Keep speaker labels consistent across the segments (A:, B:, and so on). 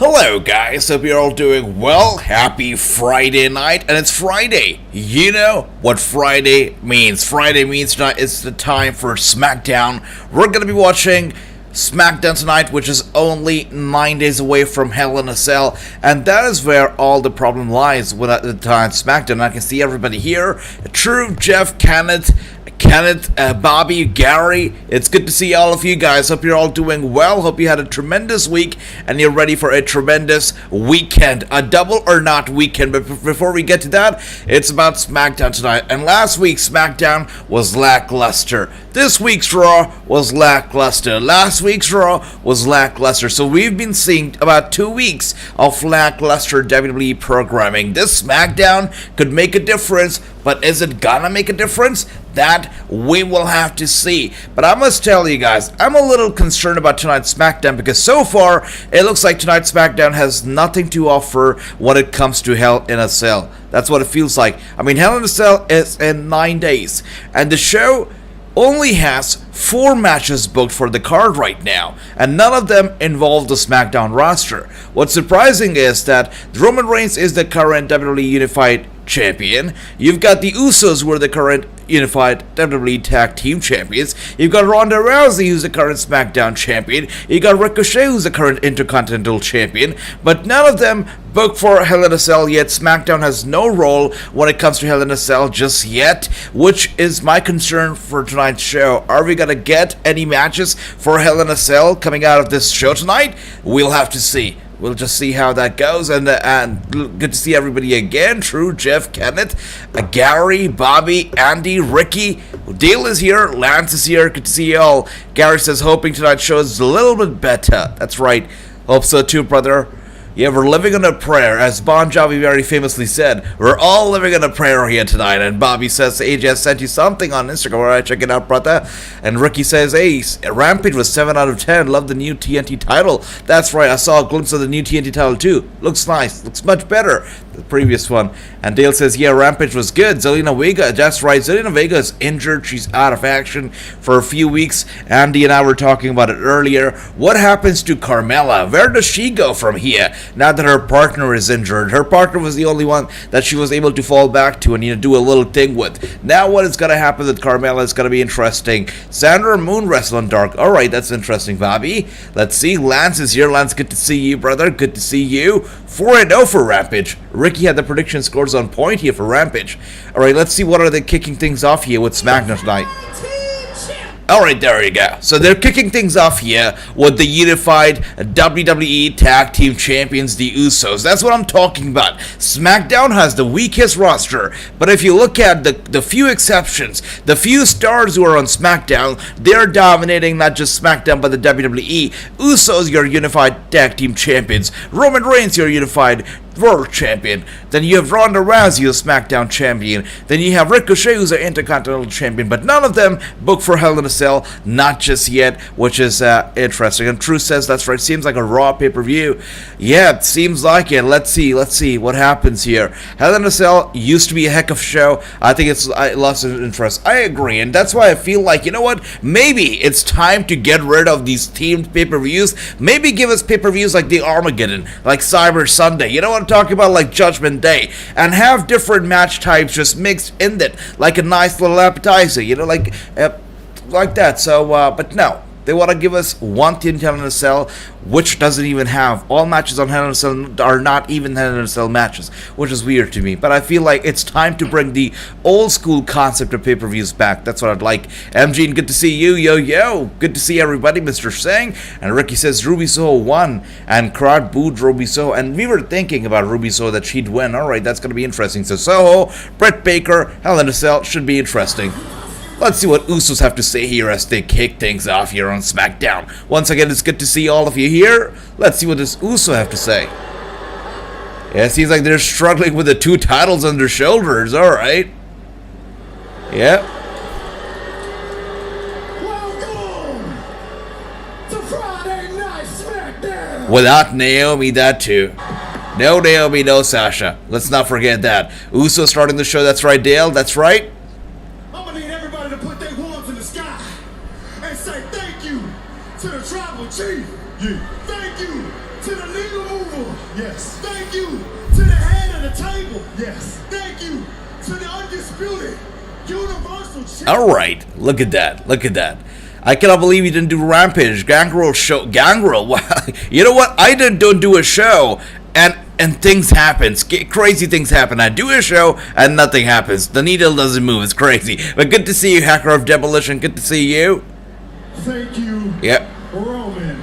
A: Hello guys, hope you're all doing well. Happy Friday night, and it's Friday. You know what Friday means. Friday means tonight is the time for Smackdown. We're going to be watching Smackdown tonight, which is only 9 days away from Hell in a Cell, and that is where all the problem lies with the time Smackdown. I can see everybody here. True, Jeff, Kenneth, Bobby, Gary. It's good to see all of you guys. Hope you're all doing well. Hope you had a tremendous week and you're ready for a tremendous weekend. A double or not weekend. But before we get to that, it's about Smackdown tonight. And last week's Smackdown was lackluster. This week's Raw was lackluster. Last week's Raw was lackluster. So we've been seeing about 2 weeks of lackluster WWE programming. This Smackdown could make a difference, but is it gonna make a difference? That we will have to see. But I must tell you guys, I'm a little concerned about tonight's Smackdown because so far it looks like tonight's Smackdown has nothing to offer when it comes to Hell in a Cell. That's what it feels like. I mean, Hell in a Cell is in 9 days, and the show only has 4 matches booked for the card right now, and none of them involve the Smackdown roster. What's surprising is that Roman Reigns is the current WWE Unified Champion. You've got the Usos, who are the current Unified WWE Tag Team Champions. You've got Ronda Rousey, who's the current Smackdown Champion. You got Ricochet, who's the current Intercontinental Champion. But none of them booked for Hell in a Cell yet. Smackdown has no role when it comes to Hell in a Cell just yet, which is my concern for tonight's show. Are we gonna get any matches for Hell in a Cell coming out of this show tonight? We'll have to see. We'll just see how that goes, and good to see everybody again. True, Jeff, Kenneth, Gary, Bobby, Andy, Ricky. Dale is here, Lance is here. Good to see you all. Gary says, hoping tonight's show is a little bit better. That's right. Hope so too, brother. Yeah, we're living on a prayer, as Bon Jovi very famously said. We're all living on a prayer here tonight. And Bobby says, AJ sent you something on Instagram. All right, check it out, brother. And Ricky says, hey, Rampage was 7 out of 10. Love the new TNT title. That's right, I saw a glimpse of the new TNT title too. Looks nice. Looks much better than the previous one. And Dale says, yeah, Rampage was good. Zelina Vega, that's right. Zelina Vega is injured. She's out of action for a few weeks. Andy and I were talking about it earlier. What happens to Carmella? Where does she go from here? Now that her partner is injured. Her partner was the only one that she was able to fall back to and do a little thing with. Now what is going to happen with Carmella is going to be interesting. Sandra Moon wrestling dark. Alright, that's interesting, Bobby. Let's see. Lance is here. Lance, good to see you, brother. Good to see you. 4-0 for Rampage. Ricky had the prediction scores on point here for Rampage. Alright, let's see what are they kicking things off here with Smackdown tonight. Alright, there you go. So they're kicking things off here with the unified WWE Tag Team Champions, the Usos. That's what I'm talking about. SmackDown has the weakest roster, but if you look at the few exceptions, the few stars who are on SmackDown, they're dominating not just SmackDown but the WWE. Usos, your unified Tag Team Champions. Roman Reigns, your unified World Champion. Then you have Ronda Rousey, who's SmackDown Champion. Then you have Ricochet, who's an Intercontinental Champion. But none of them booked for Hell in a Cell, not just yet, which is interesting. And True says that's right. Seems like a Raw pay-per-view. Yeah, it seems like it. Let's see what happens here. Hell in a Cell used to be a heck of a show. I think it's lost interest. I agree, and that's why I feel like, you know what? Maybe it's time to get rid of these themed pay-per-views. Maybe give us pay-per-views like the Armageddon, like Cyber Sunday. You know what I'm talking about, like Judgment Day, and have different match types just mixed in it, like a nice little appetizer, you know, like that. So, but no, they want to give us one team Hell in a Cell, which doesn't even have all matches on Hell in a Cell are not even Hell in a Cell matches, which is weird to me. But I feel like it's time to bring the old school concept of pay-per-views back. That's what I'd like. MG, good to see you. Yo, good to see everybody. Mr. Singh and Ricky says Ruby Soho won, and crowd booed Ruby Soho, and we were thinking about Ruby Soho that she'd win. All right, that's gonna be interesting. So Soho, Britt Baker, Hell in a Cell should be interesting. Let's see what Usos have to say here as they kick things off here on SmackDown. Once again, it's good to see all of you here. Let's see what this Uso have to say. Yeah, it seems like they're struggling with the 2 titles on their shoulders. Alright. Yeah.
B: Welcome to Friday Night Smackdown.
A: Without Naomi, that too. No Naomi, no Sasha. Let's not forget that. Uso starting the show. That's right, Dale. That's right.
B: I'm gonna need everybody to put their hands in the sky and say thank you to the travel Tribal Chief. Yeah. Thank you to the needle mover. Yes. Thank you to the head of the table. Yes. Thank you to the undisputed Universal Champion.
A: All right, look at that. Look at that. I cannot believe you didn't do Rampage, Gangrel show, Gangrel. Wow. You know what? I don't do a show, and things happen. Crazy things happen. I do a show, and nothing happens. The needle doesn't move. It's crazy. But good to see you, Hacker of Demolition. Good to see you.
B: Thank you.
A: Yep.
B: Roman.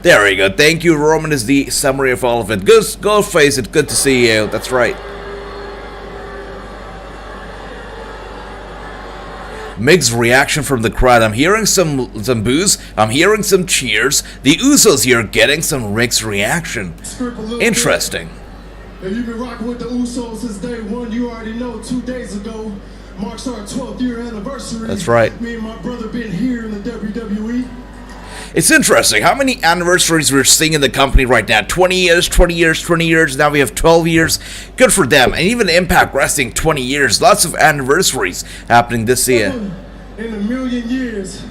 A: There we go. Thank you, Roman is the summary of all of it. Go face it. Good to see you. That's right. Mixed reaction from the crowd. I'm hearing some boos. I'm hearing some cheers. The Usos here getting some mixed reaction. Interesting.
B: If you've been rocking with the Usos since day one, you already know 2 days ago marks our 12th year anniversary.
A: That's right.
B: Me and my brother been here in the WWE.
A: It's interesting how many anniversaries we're seeing in the company right now. 20 years, 20 years, 20 years. Now we have 12 years. Good for them. And even Impact Wrestling, 20 years. Lots of anniversaries happening this year.
B: In a million years,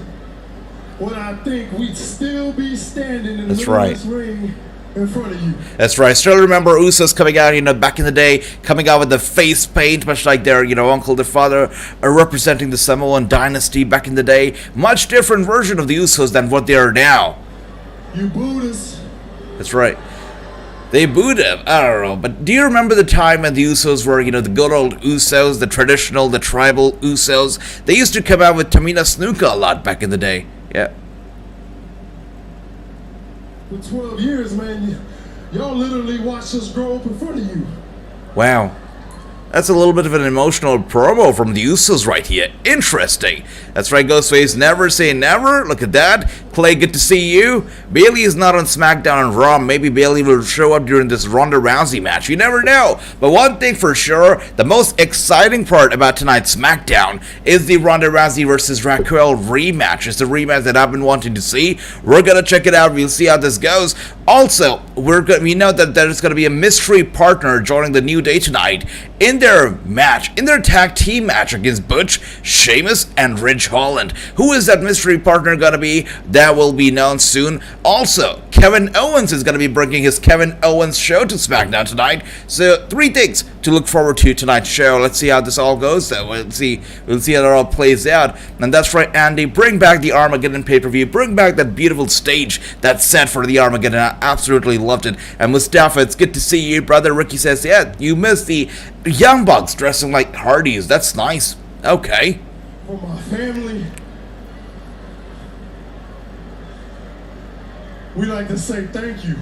B: what I think we'd still be standing in the middle of this ring in front of you.
A: That's right. Still remember Usos coming out, back in the day, coming out with the face paint, much like their, uncle, their father, representing the Samoan dynasty back in the day. Much different version of the Usos than what they are now.
B: You booed us.
A: That's right. They booed him. I don't know. But do you remember the time when the Usos were, the good old Usos, the traditional, the tribal Usos? They used to come out with Tamina Snuka a lot back in the day. Yeah.
B: For 12 years, man, y'all literally watched us grow up in front of you.
A: Wow. That's a little bit of an emotional promo from the Usos right here. Interesting. That's right, Ghostface. Never say never. Look at that. Clay, good to see you. Bayley is not on SmackDown and Raw. Maybe Bayley will show up during this Ronda Rousey match. You never know. But one thing for sure, the most exciting part about tonight's SmackDown is the Ronda Rousey versus Raquel rematch. It's the rematch that I've been wanting to see. We're going to check it out. We'll see how this goes. Also, we know that there's going to be a mystery partner joining the New Day tonight in their tag team match against Butch, Sheamus, and Ridge Holland. Who is that mystery partner going to be? That will be known soon. Also, Kevin Owens is going to be bringing his Kevin Owens show to SmackDown tonight. So, 3 things to look forward to tonight's show. Let's see how this all goes, though. We'll see how it all plays out. And that's right, Andy. Bring back the Armageddon pay-per-view. Bring back that beautiful stage that's set for the Armageddon. I absolutely loved it. And Mustafa, it's good to see you, brother. Ricky says, yeah, you missed the Young Bucks dressing like Hardys. That's nice. Okay.
B: For my family, we like to say thank you.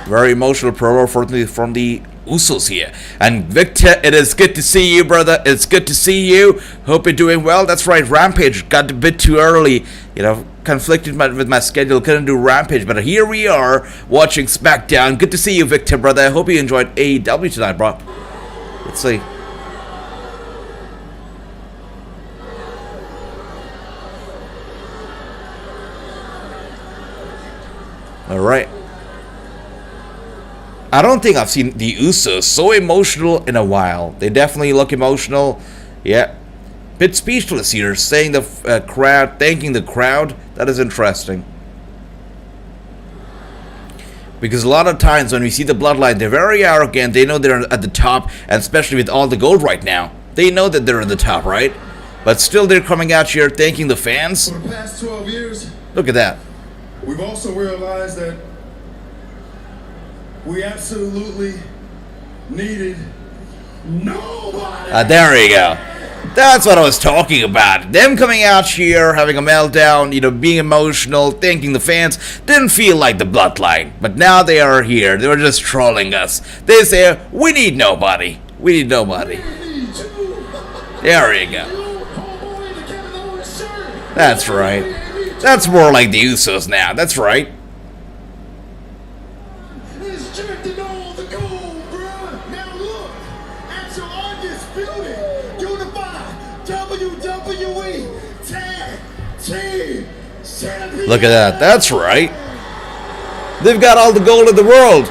A: Very emotional promo from the Usos here. And Victor, it is good to see you, brother. It's good to see you. Hope you're doing well. That's right, Rampage got a bit too early. Conflicted with my schedule. Couldn't do Rampage, but here we are watching SmackDown. Good to see you, Victor, brother. I hope you enjoyed AEW tonight, bro. Let's see. All right. I don't think I've seen the Usos so emotional in a while. They definitely look emotional. Yeah. Bit speechless here, saying the crowd, thanking the crowd. That is interesting. Because a lot of times when we see the Bloodline, they're very arrogant. They know they're at the top, and especially with all the gold right now. They know that they're at the top, right? But still they're coming out here thanking the fans.
B: For the past 12 years,
A: look at that.
B: We've also realized that we absolutely needed nobody.
A: There you go. That's what I was talking about. Them coming out here, having a meltdown, being emotional, thanking the fans, didn't feel like the Bloodline. But now they are here. They were just trolling us. They say, we need nobody. We need nobody. There you go. That's right. That's more like the Usos now. That's right. Look at that. That's right. They've got all the gold in the world.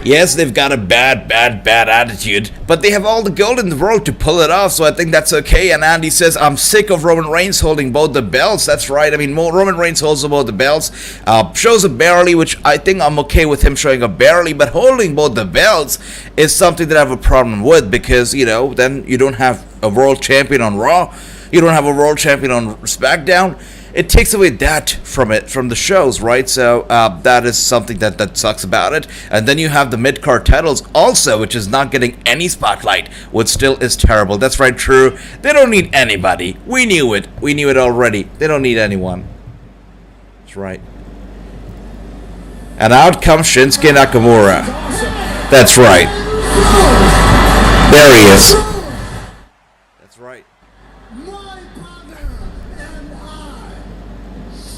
A: Yes, they've got a bad attitude, but they have all the gold in the world to pull it off, so I think that's okay. And Andy says, I'm sick of Roman Reigns holding both the belts. That's right. I mean, Roman Reigns holds both the belts, shows up barely, which I think I'm okay with him showing up barely, but holding both the belts is something that I have a problem with, because, you know, then you don't have a world champion on Raw, you don't have a world champion on SmackDown. It takes away that from the shows, right? So that is something that sucks about it. And then you have the mid-card titles also, which is not getting any spotlight, which still is terrible. That's right, true. They don't need anybody. We knew it. We knew it already. They don't need anyone. That's right. And out comes Shinsuke Nakamura. That's right. There he is. That's right.
B: My partner and I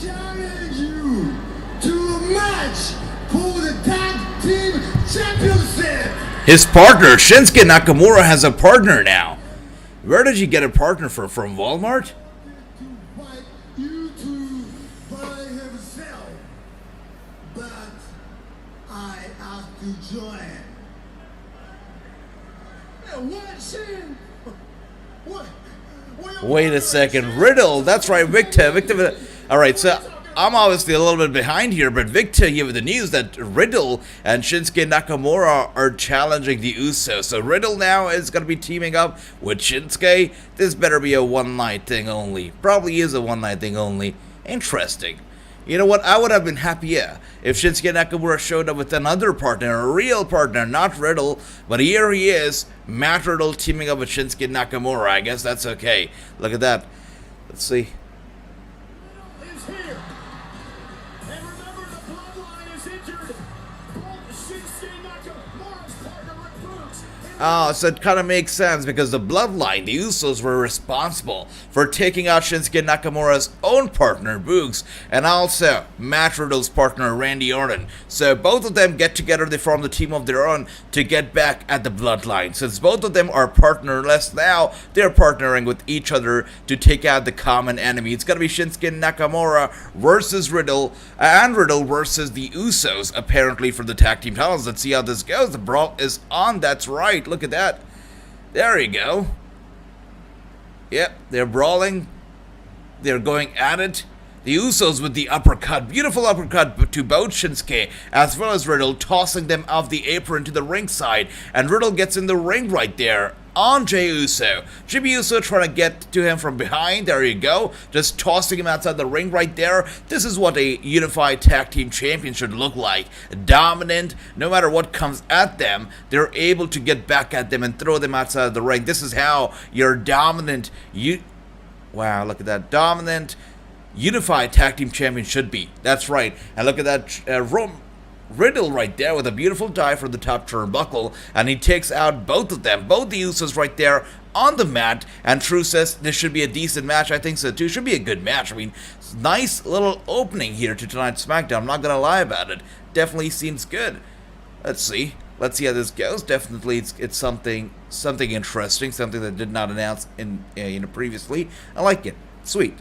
B: challenge you to a match for the tag team championship.
A: His partner, Shinsuke Nakamura, has a partner now. Where did he get a partner from? From Walmart?
B: To fight you two by himself, but I have to join. What, Shin? What?
A: Wait a second. Riddle. That's right, Victor. Alright, so I'm obviously a little bit behind here, but Victor gave the news that Riddle and Shinsuke Nakamura are challenging the Usos. So Riddle now is going to be teaming up with Shinsuke. This better be a one-night thing only. Probably is a one-night thing only. Interesting. You know what? I would have been happier if Shinsuke Nakamura showed up with another partner, a real partner, not Riddle. But here he is, Matt Riddle teaming up with Shinsuke Nakamura. I guess that's okay. Look at that. Let's see.
B: Is here. And remember, the Bloodline is injured. Shinsuke Nakamura's partner recruits.
A: Oh, so it kind of makes sense, because the Bloodline, the Usos, were responsible for taking out Shinsuke Nakamura's own partner, Boogs, and also Matt Riddle's partner, Randy Orton. So both of them get together, they form the team of their own to get back at the Bloodline. Since both of them are partnerless now, they're partnering with each other to take out the common enemy. It's going to be Shinsuke Nakamura versus Riddle, and Riddle versus the Usos, apparently, for the tag team titles. Let's see how this goes. The brawl is on, that's right. Look at that. There you go. Yep, they're brawling. They're going at it. The Usos with the uppercut. Beautiful uppercut to both Shinsuke as well as Riddle, tossing them off the apron to the ringside. And Riddle gets in the ring right there on Jey Uso. Jimmy Uso trying to get to him from behind. There you go. Just tossing him outside the ring right there. This is what a unified tag team champion should look like. Dominant. No matter what comes at them, they're able to get back at them and throw them outside of the ring. This is how your dominant... Wow, look at that. Dominant, unified tag team champion should be. That's right. And look at that Riddle right there with a beautiful dive from the top turnbuckle, and he takes out both of them, both the Usos right there on the mat. And True says this should be a decent match. I think so too. Should be a good match. I mean, nice little opening here to tonight's SmackDown. I'm not gonna lie about it. Definitely seems good. Let's see how this goes. Definitely, it's something interesting, something that did not announce in previously. I like it. Sweet.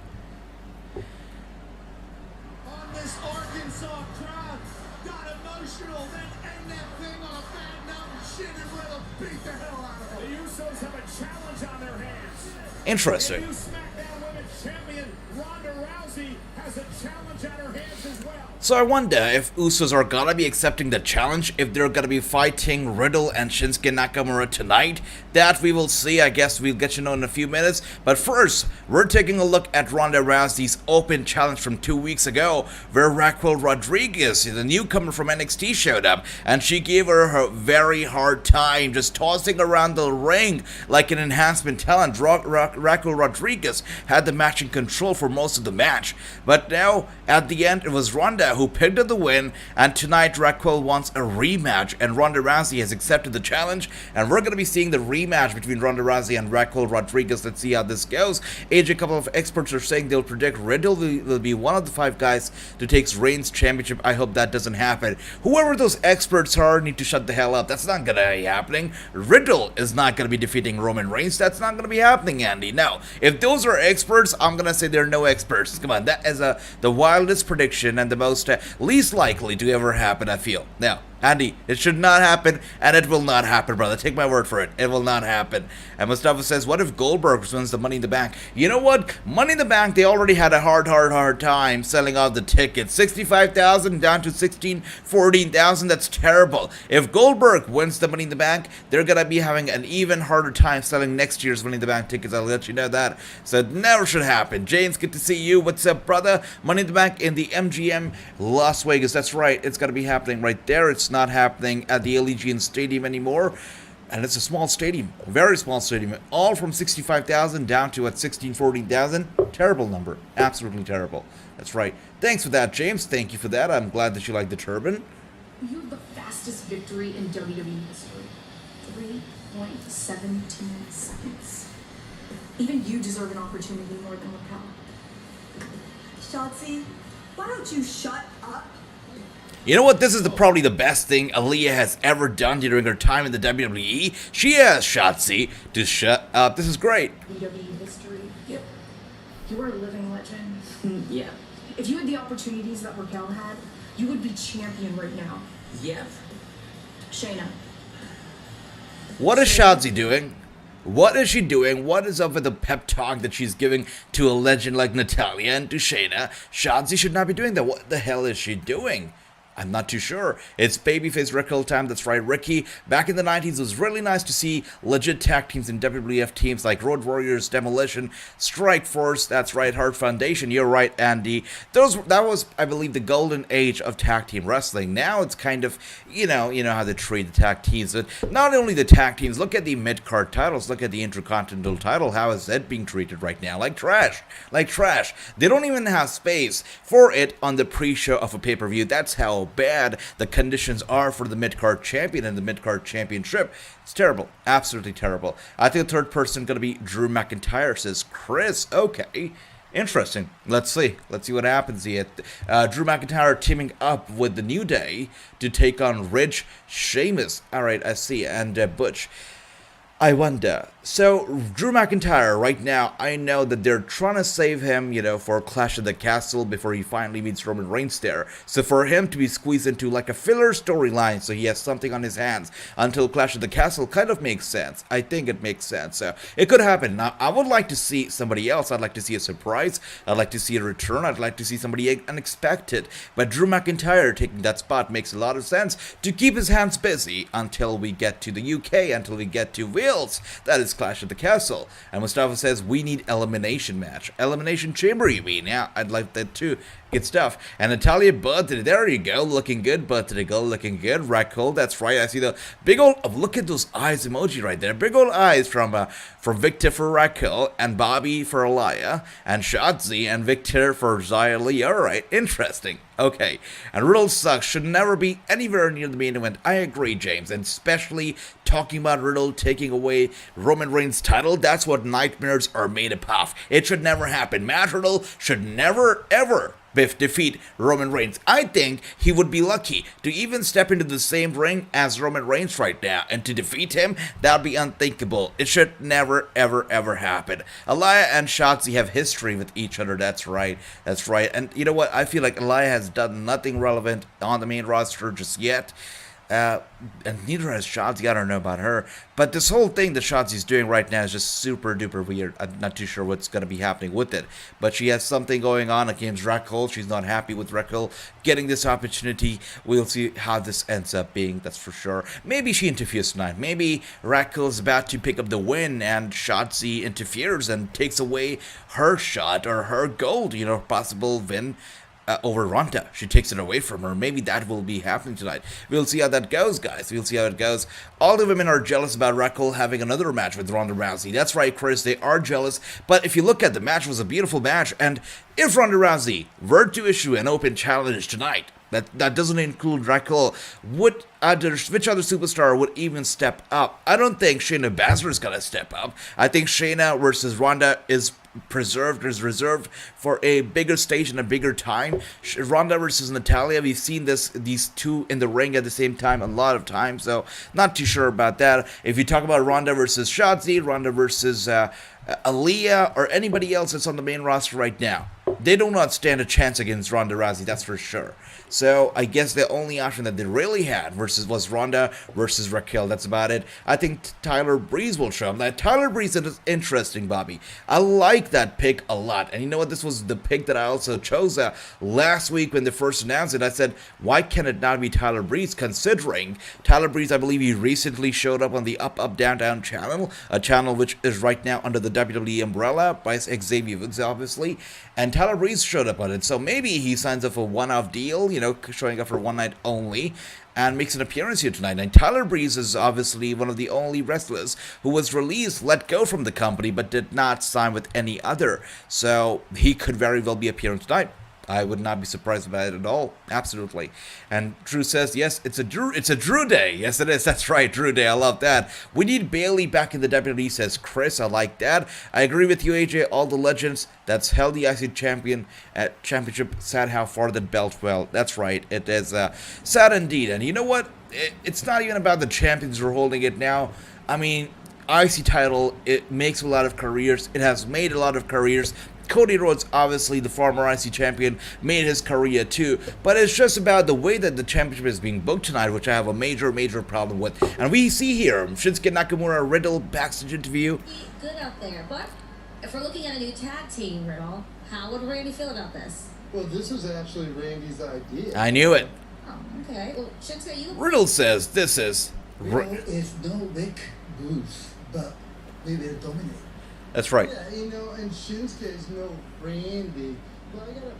B: On this Arkansas crowd got emotional, then aimed that thing on a bad mountain shit and Riddle beat the hell out of him. The Usos have a challenge on their hands.
A: Interesting.
B: The new SmackDown Women's Champion Ronda Rousey has a challenge on her hands as well.
A: So I wonder if Usos are gonna be accepting the challenge, if they're gonna be fighting Riddle and Shinsuke Nakamura tonight. That we will see. I guess we'll get to know in a few minutes. But first, we're taking a look at Ronda Rousey's open challenge from 2 weeks ago, where Raquel Rodriguez, the newcomer from NXT, showed up, and she gave her a very hard time, just tossing around the ring like an enhancement talent. Raquel Rodriguez had the match in control for most of the match, but now at the end it was Ronda who picked up the win, and tonight Raquel wants a rematch, and Ronda Rousey has accepted the challenge, and we're going to be seeing the rematch between Ronda Rousey and Raquel Rodriguez. Let's see how this goes. A couple of experts are saying they'll predict Riddle will be one of the 5 guys to take Reigns' championship. I hope that doesn't happen. Whoever those experts are need to shut the hell up. That's not going to be happening. Riddle is not going to be defeating Roman Reigns. That's not going to be happening, Andy. No. If those are experts, I'm going to say they're no experts. Come on, that is the wildest prediction and the most least likely to ever happen, I feel. Now, Andy, it should not happen, and it will not happen, brother. Take my word for it. It will not happen. And Mustafa says, what if Goldberg wins the Money in the Bank? You know what? Money in the Bank, they already had a hard time selling out the tickets. 65,000 down to 16, 14,000. That's terrible. If Goldberg wins the Money in the Bank, they're going to be having an even harder time selling next year's Money in the Bank tickets. I'll let you know that. So it never should happen. James, good to see you. What's up, brother? Money in the Bank in the MGM Las Vegas. That's right. It's going to be happening right there. It's not happening at the Allegiant Stadium anymore. And it's a small stadium, very small stadium, all from 65,000 down to at 16, 14,000. Terrible number, absolutely terrible. That's right. Thanks for that, James. Thank you for that. I'm glad that you like the turban.
C: You have the fastest victory in WWE history. 3.17 seconds. Even you deserve an opportunity more than Raquel.
D: Shotzi, why don't you shut up?
A: You know what? This is probably the best thing Aaliyah has ever done during her time in the WWE. She asked Shotzi to shut up. This is great.
C: WWE history. Yep. You are a living legend. Yeah. If you had the opportunities that Raquel had, you would be champion right now.
E: Yep.
C: Shayna.
A: What is Shotzi doing? What is she doing? What is up with the pep talk that she's giving to a legend like Natalya and to Shayna? Shotzi should not be doing that. What the hell is she doing? I'm not too sure. It's babyface Raquel time. That's right, Ricky. Back in the 90s, it was really nice to see legit tag teams in WWF teams like Road Warriors, Demolition, Strike Force. That's right, Hart Foundation. You're right, Andy. That was, I believe, the golden age of tag team wrestling. Now it's kind of, you know how they treat the tag teams. But not only the tag teams. Look at the mid-card titles. Look at the Intercontinental title. How is that being treated right now? Like trash. Like trash. They don't even have space for it on the pre-show of a pay-per-view. That's how bad the conditions are for the mid-card champion and the mid-card championship. It's terrible. Absolutely terrible. I think the third person going to be Drew McIntyre, says Chris. Okay. Interesting. Let's see. Let's see what happens here. Drew McIntyre teaming up with the New Day to take on Ridge, Sheamus. All right, I see. And Butch. I wonder. So, Drew McIntyre, right now, I know that they're trying to save him, for Clash of the Castle before he finally meets Roman Reigns there. So, for him to be squeezed into like a filler storyline, so he has something on his hands until Clash of the Castle kind of makes sense. I think it makes sense. So, it could happen. Now, I would like to see somebody else. I'd like to see a surprise. I'd like to see a return. I'd like to see somebody unexpected. But Drew McIntyre taking that spot makes a lot of sense to keep his hands busy until we get to the UK, until we get to Wales. That is Clash of the Castle. And Mustafa says, we need elimination match. Elimination chamber, you mean? Yeah, I'd like that too. Good stuff. And Natalya birthday, there you go, looking good. Birthday girl, looking good. Raquel, that's right. I see the big old, look at those eyes emoji right there. Big old eyes from Victor for Raquel, and Bobby for Aliyah, and Shotzi, and Victor for Xia Li. All right, interesting. Okay, and Riddle sucks, should never be anywhere near the main event. I agree, James, and especially talking about Riddle taking away Roman Reigns' title. That's what nightmares are made up of. It should never happen. Matt Riddle should never, ever defeat Roman Reigns. I think he would be lucky to even step into the same ring as Roman Reigns right now, and to defeat him, that would be unthinkable. It should never, ever, ever happen. Aliyah and Shotzi have history with each other. That's right. That's right. And you know what? I feel like Aliyah has done nothing relevant on the main roster just yet. And neither has Shotzi. I don't know about her. But this whole thing that Shotzi's doing right now is just super duper weird. I'm not too sure what's going to be happening with it. But she has something going on against Raquel. She's not happy with Raquel getting this opportunity. We'll see how this ends up being, that's for sure. Maybe she interferes tonight. Maybe Raquel's about to pick up the win and Shotzi interferes and takes away her shot or her gold, possible win. Over Ronda. She takes it away from her. Maybe that will be happening tonight. We'll see how that goes, guys. We'll see how it goes. All the women are jealous about Raquel having another match with Ronda Rousey. That's right, Chris. They are jealous. But if you look at the match, it was a beautiful match. And if Ronda Rousey were to issue an open challenge tonight, that doesn't include Raquel, which other superstar would even step up? I don't think Shayna Baszler is going to step up. I think Shayna versus Ronda is reserved for a bigger stage and a bigger time. Ronda versus Natalya, we've seen these two in the ring at the same time a lot of times, so not too sure about that. If you talk about Ronda versus Shotzi, Ronda versus Aaliyah or anybody else that's on the main roster right now, they do not stand a chance against Ronda Rousey, that's for sure. So I guess the only option that they really had was Ronda versus Raquel. That's about it. I think Tyler Breeze will show up. Now, Tyler Breeze is interesting, Bobby. I like that pick a lot. And you know what? This was the pick that I also chose last week when they first announced it. I said, why can it not be Tyler Breeze? Considering Tyler Breeze, I believe he recently showed up on the Up Up Down Down channel, a channel which is right now under the WWE umbrella by Xavier Woods, obviously. And Tyler Breeze showed up on it. So maybe he signs up for a one-off deal, you know, showing up for one night only, and makes an appearance here tonight. And Tyler Breeze is obviously one of the only wrestlers who was released, let go from the company, but did not sign with any other. So he could very well be appearing tonight. I would not be surprised about it at all. Absolutely. And Drew says, yes, it's a Drew day. Yes, it is. That's right, Drew day. I love that. We need Bayley back in the WWE, says Chris. I like that. I agree with you, AJ. All the legends that's held the IC championship. Sad how far that belt fell. That's right. It is sad indeed. And you know what? It's not even about the champions who are holding it now. I mean, IC title, it makes a lot of careers. It has made a lot of careers. Cody Rhodes, obviously the former IC champion, made his career too, but it's just about the way that the championship is being booked tonight, which I have a major problem with. And we see here Shinsuke Nakamura Riddle backstage interview.
E: Good out there, but if we're looking at a new tag team, Riddle, how would Randy feel about this?
B: Well, this was actually Randy's idea.
A: I knew it.
E: Oh, okay. Well, Shinsuke, you...
A: Riddle says this is...
F: Riddle is no Rick Bruce, but we will dominate.
A: That's right.
B: Yeah, you know, and Shinsuke is no Randy. But I gotta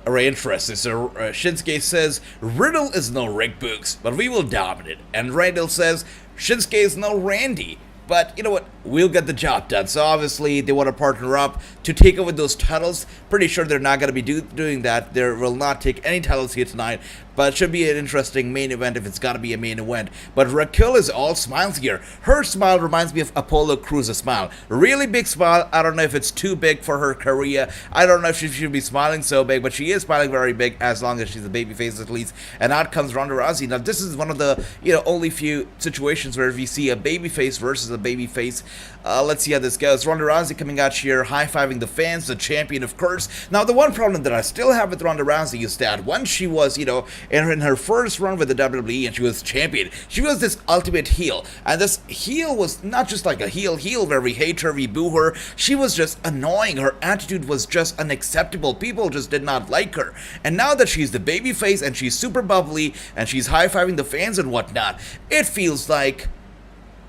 A: Very interesting. So Shinsuke says, Riddle is no Rick Books, but we will dominate. And Randall says, Shinsuke is no Randy, but you know what? We'll get the job done. So obviously they want to partner up to take over those titles. Pretty sure they're not going to be doing that. They will not take any titles here tonight. But it should be an interesting main event if it's got to be a main event. But Raquel is all smiles here. Her smile reminds me of Apollo Crews' smile. Really big smile. I don't know if it's too big for her career. I don't know if she should be smiling so big, but she is smiling very big as long as she's a babyface at least. And out comes Ronda Rousey. Now this is one of the only few situations where we see a babyface versus a babyface. Let's see how this goes. Ronda Rousey coming out here, high-fiving the fans, the champion, of course. Now, the one problem that I still have with Ronda Rousey is that when she was, in her first run with the WWE and she was champion, she was this ultimate heel. And this heel was not just like a heel where we hate her, we boo her. She was just annoying. Her attitude was just unacceptable. People just did not like her. And now that she's the babyface and she's super bubbly and she's high-fiving the fans and whatnot, it feels like...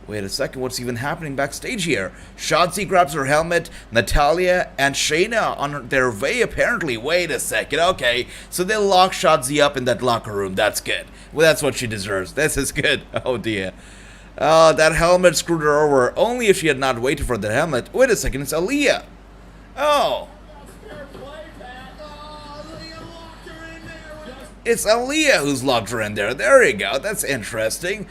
A: Wait a second, what's even happening backstage here? Shotzi grabs her helmet, Natalya and Shayna on their way apparently. Wait a second, okay. So they lock Shotzi up in that locker room, that's good. Well, that's what she deserves, this is good. Oh dear. That helmet screwed her over, only if she had not waited for the helmet. Wait a second, it's Aaliyah. Oh. It's Aaliyah who's locked her in there, there you go, that's interesting.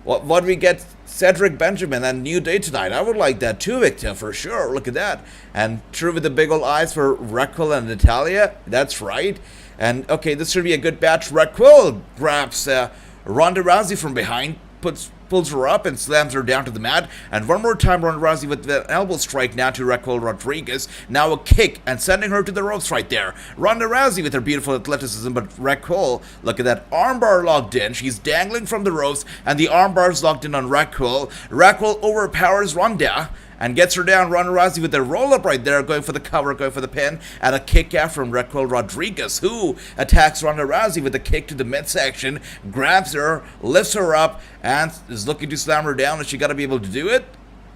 A: What we get... Cedric Benjamin and New Day tonight. I would like that too, Victor, for sure. Look at that. And true with the big old eyes for Raquel and Natalya. That's right. And, okay, this should be a good match. Raquel grabs Ronda Rousey from behind, pulls her up and slams her down to the mat. And one more time, Ronda Rousey with the elbow strike now to Raquel Rodriguez. Now a kick and sending her to the ropes right there. Ronda Rousey with her beautiful athleticism, but Raquel, look at that armbar locked in. She's dangling from the ropes and the armbar's locked in on Raquel. Raquel overpowers Ronda and gets her down. Ronda Rousey with the roll-up right there, going for the cover, going for the pin, and a kick out from Raquel Rodriguez, who attacks Ronda Rousey with a kick to the midsection, grabs her, lifts her up, and is looking to slam her down. Is she got to be able to do it?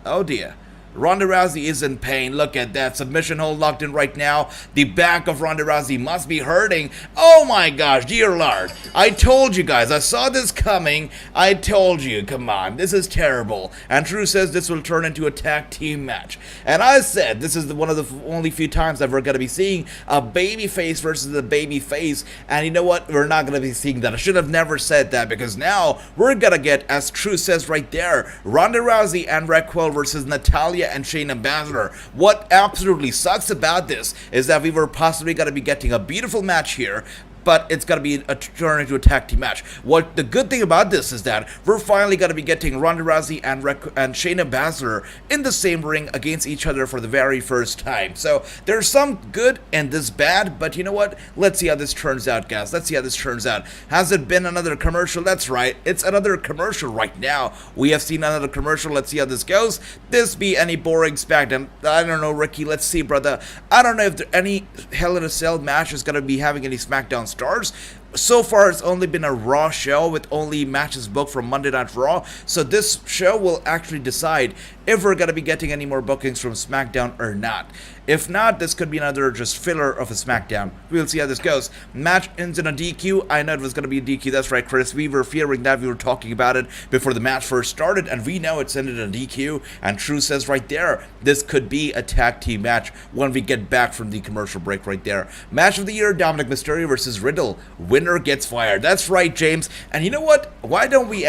A: Oh dear. Ronda Rousey is in pain. Look at that. Submission hold locked in right now. The back of Ronda Rousey must be hurting. Oh my gosh, dear Lord. I told you guys. I saw this coming. I told you. Come on. This is terrible. And Drew says this will turn into a tag team match. And I said this is one of the only few times that we're going to be seeing a baby face versus a baby face. And you know what? We're not going to be seeing that. I should have never said that, because now we're going to get, as Drew says right there, Ronda Rousey and Raquel versus Natalya and Shayna Baszler. What absolutely sucks about this is that we were possibly going to be getting a beautiful match here, but it's going to be a turn into a tag team match. What the good thing about this is that we're finally going to be getting Ronda Rousey and Shayna Baszler in the same ring against each other for the very first time. So there's some good and this bad, but you know what? Let's see how this turns out, guys. Let's see how this turns out. Has it been another commercial? That's right. It's another commercial right now. We have seen another commercial. Let's see how this goes. This be any boring SmackDown? I don't know, Ricky. Let's see, brother. I don't know if there any Hell in a Cell match is going to be having any SmackDown stars. So far, it's only been a Raw show with only matches booked from Monday Night Raw. So this show will actually decide if we're going to be getting any more bookings from SmackDown or not. If not, this could be another just filler of a SmackDown. We'll see how this goes. Match ends in a DQ. I know it was going to be a DQ. That's right, Chris. We were fearing that. We were talking about it before the match first started, and we know it's ended in a DQ. And True says right there, this could be a tag team match when we get back from the commercial break right there. Match of the year, Dominic Mysterio versus Riddle. Winner gets fired. That's right, James. And you know what? Why don't we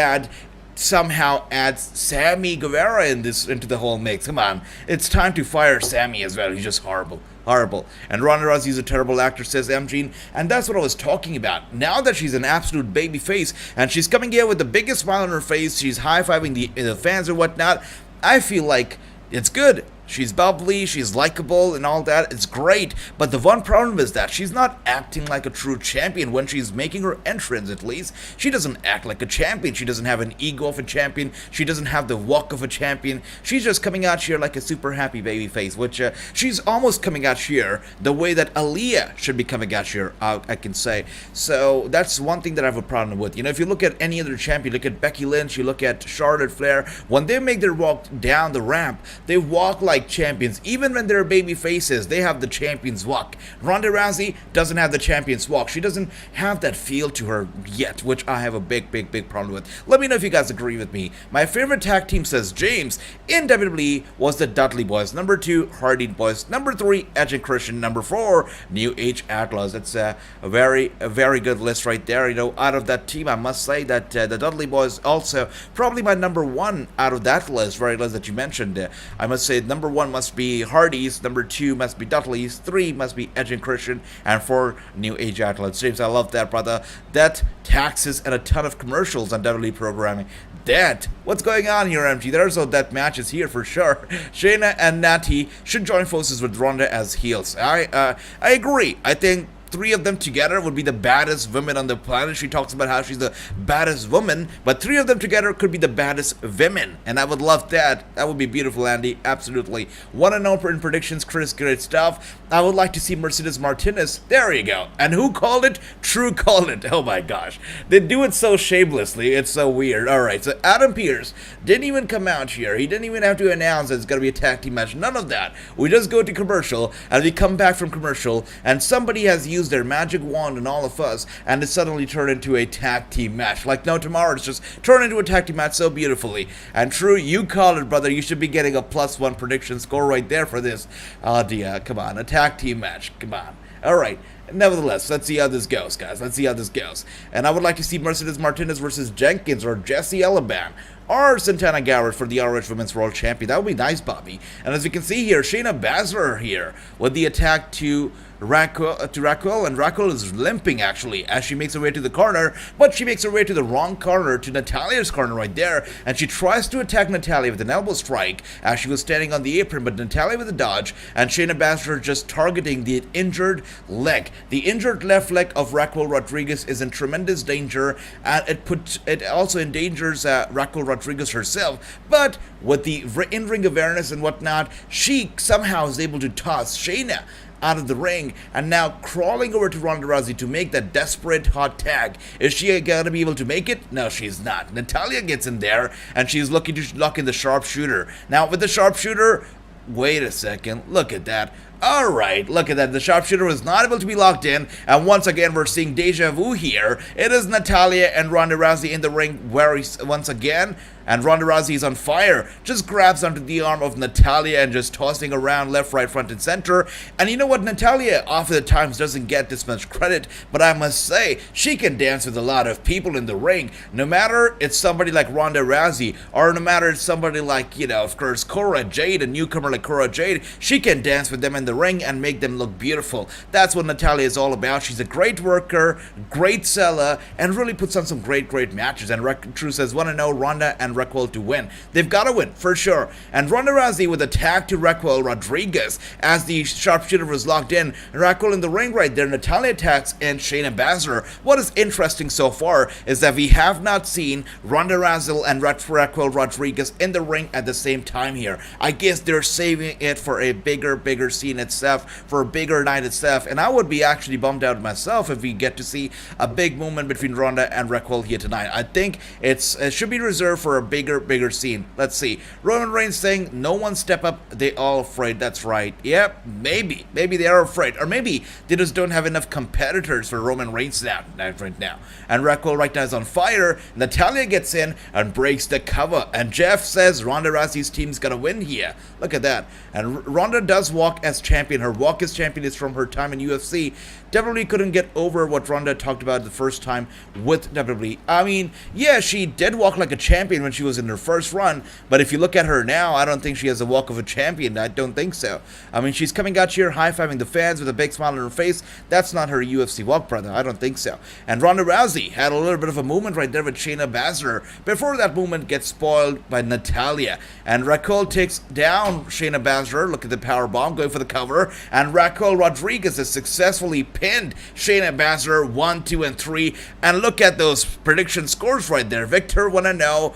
A: somehow add Sammy Guevara into the whole mix? Come on. It's time to fire Sammy as well. He's just horrible. Horrible. And Ronda Rousey's a terrible actor, says MG. And that's what I was talking about. Now that she's an absolute baby face and she's coming in with the biggest smile on her face, she's high-fiving the fans or whatnot, I feel like it's good. She's bubbly, she's likable and all that. It's great. But the one problem is that she's not acting like a true champion when she's making her entrance, at least. She doesn't act like a champion. She doesn't have an ego of a champion. She doesn't have the walk of a champion. She's just coming out here like a super happy baby face, which she's almost coming out here the way that Aaliyah should be coming out here, I can say. So that's one thing that I have a problem with. You know, if you look at any other champion, look at Becky Lynch, you look at Charlotte Flair, when they make their walk down the ramp, they walk like champions. Even when they're baby faces, they have the champion's walk. Ronda Rousey doesn't have the champion's walk. She doesn't have that feel to her yet, which I have a big problem with. Let me know if you guys agree with me. My favorite tag team, says James, in WWE was the Dudley Boys. Number 2, Hardy Boys. Number 3, Edge and Christian. Number 4, New Age Outlaws. That's a very good list right there. You know, out of that team, I must say that the Dudley Boys also probably my number 1 out of that list, very list that you mentioned. I must say number 1 must be Hardy's, number 2 must be Dudley's, 3 must be Edge and Christian, and 4 New Age Outlaws. James, I love that, brother. That taxes and a ton of commercials on WWE programming. That, what's going on here, MG? There's no that matches here for sure. Shayna and Natty should join forces with Ronda as heels. I agree. I think 3 of them together would be the baddest women on the planet. She talks about how she's the baddest woman, but 3 of them together could be the baddest women, and I would love that. That would be beautiful, Andy. Absolutely. Want to know in predictions, Chris? Great stuff. I would like to see Mercedes Martinez. There you go. And who called it? True called it. Oh my gosh. They do it so shamelessly. It's so weird. Alright, so Adam Pearce didn't even come out here. He didn't even have to announce that it's going to be a tag team match. None of that. We just go to commercial, and we come back from commercial, and somebody has used their magic wand on all of us, and it suddenly turned into a tag team match. Like no tomorrow, it's just turned into a tag team match so beautifully. And True, you called it, brother. You should be getting a +1 prediction score right there for this. Oh dear, come on, a tag team match, come on. Alright, nevertheless, let's see how this goes, guys. Let's see how this goes. And I would like to see Mercedes Martinez versus Jenkins or Jesse Elaban or Santana Garrett for the ROH Women's World Champion. That would be nice, Bobby. And as you can see here, Shayna Baszler here with the attack to Raquel, and Raquel is limping actually as she makes her way to the corner, but she makes her way to the wrong corner, to Natalia's corner right there, and she tries to attack Natalya with an elbow strike as she was standing on the apron, but Natalya with a dodge, and Shayna Baszler just targeting the injured leg. The injured left leg of Raquel Rodriguez is in tremendous danger, and it also endangers Raquel Rodriguez herself, but with the in-ring awareness and whatnot, she somehow is able to toss Shayna out of the ring, and now crawling over to Ronda Rousey to make that desperate hot tag. Is she gonna be able to make it? No, she's not. Natalya gets in there, and she's looking to lock in the sharpshooter. Now, with the sharpshooter, wait a second, look at that. Alright, look at that. The sharpshooter was not able to be locked in, and once again, we're seeing deja vu here. It is Natalya and Ronda Rousey in the ring once again. And Ronda Rousey is on fire, just grabs onto the arm of Natalya and just tossing around left, right, front, and center. And you know what, Natalya often at times doesn't get this much credit, but I must say, she can dance with a lot of people in the ring. No matter it's somebody like Ronda Rousey, or no matter it's somebody like, you know, of course, Cora Jade, a newcomer like Cora Jade, she can dance with them in the ring and make them look beautiful. That's what Natalya is all about. She's a great worker, great seller, and really puts on some great matches. And True says, want to know Ronda and Raquel to win. They've got to win, for sure. And Ronda Rousey with a tag to Raquel Rodriguez as the sharpshooter was locked in. And Raquel in the ring right there. Natalya attacks and Shayna Baszler. What is interesting so far is that we have not seen Ronda Rousey and Raquel Rodriguez in the ring at the same time here. I guess they're saving it for a bigger scene itself, for a bigger night itself. And I would be actually bummed out myself if we get to see a big moment between Ronda and Raquel here tonight. I think it should be reserved for a bigger scene. Let's see. Roman Reigns saying, no one step up, they all afraid. That's right. Yep, maybe they are afraid. Or maybe they just don't have enough competitors for Roman Reigns right now. And Raquel right now is on fire. Natalya gets in and breaks the cover. And Jeff says Ronda Rousey's team's gonna win here. Look at that. And Ronda does walk as champion. Her walk as champion is from her time in UFC. WWE couldn't get over what Ronda talked about the first time with WWE. I mean, yeah, she did walk like a champion when she was in her first run, but if you look at her now, I don't think she has a walk of a champion. I don't think so. I mean, she's coming out here high-fiving the fans with a big smile on her face. That's not her UFC walk, brother. I don't think so. And Ronda Rousey had a little bit of a movement right there with Shayna Baszler before that movement gets spoiled by Natalya. And Raquel takes down Shayna Baszler. Look at the power bomb going for the cover. And Raquel Rodriguez has successfully pinned Shayna Baszler 1, 2, and 3. And look at those prediction scores right there. Victor 1-0,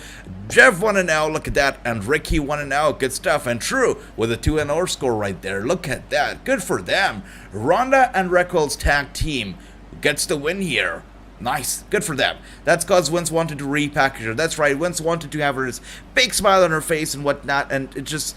A: Jeff 1-0, look at that, and Ricky 1-0, good stuff. And True with a 2-0 score right there. Look at that, good for them. Ronda and Raquel's tag team gets the win here. Nice, good for them. That's because Vince wanted to repackage her. That's right, Vince wanted to have her this big smile on her face and whatnot, and it just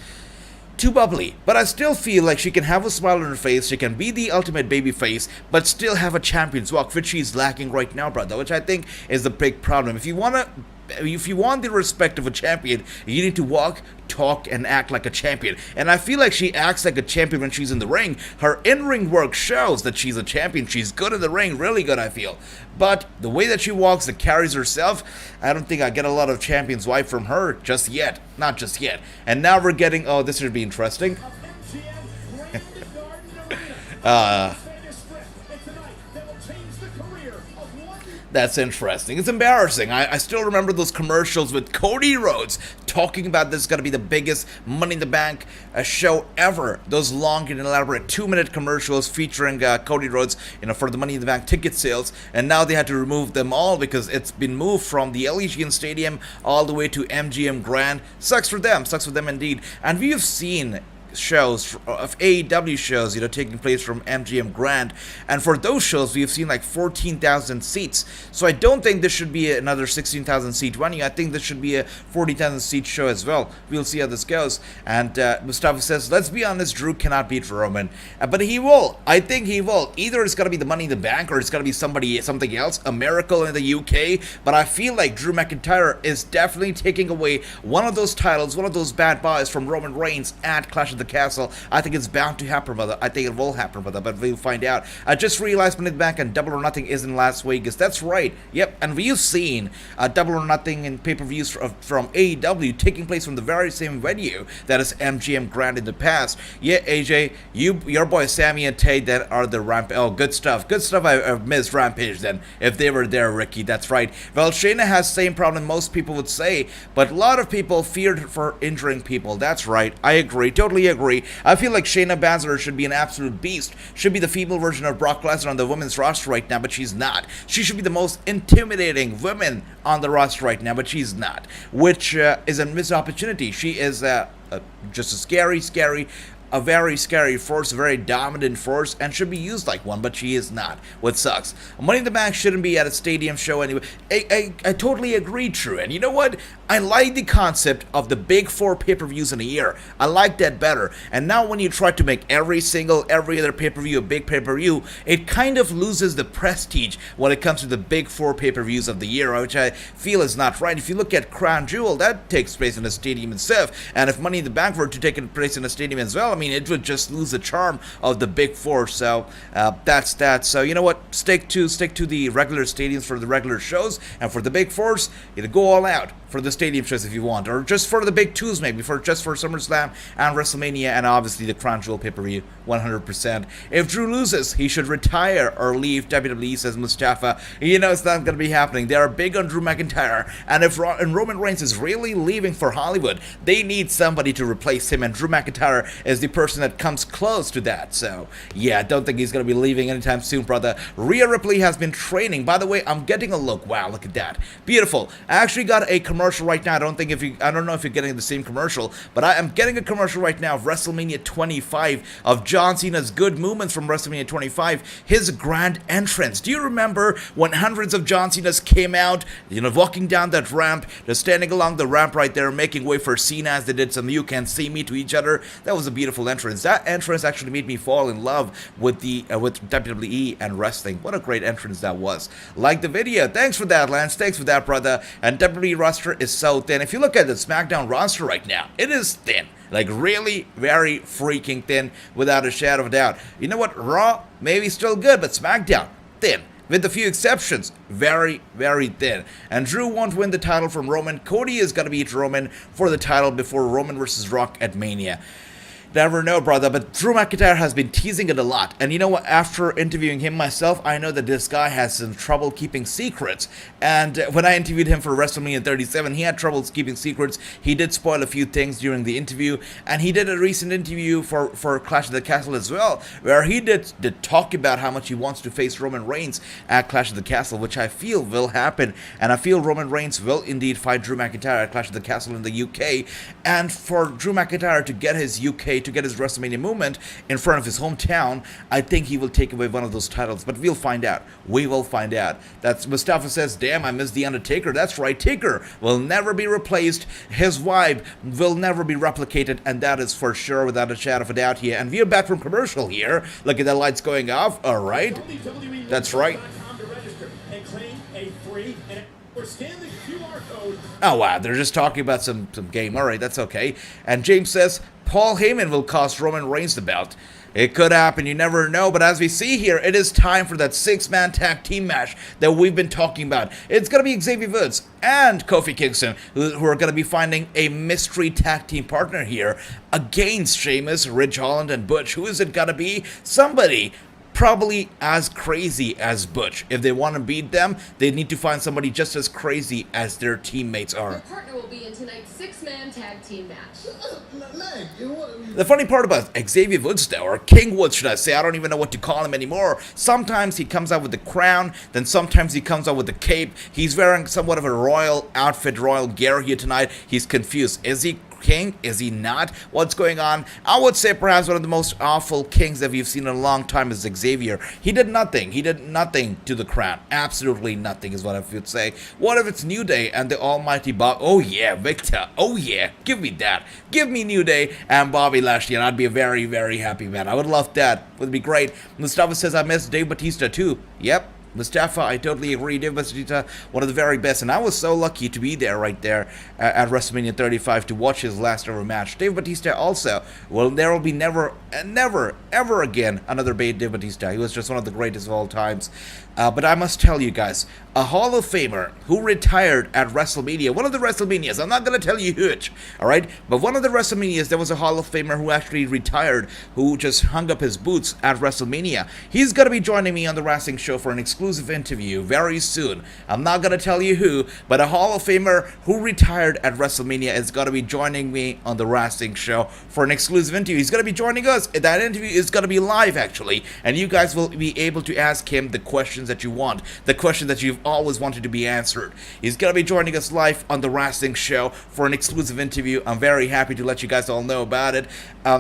A: too bubbly. But I still feel like she can have a smile on her face, she can be the ultimate baby face, but still have a champion's walk, which she's lacking right now, brother, which I think is the big problem. If you want the respect of a champion, you need to walk, talk, and act like a champion. And I feel like she acts like a champion when she's in the ring. Her in-ring work shows that she's a champion. She's good in the ring, really good, I feel. But the way that she walks, that carries herself, I don't think I get a lot of champion's wife from her just yet. Not just yet. And now we're getting, oh, this should be interesting. That's interesting. It's embarrassing. I still remember those commercials with Cody Rhodes talking about this is going to be the biggest Money in the Bank show ever. Those long and elaborate 2-minute commercials featuring Cody Rhodes, for the Money in the Bank ticket sales. And now they had to remove them all because it's been moved from the Elysian Stadium all the way to MGM Grand. Sucks for them indeed. And we have seen shows of AEW shows, taking place from MGM Grand, and for those shows we've seen like 14,000 seats. So I don't think this should be another 16,000 seat venue. I think this should be a 40,000 seat show as well. We'll see how this goes. And Mustafa says, let's be honest, Drew cannot beat Roman, but he will. I think he will. Either it's gonna be the Money in the Bank or it's gonna be something else, a miracle in the UK. But I feel like Drew McIntyre is definitely taking away one of those titles, one of those bad boys from Roman Reigns at Clash of the Castle. I think it's bound to happen, brother. I think it will happen, brother, but we'll find out. I just realized Money in the Bank and Double or Nothing is in Las Vegas. That's right. Yep, and we've seen Double or Nothing in pay-per-views from AEW taking place from the very same venue that is MGM Grand in the past. Yeah, AJ, your boy Sammy and Tate that are the Rampage. Oh, good stuff. Good stuff. I missed Rampage then, if they were there, Ricky. That's right. Well, Shayna has the same problem most people would say, but a lot of people feared for injuring people. That's right. I agree. Totally agree. I feel like Shayna Baszler should be an absolute beast. Should be the female version of Brock Lesnar on the women's roster right now, but she's not. She should be the most intimidating woman on the roster right now, but she's not, which is a missed opportunity. She is just a scary a very scary force, a very dominant force, and should be used like one, but she is not, what sucks. Money in the Bank shouldn't be at a stadium show anyway. I totally agree, True, and you know what? I like the concept of the big 4 pay-per-views in a year. I like that better. And now when you try to make every other pay-per-view a big pay-per-view, it kind of loses the prestige when it comes to the big 4 pay-per-views of the year, which I feel is not right. If you look at Crown Jewel, that takes place in a stadium itself, and if Money in the Bank were to take place in a stadium as well, I mean, it would just lose the charm of the big 4. So that's that. So you know what? Stick to the regular stadiums for the regular shows, and for the big 4s, you go all out for the stadium shows if you want, or just for the big 2s maybe, just for SummerSlam and WrestleMania, and obviously the Crown Jewel pay-per-view, 100%. If Drew loses, he should retire or leave WWE, says Mustafa. You know it's not going to be happening. They are big on Drew McIntyre, and if Roman Reigns is really leaving for Hollywood, they need somebody to replace him, and Drew McIntyre is the person that comes close to that. So yeah, I don't think he's going to be leaving anytime soon, brother. Rhea Ripley has been training. By the way, I'm getting a look. Wow, look at that. Beautiful. I actually got a commercial right now. I don't know if you're getting the same commercial, but I am getting a commercial right now of WrestleMania 25, of John Cena's good movements from WrestleMania 25, his grand entrance. Do you remember when hundreds of John Cena's came out, walking down that ramp, just standing along the ramp right there, making way for Cena as they did some "You Can See Me" to each other? That was a beautiful entrance. That entrance actually made me fall in love with with WWE and wrestling. What a great entrance that was. Like the video. Thanks for that, Lance. Thanks for that, brother. And WWE roster is so thin. If you look at the SmackDown roster right now, it is thin. Like really very freaking thin, without a shadow of a doubt. You know what? Raw, maybe still good, but SmackDown, thin. With a few exceptions, very, very thin. And Drew won't win the title from Roman. Cody is going to beat Roman for the title before Roman versus Rock at Mania. Never know, brother, but Drew McIntyre has been teasing it a lot. And you know what? After interviewing him myself, I know that this guy has some trouble keeping secrets. And when I interviewed him for WrestleMania 37, he had trouble keeping secrets. He did spoil a few things during the interview. And he did a recent interview for Clash of the Castle as well, where he did talk about how much he wants to face Roman Reigns at Clash of the Castle, which I feel will happen. And I feel Roman Reigns will indeed fight Drew McIntyre at Clash of the Castle in the UK. And for Drew McIntyre to get his to get his WrestleMania movement in front of his hometown, I think he will take away one of those titles, but we'll find out. We will find out. That's Mustafa says, damn, I miss The Undertaker. That's right, Taker will never be replaced. His vibe will never be replicated, and that is for sure, without a shadow of a doubt here. And we are back from commercial here. Look at the lights going off. All right. That's right. Oh wow, they're just talking about some game. Alright, that's okay. And James says, Paul Heyman will cost Roman Reigns the belt. It could happen, you never know, but as we see here, it is time for that 6-man tag team match that we've been talking about. It's going to be Xavier Woods and Kofi Kingston who are going to be finding a mystery tag team partner here against Sheamus, Ridge Holland, and Butch. Who is it going to be? Somebody probably as crazy as Butch. If they want to beat them, they need to find somebody just as crazy as their teammates are.
G: Your partner will be in tonight's 6-man tag team match.
A: The funny part about Xavier Woods, though, or King Woods, should I say, I don't even know what to call him anymore. Sometimes he comes out with the crown, then sometimes he comes out with the cape. He's wearing somewhat of a royal outfit, royal gear here tonight. He's confused. Is he king? Is he not? What's going on? I would say perhaps one of the most awful kings that we've seen in a long time is Xavier. He did nothing. He did nothing to the crown. Absolutely nothing is what I would say. What if it's New Day and the almighty Bob? Oh yeah, Victor. Oh yeah, give me that. Give me New Day and Bobby Lashley, and I'd be a very, very happy man. I would love that. It would be great. Mustafa says I miss Dave Bautista too. Yep. Mustafa, I totally agree. Dave Bautista, one of the very best, and I was so lucky to be there right there at WrestleMania 35 to watch his last ever match. Dave Bautista also, well, there will be never, ever again another Dave Bautista. He was just one of the greatest of all times. But I must tell you guys, a Hall of Famer who retired at WrestleMania, one of the WrestleManias, I'm not going to tell you which, alright? But one of the WrestleManias, there was a Hall of Famer who actually retired, who just hung up his boots at WrestleMania. He's going to be joining me on the Wrassing show for an exclusive exclusive interview very soon. I'm not going to tell you who, but a Hall of Famer who retired at WrestleMania is going to be joining me on the Wrassing show for an exclusive interview. He's going to be joining us. That interview is going to be live, actually, and you guys will be able to ask him the questions that you want, the questions that you've always wanted to be answered. He's going to be joining us live on the Wrassing show for an exclusive interview. I'm very happy to let you guys all know about it.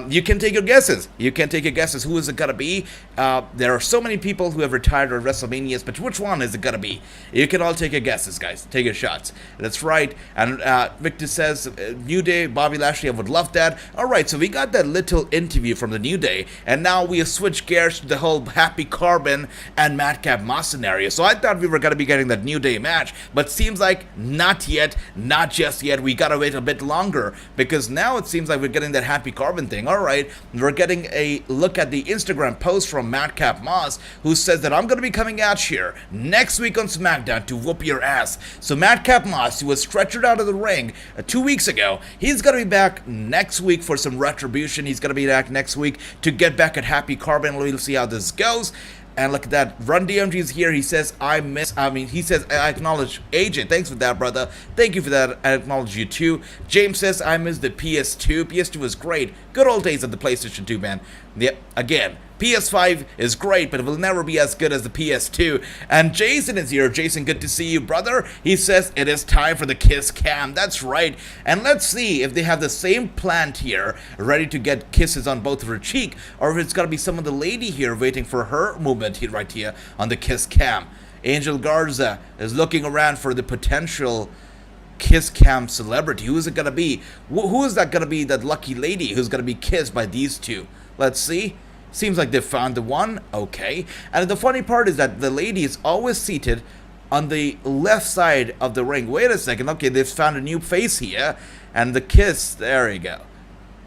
A: You can take your guesses. You can take your guesses. Who is it going to be? There are so many people who have retired at WrestleManias, but which one is it going to be? You can all take your guesses, guys. Take your shots. That's right. And Victor says, New Day, Bobby Lashley, I would love that. Alright, so we got that little interview from the New Day, and now we have switched gears to the whole Happy Corbin and Madcap Moss scenario. So I thought we were going to be getting that New Day match, but seems like not yet, not just yet. We got to wait a bit longer, because now it seems like we're getting that Happy Corbin thing. Alright, we're getting a look at the Instagram post from Madcap Moss, who says that I'm going to be coming out here next week on SmackDown to whoop your ass. So Madcap Moss, who was stretchered out of the ring 2 weeks ago, he's going to be back next week for some retribution. He's going to be back next week to get back at Happy Corbin. We'll see how this goes. And look at that. Run DMG is here. He says, I acknowledge AJ. Thanks for that, brother. Thank you for that. I acknowledge you too. James says, I miss the PS2. PS2 was great. Good old days of the PlayStation 2, man. Yeah, again, PS5 is great, but it will never be as good as the PS2. And Jason is here. Jason, good to see you, brother. He says it is time for the kiss cam. That's right. And let's see if they have the same plant here, ready to get kisses on both of her cheek, or if it's got to be some of the lady here waiting for her movement here, right here on the kiss cam. Angel Garza is looking around for the potential kiss cam celebrity. Who is it going to be? Who is that going to be, that lucky lady who's going to be kissed by these two? Let's see. Seems like they found the one. Okay. And the funny part is that the lady is always seated on the left side of the ring. Wait a second. Okay, they've found a new face here. And the kiss. There you go.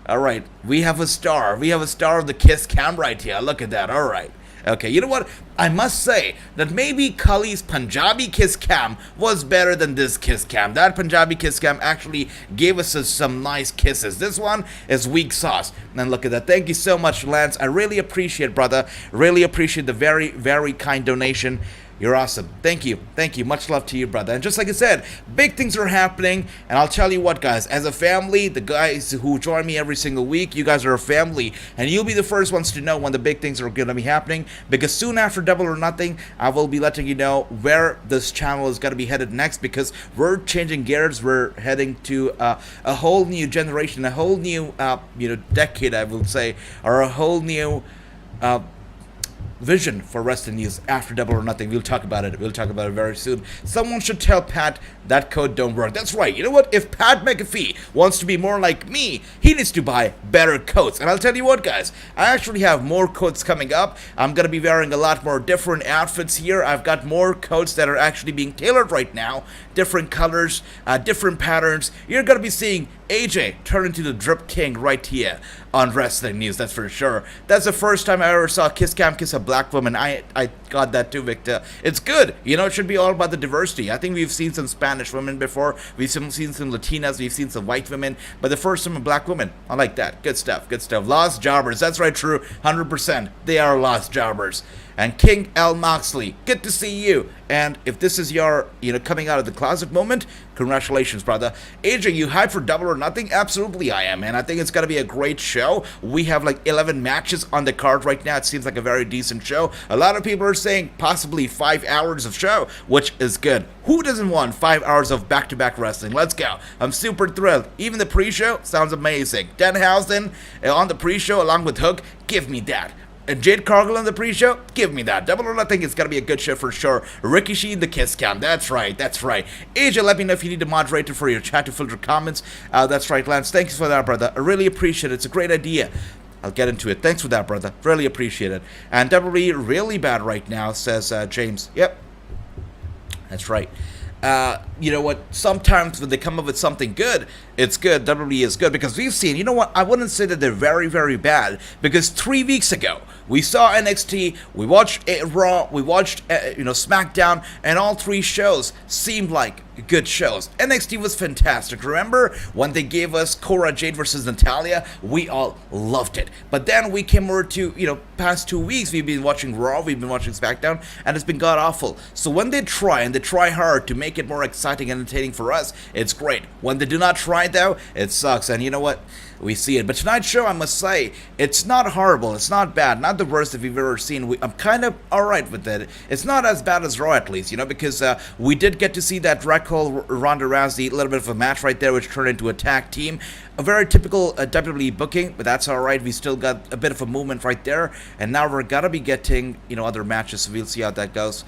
A: Alright. We have a star. We have a star of the kiss cam right here. Look at that. Alright. Okay, you know what? I must say that maybe Kali's Punjabi kiss cam was better than this kiss cam. That Punjabi kiss cam actually gave us some nice kisses. This one is weak sauce. And look at that. Thank you so much, Lance. I really appreciate, brother. Really appreciate the very, very kind donation. You're awesome. Thank you. Thank you. Much love to you, brother. And just like I said, big things are happening. And I'll tell you what, guys. As a family, the guys who join me every single week, you guys are a family. And you'll be the first ones to know when the big things are going to be happening. Because soon after Double or Nothing, I will be letting you know where this channel is going to be headed next. Because we're changing gears. We're heading to a whole new generation. A whole new, decade, I will say. Or a whole new vision for wrestling news after Double or Nothing. We'll talk about it. We'll talk about it very soon. Someone should tell Pat that code don't work. That's right. You know what? If Pat McAfee wants to be more like me, he needs to buy better coats. And I'll tell you what, guys. I actually have more coats coming up. I'm going to be wearing a lot more different outfits here. I've got more coats that are actually being tailored right now. Different colors, different patterns. You're going to be seeing AJ turn into the Drip King right here on Wrestling News, that's for sure. That's the first time I ever saw Kiss Cam kiss a black woman. I got that too, Victor. It's good. You know, it should be all about the diversity. I think we've seen some Spanish women before. We've seen some Latinas. We've seen some white women. But the first time a black woman. I like that. Good stuff. Good stuff. Lost jobbers. That's right, true. 100%. They are lost jobbers. And King L. Moxley, good to see you. And if this is your, coming out of the closet moment, congratulations, brother. AJ, you hyped for Double or Nothing? Absolutely I am, man. I think it's going to be a great show. We have like 11 matches on the card right now. It seems like a very decent show. A lot of people are saying possibly 5 hours of show, which is good. Who doesn't want 5 hours of back-to-back wrestling? Let's go. I'm super thrilled. Even the pre-show sounds amazing. Danhausen on the pre-show along with Hook, give me that. And Jade Cargill on the pre-show? Give me that. Double or Nothing is going to be a good show for sure. Ricochet in the kiss cam. That's right. That's right. AJ, let me know if you need a moderator for your chat to filter comments. That's right, Lance. Thanks for that, brother. I really appreciate it. It's a great idea. I'll get into it. Thanks for that, brother. Really appreciate it. And WWE really bad right now, says James. Yep. That's right. you know what, sometimes when they come up with something good, it's good. WWE is good, because we've seen, you know what, I wouldn't say that they're very, very bad, because 3 weeks ago, we saw NXT, we watched Raw, we watched, SmackDown, and all 3 shows seemed like good shows. NXT was fantastic. Remember when they gave us Cora Jade versus Natalya? We all loved it. But then we came over to, past 2 weeks, we've been watching Raw, we've been watching SmackDown, and it's been god-awful. So when they try, and they try hard to make it more exciting and entertaining for us, it's great. When they do not try, though, it sucks. And you know what? We see it. But tonight's show, I must say, it's not horrible. It's not bad. Not the worst that we've ever seen. I'm kind of alright with it. It's not as bad as Raw, at least, because we did get to see that Raquel, Ronda Rousey, a little bit of a match right there, which turned into a tag team. A very typical WWE booking, but that's alright. We still got a bit of a movement right there. And now we're gonna be getting, other matches, so we'll see how that goes.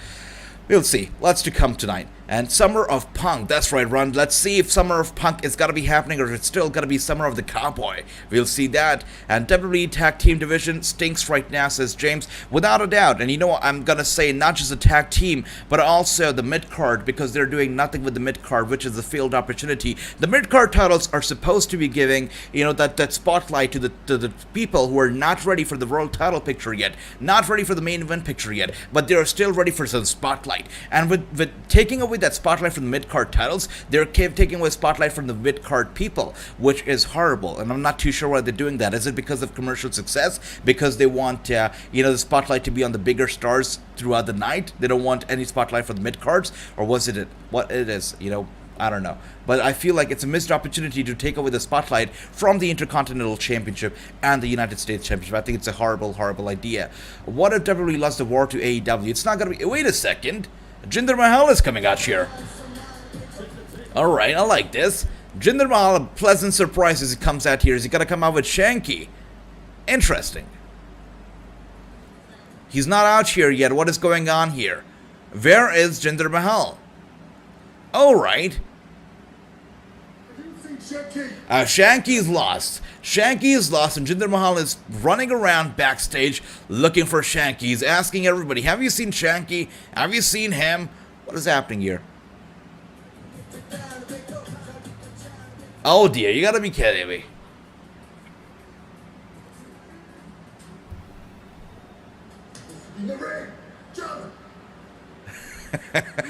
A: We'll see. Lots to come tonight. And Summer of Punk. That's right, Ron. Let's see if Summer of Punk is going to be happening, or if it's still going to be Summer of the Cowboy. We'll see that. And WWE Tag Team Division stinks right now, says James. Without a doubt. And I'm going to say not just the tag team, but also the mid-card, because they're doing nothing with the mid-card, which is the field opportunity. The mid-card titles are supposed to be giving, that spotlight to the people who are not ready for the world title picture yet. Not ready for the main event picture yet. But they are still ready for some spotlight. And with taking away that spotlight from the mid-card titles, they're taking away spotlight from the mid-card people, which is horrible. And I'm not too sure why they're doing that. Is it because of commercial success? Because they want, the spotlight to be on the bigger stars throughout the night? They don't want any spotlight for the mid-cards? Or was it what it is? I don't know. But I feel like it's a missed opportunity to take away the spotlight from the Intercontinental Championship and the United States Championship. I think it's a horrible, horrible idea. What if WWE lost the war to AEW? It's not going to be... Wait a second. Jinder Mahal is coming out here. Alright, I like this. Jinder Mahal, a pleasant surprise as he comes out here. Is he going to come out with Shanky? Interesting. He's not out here yet. What is going on here? Where is Jinder Mahal? Alright. Shanky's lost. Shanky is lost, and Jinder Mahal is running around backstage looking for Shanky. He's asking everybody, have you seen Shanky? Have you seen him? What is happening here? Oh dear, you gotta be kidding me.
B: In the ring, jump.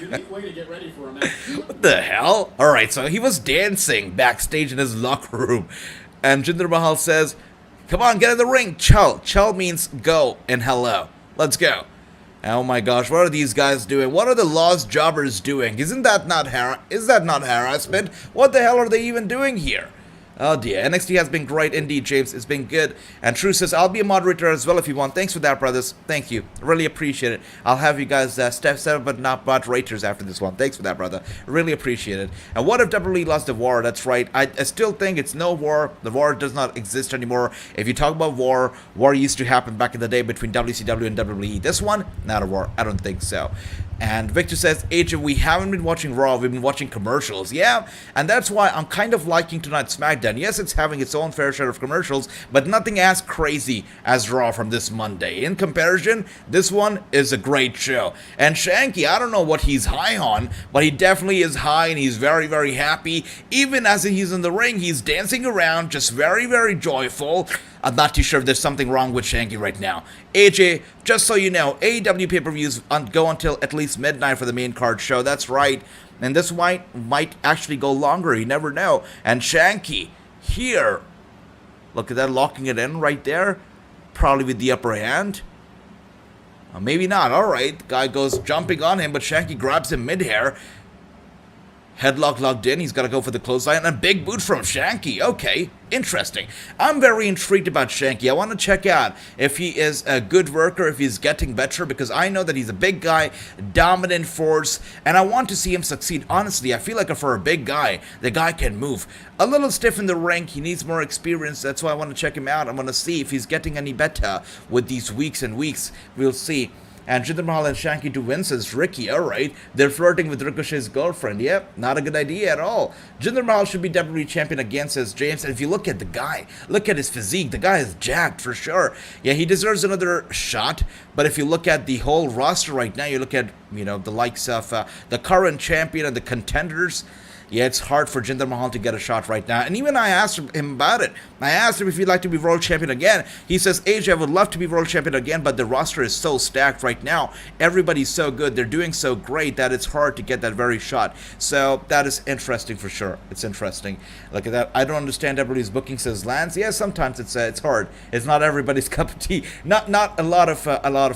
H: Unique way to get ready for a match.
A: What the hell? Alright, so he was dancing backstage in his locker room. And Jinder Mahal says, come on, get in the ring. Chal. Chal means go and hello. Let's go. Oh my gosh, what are these guys doing? What are the Lost Jobbers doing? Is that not harassment? What the hell are they even doing here? Oh dear, NXT has been great indeed, James. It's been good. And True says, I'll be a moderator as well if you want. Thanks for that, brothers. Thank you. Really appreciate it. I'll have you guys step up but not moderators after this one. Thanks for that, brother. Really appreciate it. And what if WWE lost the war? That's right. I still think it's no war. The war does not exist anymore. If you talk about war used to happen back in the day between WCW and WWE. This one, not a war. I don't think so. And Victor says, AJ, we haven't been watching Raw, we've been watching commercials. Yeah, and that's why I'm kind of liking tonight's SmackDown. Yes, it's having its own fair share of commercials, but nothing as crazy as Raw from this Monday. In comparison, this one is a great show. And Shanky, I don't know what he's high on, but he definitely is high, and he's very, very happy. Even as he's in the ring, he's dancing around, just very, very joyful. I'm not too sure if there's something wrong with Shanky right now. AJ, just so you know, AEW pay-per-views go until at least midnight for the main card show. That's right. And this might actually go longer. You never know. And Shanky, here. Look at that, locking it in right there. Probably with the upper hand. Maybe not. Alright. Guy goes jumping on him, but Shanky grabs him mid-air. Headlock locked in. He's got to go for the clothesline. And a big boot from Shanky. Okay, interesting. I'm very intrigued about Shanky. I want to check out if he is a good worker, if he's getting better, because I know that he's a big guy, dominant force, and I want to see him succeed. Honestly, I feel like for a big guy, the guy can move. A little stiff in the ring. He needs more experience. That's why I want to check him out. I want to see if he's getting any better with these weeks and weeks. We'll see. and Jinder Mahal and Shanky to win, says Ricky. Alright, they're flirting with Ricochet's girlfriend. Yep, not a good idea at all. Jinder Mahal should be WWE champion again, says James. And if you look at the guy, look at his physique, the guy is jacked for sure. Yeah, he deserves another shot, but if you look at the whole roster right now, you look at, you know, the likes of the current champion and the contenders, yeah, it's hard for Jinder Mahal to get a shot right now. And even I asked him about it. I asked him if he'd like to be world champion again. He says, AJ, I would love to be world champion again, but the roster is so stacked right now. Everybody's so good. They're doing so great that it's hard to get that very shot. So that is interesting for sure. It's interesting. Look at that. I don't understand everybody's booking, says Lance. Yeah, sometimes it's hard. It's not everybody's cup of tea. Not a lot of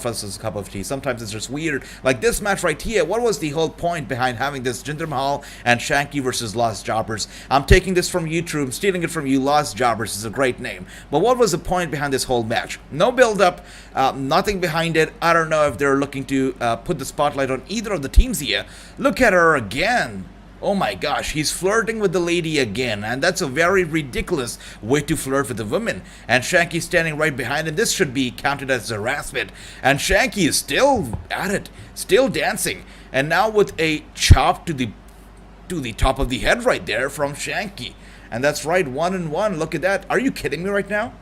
A: us' cup of tea. Sometimes it's just weird. Like this match right here. What was the whole point behind having this Jinder Mahal and Shanky versus Lost Jobbers? I'm taking this from YouTube. I'm stealing it from you. Lost Jobbers is a great name. But what was the point behind this whole match? No build-up, nothing behind it. I don't know if they're looking to put the spotlight on either of the teams here. Look at her again. Oh my gosh, he's flirting with the lady again, and that's a very ridiculous way to flirt with a woman. And Shanky's standing right behind him. This should be counted as harassment. And Shanky is still at it, still dancing. And now with a chop to the top of the head right there from Shanky. And that's right, 1-1. Look at that. Are you kidding me right now?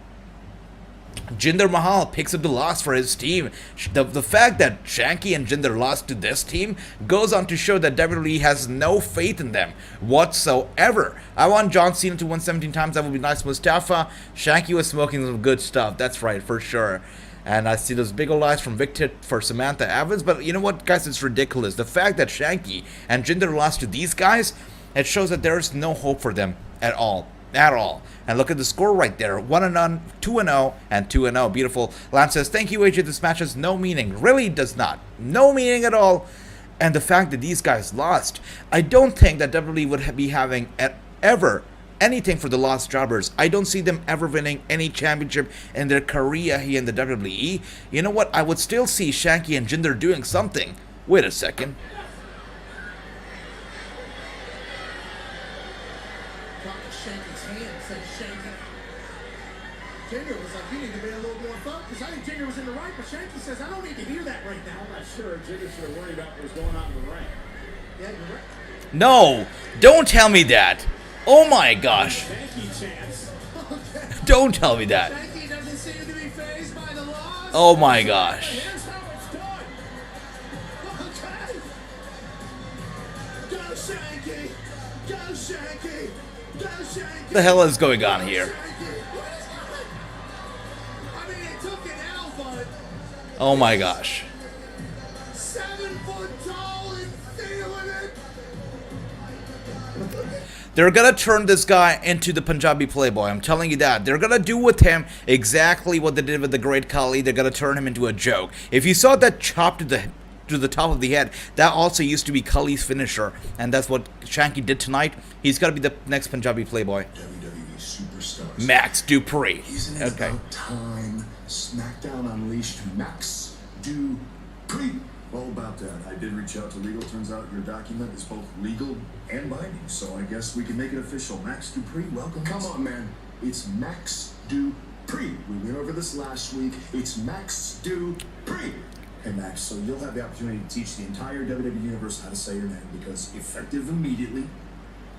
A: Jinder Mahal picks up the loss for his team. The fact that Shanky and Jinder lost to this team goes on to show that WWE has no faith in them whatsoever. I want John Cena to win 17 times. That would be nice. Mustafa. Shanky was smoking some good stuff. That's right, for sure. And I see those big ol' lies from Victor for Samantha Evans. But you know what, guys? It's ridiculous. The fact that Shanky and Jinder lost to these guys, it shows that there's no hope for them at all. At all. And look at the score right there. 1-0, 2-0, and 2-0. Beautiful. Lance says, thank you, AJ. This match has no meaning. Really does not. No meaning at all. And the fact that these guys lost, I don't think that WWE would be having ever anything for the Lost Jobbers. I don't see them ever winning any championship in their career here in the WWE. You know what? I would still see Shanky and Jinder doing something. Wait a second.
B: Jinder was like, you need to be a little more fun, because I think Jinder was in the right, but Shanky says, I don't need to hear that right now. I'm not sure Jinder should have worried about what was going on in the ring. Yeah, you're right.
A: No, don't tell me that. Oh my gosh. Don't tell me that.
B: Shanky doesn't seem to be fazed by the loss.
A: Oh my gosh.
B: Here's how it's done. Okay. Go Shanky. Go Shanky. Go Shanky.
A: What the hell is going on here? Oh my gosh.
B: 7 foot tall and feeling it.
A: They're gonna turn this guy into the Punjabi Playboy. I'm telling you that. They're gonna do with him exactly what they did with the Great Khali. They're gonna turn him into a joke. If you saw that chop to the top of the head, that also used to be Khali's finisher, and that's what Shanky did tonight. He's gonna be the next Punjabi Playboy.
B: WWE superstars.
A: Max Dupri.
B: Isn't it about time Smackdown unleashed Max Dupri?
H: All about that. I did reach out to legal. Turns out your document is both legal and binding, so I guess we can make it official. Max Dupri, welcome.
B: Come on, man.
H: It's Max Dupri. We went over this last week. It's Max Dupri. Hey, Max, so you'll have the opportunity to teach the entire WWE Universe how to say your name, because effective immediately,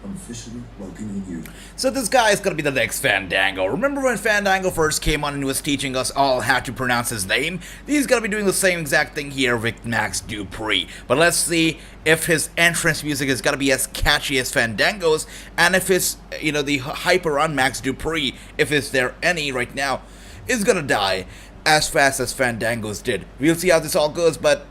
H: I'm officially welcoming you.
A: So this guy is gonna be the next Fandango. Remember when Fandango first came on and was teaching us all how to pronounce his name? He's gonna be doing the same exact thing here with Max Dupri. But let's see if his entrance music is gonna be as catchy as Fandango's, and if it's, you know, the hype around Max Dupri, if it's there any right now, is gonna die as fast as Fandango's did. We'll see how this all goes, but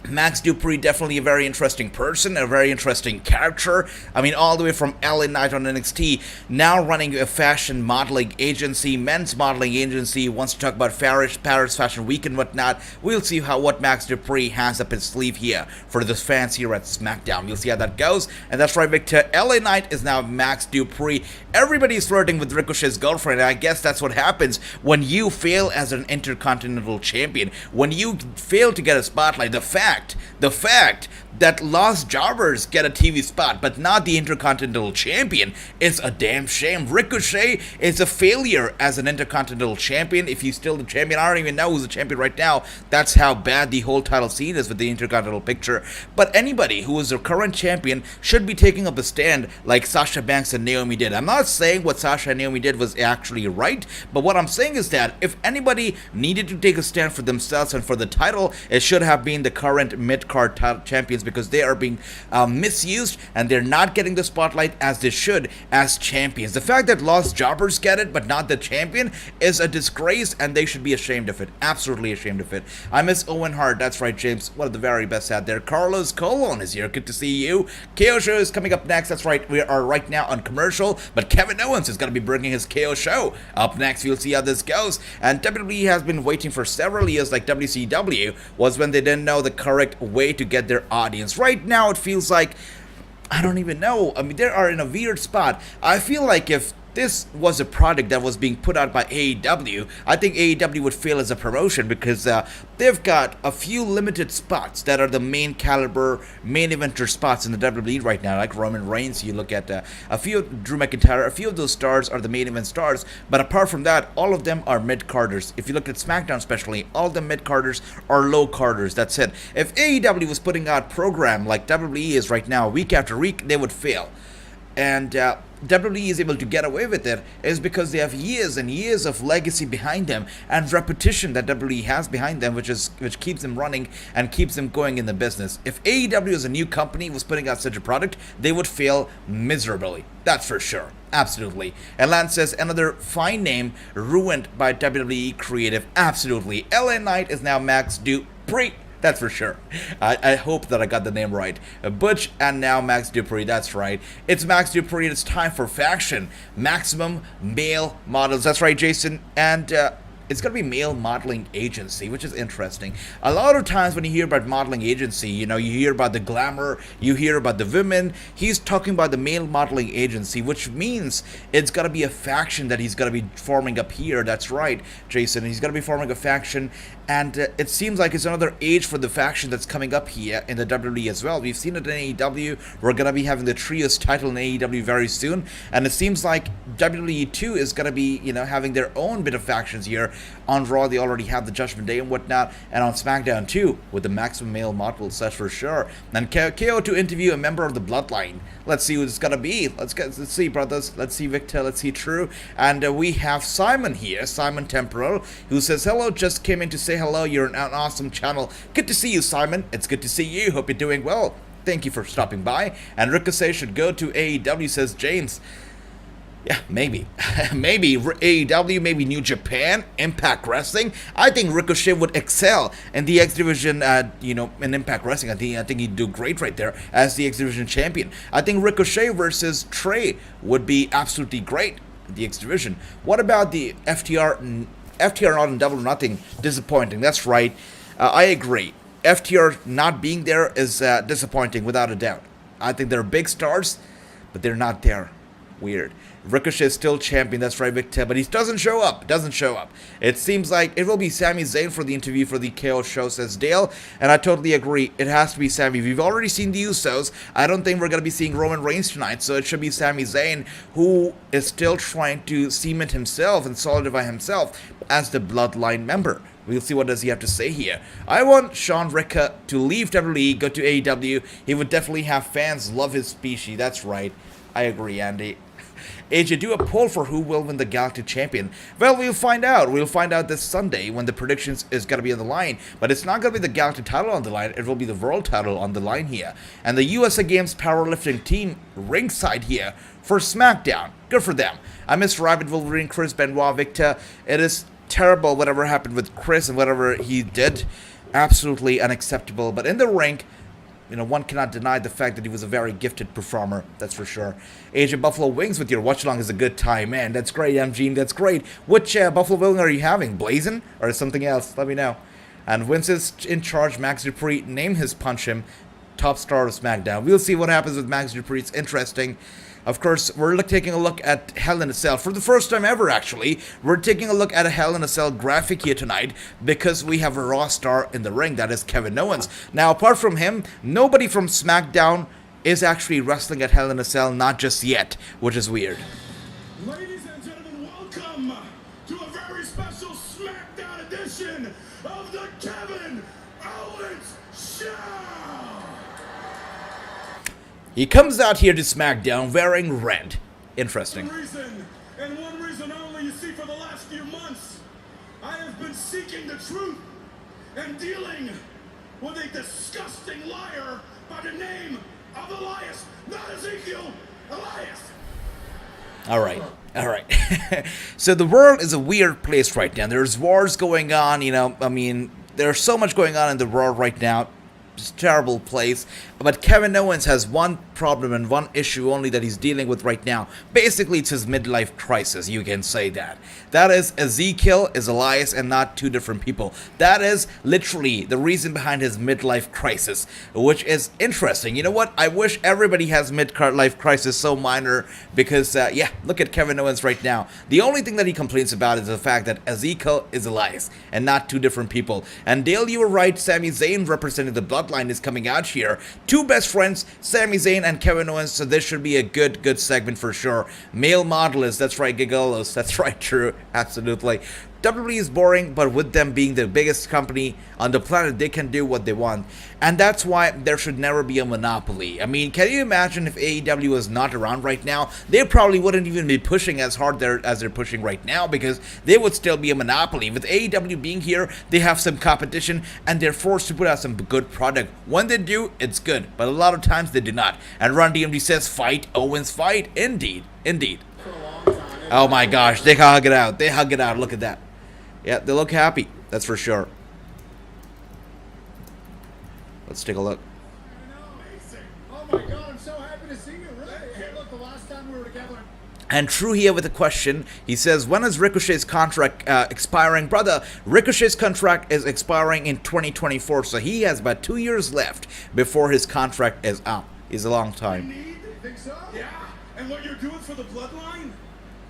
A: Max Dupri, definitely a very interesting person, a very interesting character. I mean, all the way from LA Knight on NXT, now running a fashion modeling agency, men's modeling agency, wants to talk about Paris Fashion Week and whatnot. We'll see what Max Dupri has up his sleeve here for the fans here at SmackDown. We'll see how that goes. And that's right, Victor. LA Knight is now Max Dupri. Everybody's flirting with Ricochet's girlfriend, and I guess that's what happens when you fail as an Intercontinental Champion. When you fail to get a spotlight, the fact The fact that lost jobbers get a TV spot, but not the Intercontinental Champion, is a damn shame. Ricochet is a failure as an Intercontinental Champion. If he's still the champion, I don't even know who's the champion right now. That's how bad the whole title scene is with the Intercontinental picture. But anybody who is a current champion should be taking up a stand like Sasha Banks and Naomi did. I'm not saying what Sasha and Naomi did was actually right, but what I'm saying is that if anybody needed to take a stand for themselves and for the title, it should have been the current mid-card title champions, because they are being misused and they're not getting the spotlight as they should as champions. The fact that lost jobbers get it but not the champion is a disgrace, and they should be ashamed of it. Absolutely ashamed of it. I miss Owen Hart. That's right, James. One of the very best out there. Carlos Colon is here. Good to see you. KO Show is coming up next. That's right. We are right now on commercial, but Kevin Owens is going to be bringing his KO Show up next. We'll see how this goes. And WWE has been waiting for several years, like WCW was when they didn't know the correct way to get their audience. Right now, it feels like, I don't even know. I mean, they are in a weird spot. I feel like if this was a product that was being put out by AEW, I think AEW would fail as a promotion, because they've got a few limited spots that are the main caliber, main eventer spots in the WWE right now, like Roman Reigns. You look at a few of Drew McIntyre, a few of those stars are the main event stars, but apart from that, all of them are mid-carders. If you look at SmackDown especially, all the mid-carders are low-carders. That's it. If AEW was putting out program like WWE is right now, week after week, they would fail. And WWE is able to get away with it is because they have years and years of legacy behind them and repetition that WWE has behind them, which keeps them running and keeps them going in the business. If AEW as a new company was putting out such a product, they would fail miserably. That's for sure. Absolutely. And Lance says, another fine name ruined by WWE creative. Absolutely. LA Knight is now Max Dupri. That's for sure. I hope that I got the name right. Butch and now Max Dupri. That's right. It's Max Dupri and it's time for Faction. Maximum Male Models. That's right, Jason. And it's going to be Male Modeling Agency, which is interesting. A lot of times when you hear about modeling agency, you hear about the glamour, you hear about the women. He's talking about the Male Modeling Agency, which means it's going to be a faction that he's going to be forming up here. That's right, Jason. He's going to be forming a faction, and it seems like it's another age for the faction that's coming up here in the WWE as well. We've seen it in AEW. We're going to be having the Trios title in AEW very soon, and it seems like WWE 2 is going to be, having their own bit of factions here. On Raw, they already have the Judgment Day and whatnot, and on SmackDown too, with the Maximum Male Models, that's for sure. And KO to interview a member of the Bloodline. Let's see who it's gonna be. Let's see, brothers. Let's see Victor. Let's see True. And we have Simon here, Simon Temporal, who says, hello, just came in to say hello. You're an awesome channel. Good to see you, Simon. It's good to see you. Hope you're doing well. Thank you for stopping by. And Ricochet should go to AEW, says James. Yeah, maybe. Maybe AEW, maybe New Japan, Impact Wrestling. I think Ricochet would excel in the X Division, in Impact Wrestling. I think he'd do great right there as the X Division champion. I think Ricochet versus Trey would be absolutely great in the X Division. What about the FTR? FTR not in Double or Nothing, disappointing. That's right. I agree. FTR not being there is disappointing, without a doubt. I think they're big stars, but they're not there. Weird. Ricochet is still champion, that's right, Victor, but he doesn't show up. It seems like it will be Sami Zayn for the interview for the KO show, says Dale, and I totally agree. It has to be Sami. We've already seen the Usos. I don't think we're going to be seeing Roman Reigns tonight, so it should be Sami Zayn, who is still trying to cement himself and solidify himself as the Bloodline member. We'll see what does he have to say here. I want Sean Ricker to leave WWE, go to AEW. He would definitely have fans love his species. That's right. I agree, Andy. AJ, do a poll for who will win the Galactic Champion. Well, we'll find out. We'll find out this Sunday when the predictions is going to be on the line. But it's not going to be the Galactic title on the line. It will be the World title on the line here. And the USA Games powerlifting team ringside here for SmackDown. Good for them. I miss Rabbit, Wolverine, Chris Benoit, Victor. It is terrible whatever happened with Chris and whatever he did. Absolutely unacceptable. But in the ring, one cannot deny the fact that he was a very gifted performer, that's for sure. AJ, Buffalo Wings with your watch-along is a good time, man. That's great, MG, that's great. Which Buffalo Wing are you having? Blazing? Or something else? Let me know. And Vince is in charge. Max Dupri, name his punch him. Top star of SmackDown. We'll see what happens with Max Dupri. It's interesting. Of course, we're taking a look at Hell in a Cell. For the first time ever, actually, we're taking a look at a Hell in a Cell graphic here tonight because we have a Raw star in the ring, that is Kevin Owens. Now, apart from him, nobody from SmackDown is actually wrestling at Hell in a Cell, not just yet, which is weird.
B: Ladies and gentlemen, welcome to a very special SmackDown edition of the Kevin Owens Show!
A: He comes out here to SmackDown wearing red. Interesting.
B: One reason only, you see, for the last few months, I have been seeking the truth and dealing with a disgusting liar by the name of Elias, not Ezekiel, Elias.
A: All right. So the world is a weird place right now. There's wars going on, you know, I mean, there's so much going on in the world right now. It's a terrible place. But Kevin Owens has one problem and one issue only that he's dealing with right now. Basically, it's his midlife crisis, you can say that. That is, Ezekiel is Elias and not two different people. That is literally the reason behind his midlife crisis, which is interesting. You know what? I wish everybody has midlife crisis so minor because, yeah, look at Kevin Owens right now. The only thing that he complains about is the fact that Ezekiel is Elias and not two different people. And Dale, you were right, Sami Zayn representing the Bloodline is coming out here. Two best friends, Sami Zayn and Kevin Owens, so this should be a good segment for sure. Male modelists, that's right, gigolos, that's right, true, absolutely. WWE is boring, but with them being the biggest company on the planet, they can do what they want. And that's why there should never be a monopoly. I mean, can you imagine if AEW was not around right now? They probably wouldn't even be pushing as hard as they're pushing right now because they would still be a monopoly. With AEW being here, they have some competition and they're forced to put out some good product. When they do, it's good, but a lot of times they do not. And Ron DMD says, fight, Owens, fight. Indeed. Oh my gosh, they hug it out. Look at that. Yeah, they look happy. That's for sure. Let's take a look.
B: Amazing. Oh my God, I'm so happy to see you. Really? Hey, look, the last time we were together.
A: And True here with a question. He says, when is Ricochet's contract expiring? Brother, Ricochet's contract is expiring in 2024, so he has about 2 years left before his contract is out. It's a long time.
B: You think so? Yeah. And what you're doing for the Bloodline?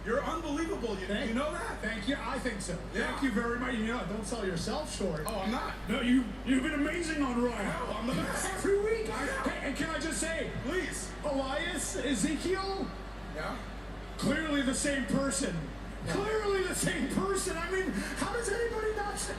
B: You're unbelievable. You know that? Thank you. I think so. Yeah. Thank you very much. You know, don't sell yourself short. Oh, I'm not. No, you've been amazing on Raw. No, I'm the best. Every week. I know. Hey, and can I just say, please, Elias, Ezekiel? Yeah. Clearly the same person. Yeah. Clearly the same person. I mean, how does anybody not say?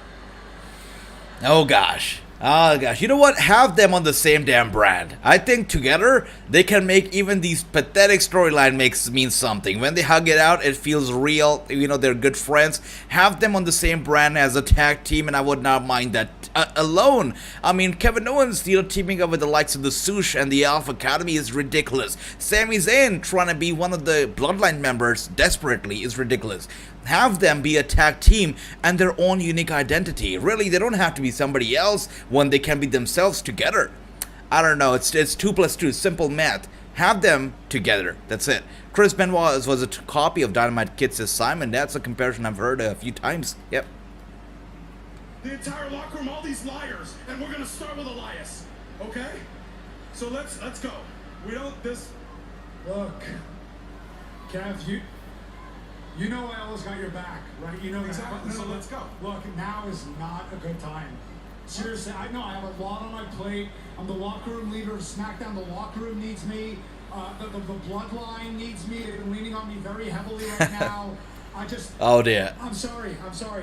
A: Oh gosh. You know what? Have them on the same damn brand. I think together they can make even these pathetic storyline mean something. When they hug it out, it feels real. You know, they're good friends. Have them on the same brand as a tag team, and I would not mind that alone. I mean, Kevin Owens, you know, teaming up with the likes of the Swoosh and the Alpha Academy is ridiculous. Sami Zayn trying to be one of the Bloodline members desperately is ridiculous. Have them be a tag team and their own unique identity. Really, they don't have to be somebody else when they can be themselves together. I don't know, it's 2 + 2, simple math. Have them together, that's it. Chris Benoit was a copy of Dynamite Kid, says Simon. That's a comparison I've heard a few times. Yep.
B: The entire locker room, all these liars, and we're gonna start with Elias, okay? So let's go. We don't look, Kev, you know I always got your back, right? You know exactly. So let's go. Look, now is not a good time. Seriously, I know I have a lot on my plate. I'm the locker room leader of SmackDown. The locker room needs me. The Bloodline needs me. They've been leaning on me very heavily right now.
A: Oh dear.
B: I'm sorry.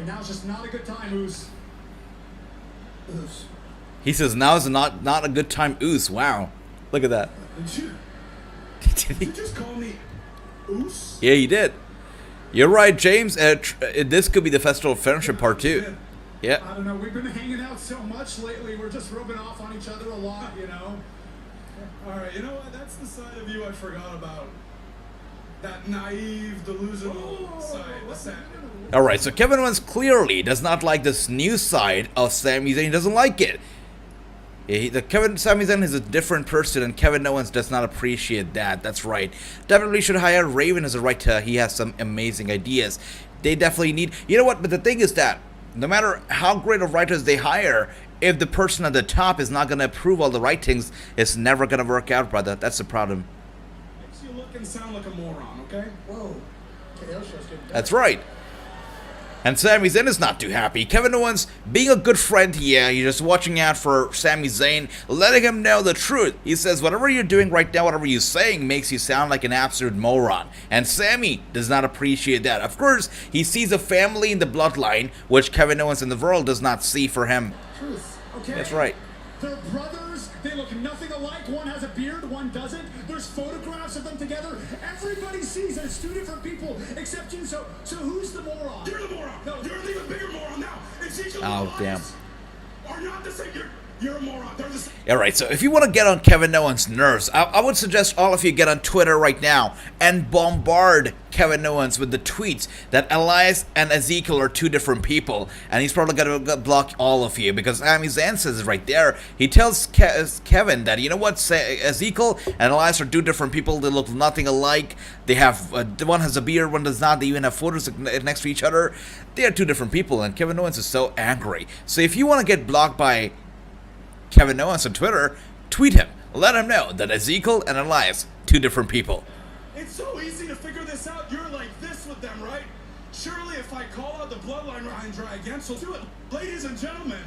B: Now's just not a good time, Oos.
A: He says now is not a good time, Oos. Wow. Look at that.
B: Did you just call me Oos?
A: Yeah, he did. You're right, James. This could be the Festival of Friendship Part 2. Yeah.
B: I don't know. We've been hanging out so much lately. We're just rubbing off on each other a lot, you know. All right. You know what? That's the side of you I forgot about. That naive, delusional side.
A: All right. So Kevin Owens clearly does not like this new side of Sami Zayn. He doesn't like it. Sami Zayn is a different person, and Kevin Owens does not appreciate that. That's right. Definitely should hire Raven as a writer. He has some amazing ideas. They definitely need. You know what? But the thing is that no matter how great of writers they hire, if the person at the top is not going to approve all the right things, it's never going to work out, brother. That's the problem.
B: Makes you look fucking sound like a moron, okay?
F: Whoa. KO show's getting done.
A: That's right. And Sami Zayn is not too happy. Kevin Owens, being a good friend, yeah, you're just watching out for Sami Zayn, letting him know the truth. He says, whatever you're doing right now, whatever you're saying makes you sound like an absolute moron. And Sami does not appreciate that. Of course, he sees a family in the bloodline, which Kevin Owens in the world does not see for him.
F: Truth.
B: Okay?
A: That's right.
B: They're brothers. They look nothing alike. One has a beard, one doesn't. There's photographs of them together. Everybody sees that it's two different people except you. So who's the moron? You're the moron. No, you're an even bigger moron now. It's each of
A: Oh, damn.
B: Are not the same. You're a moron. They're the same.
A: Alright, so if you want to get on Kevin Owens' nerves, I would suggest all of you get on Twitter right now and bombard Kevin Owens with the tweets that Elias and Ezekiel are two different people, and he's probably going to block all of you, because Sami Zayn says it right there. He tells Kevin that, you know what, Ezekiel and Elias are two different people, they look nothing alike, they have, one has a beard, one does not, they even have photos next to each other, they are two different people, and Kevin Owens is so angry. So if you want to get blocked by Kevin Owens on Twitter, tweet him. Let him know that Ezekiel and Elias, two different people.
B: It's so easy to figure this out. You're like this with them, right? Surely if I call out the bloodline Ryan Dry again, so do it. Ladies and gentlemen,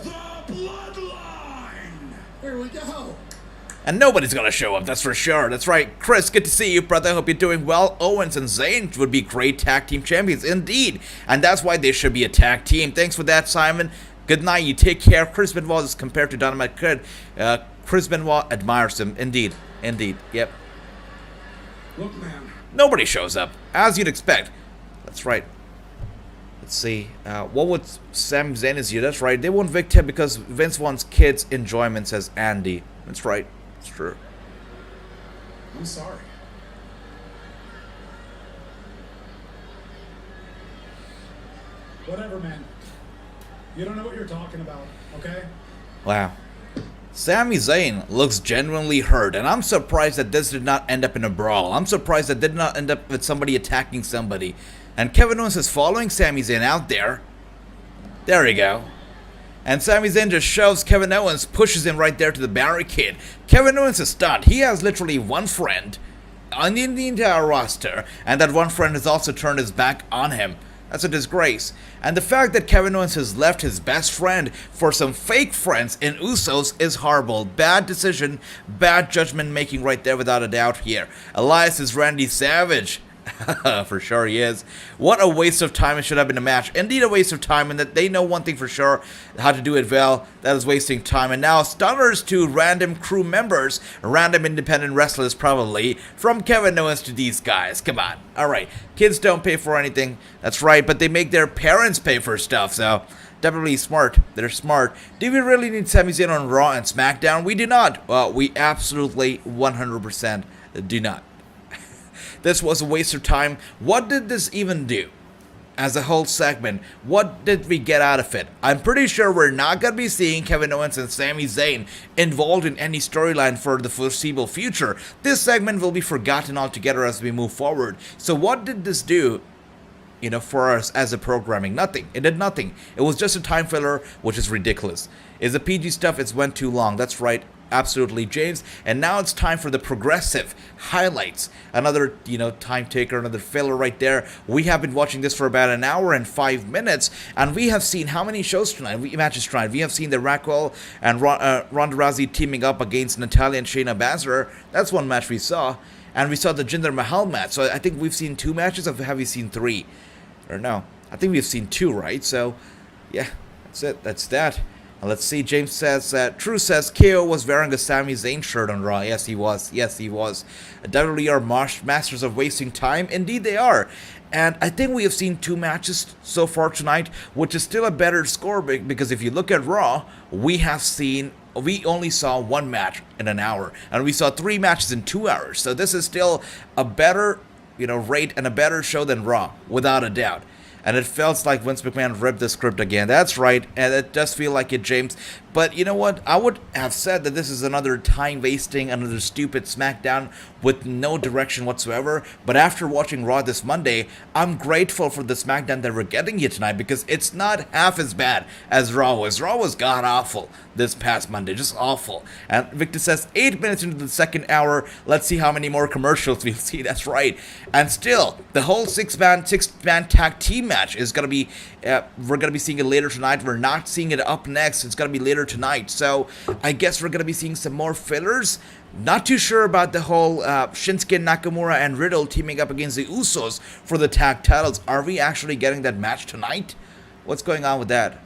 B: the bloodline!
F: Here we go.
A: And nobody's gonna show up, that's for sure. That's right. Chris, good to see you, brother. Hope you're doing well. Owens and Zayn would be great tag team champions, indeed. And that's why they should be a tag team. Thanks for that, Simon. Good night, you take care. Chris Benoit is compared to Dynamite Kid. Chris Benoit admires him. Indeed. Indeed. Yep.
B: Look, man.
A: Nobody shows up, as you'd expect. That's right. Let's see. What would Sami Zayn is here? That's right. They won't evict him because Vince wants kids' enjoyment, says Andy. That's right. It's true.
B: I'm sorry. Whatever, man. You don't know what you're talking about, okay?
A: Wow. Sami Zayn looks genuinely hurt, and I'm surprised that this did not end up in a brawl. I'm surprised that did not end up with somebody attacking somebody. And Kevin Owens is following Sami Zayn out there. There we go. And Sami Zayn just shoves Kevin Owens, pushes him right there to the barricade. Kevin Owens is stunned. He has literally one friend on the entire roster, and that one friend has also turned his back on him. That's a disgrace. And the fact that Kevin Owens has left his best friend for some fake friends in Usos is horrible. Bad decision, bad judgment making right there without a doubt here. Elias is Randy Savage. For sure he is. What a waste of time it should have been a match. Indeed a waste of time, and that they know one thing for sure, how to do it well. That is wasting time. And now stunners to random crew members, random independent wrestlers probably, from Kevin Owens to these guys. Come on. Alright, kids don't pay for anything. That's right, but they make their parents pay for stuff, so definitely smart. They're smart. Do we really need Sami Zayn on Raw and SmackDown? We do not. Well, we absolutely 100% do not. This was a waste of time. What did this even do? As a whole segment, what did we get out of it? I'm pretty sure we're not going to be seeing Kevin Owens and Sami Zayn involved in any storyline for the foreseeable future. This segment will be forgotten altogether as we move forward. So what did this do, you know, for us as a programming? Nothing. It did nothing. It was just a time filler, which is ridiculous. Is the PG stuff, it's went too long. That's right. Absolutely, James. And now it's time for the progressive highlights. Another, you know, time taker, another filler right there. We have been watching this for about an hour and 5 minutes, and we have seen how many shows tonight? Matches tonight. We have seen the Raquel and Ronda Rousey teaming up against Natalya and Shayna Baszler. That's one match we saw. And we saw the Jinder Mahal match. So I think we've seen 2 matches, or have we seen 3? Or no? I think we've seen 2, right? So, yeah, that's it. That's that. Let's see, James says, True says, KO was wearing a Sami Zayn shirt on Raw. Yes, he was. Yes, he was. WWE are masters of wasting time. Indeed, they are. And I think we have seen 2 matches so far tonight, which is still a better score, because if you look at Raw, we only saw 1 match in an hour, and we saw 3 matches in 2 hours. So this is still a better, you know, rate and a better show than Raw, without a doubt. and it feels like Vince McMahon ripped the script again. That's right, and it does feel like it, James. But you know what? I would have said that this is another time-wasting, another stupid SmackDown with no direction whatsoever. But after watching Raw this Monday, I'm grateful for the SmackDown that we're getting here tonight, because it's not half as bad as Raw was. Raw was god-awful this past Monday, just awful. And Victor says, 8 minutes into the second hour, let's see how many more commercials we'll see. That's right. And still, the whole six-man tag team match is going to be, we're going to be seeing it later tonight. We're not seeing it up next. It's going to be later tonight. So I guess we're going to be seeing some more fillers. Not too sure about the whole Shinsuke Nakamura and Riddle teaming up against the Usos for the tag titles. Are we actually getting that match tonight? What's going on with that?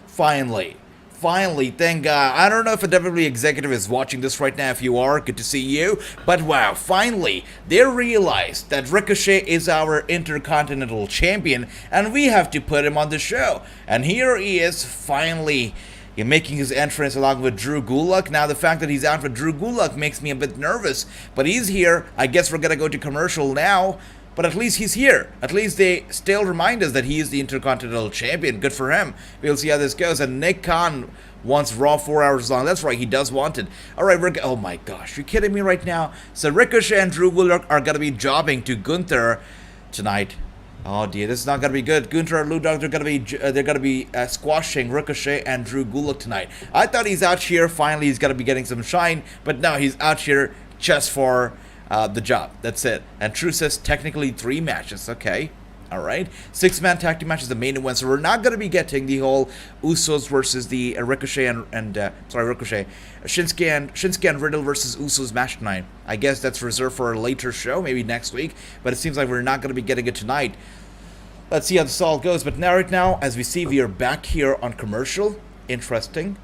A: Finally, thank God. I don't know if a WWE executive is watching this right now. If you are, good to see you. But wow, finally, they realized that Ricochet is our Intercontinental Champion, and we have to put him on the show. And here he is, finally making his entrance along with Drew Gulak. Now, the fact that he's out with Drew Gulak makes me a bit nervous, but he's here. I guess we're gonna go to commercial now. But at least he's here. At least they still remind us that he is the Intercontinental Champion. Good for him. We'll see how this goes. And Nick Khan wants Raw 4 hours long. That's right, he does want it. Alright, oh my gosh, you're kidding me right now? So Ricochet and Drew Gulak are going to be jobbing to Gunther tonight. Oh dear, this is not going to be good. Gunther and Lou Dog, they're going to be squashing Ricochet and Drew Gulak tonight. I thought he's out here. Finally, he's going to be getting some shine. But no, he's out here just for the job. That's it. And True says technically 3 matches. Okay. Alright. 6-man tag team match is the main event. So we're not going to be getting the whole Usos versus the Ricochet Ricochet. Shinsuke and Riddle versus Usos match tonight. I guess that's reserved for a later show, maybe next week. But it seems like we're not going to be getting it tonight. Let's see how this all goes. But now, right now, as we see, we are back here on commercial. Interesting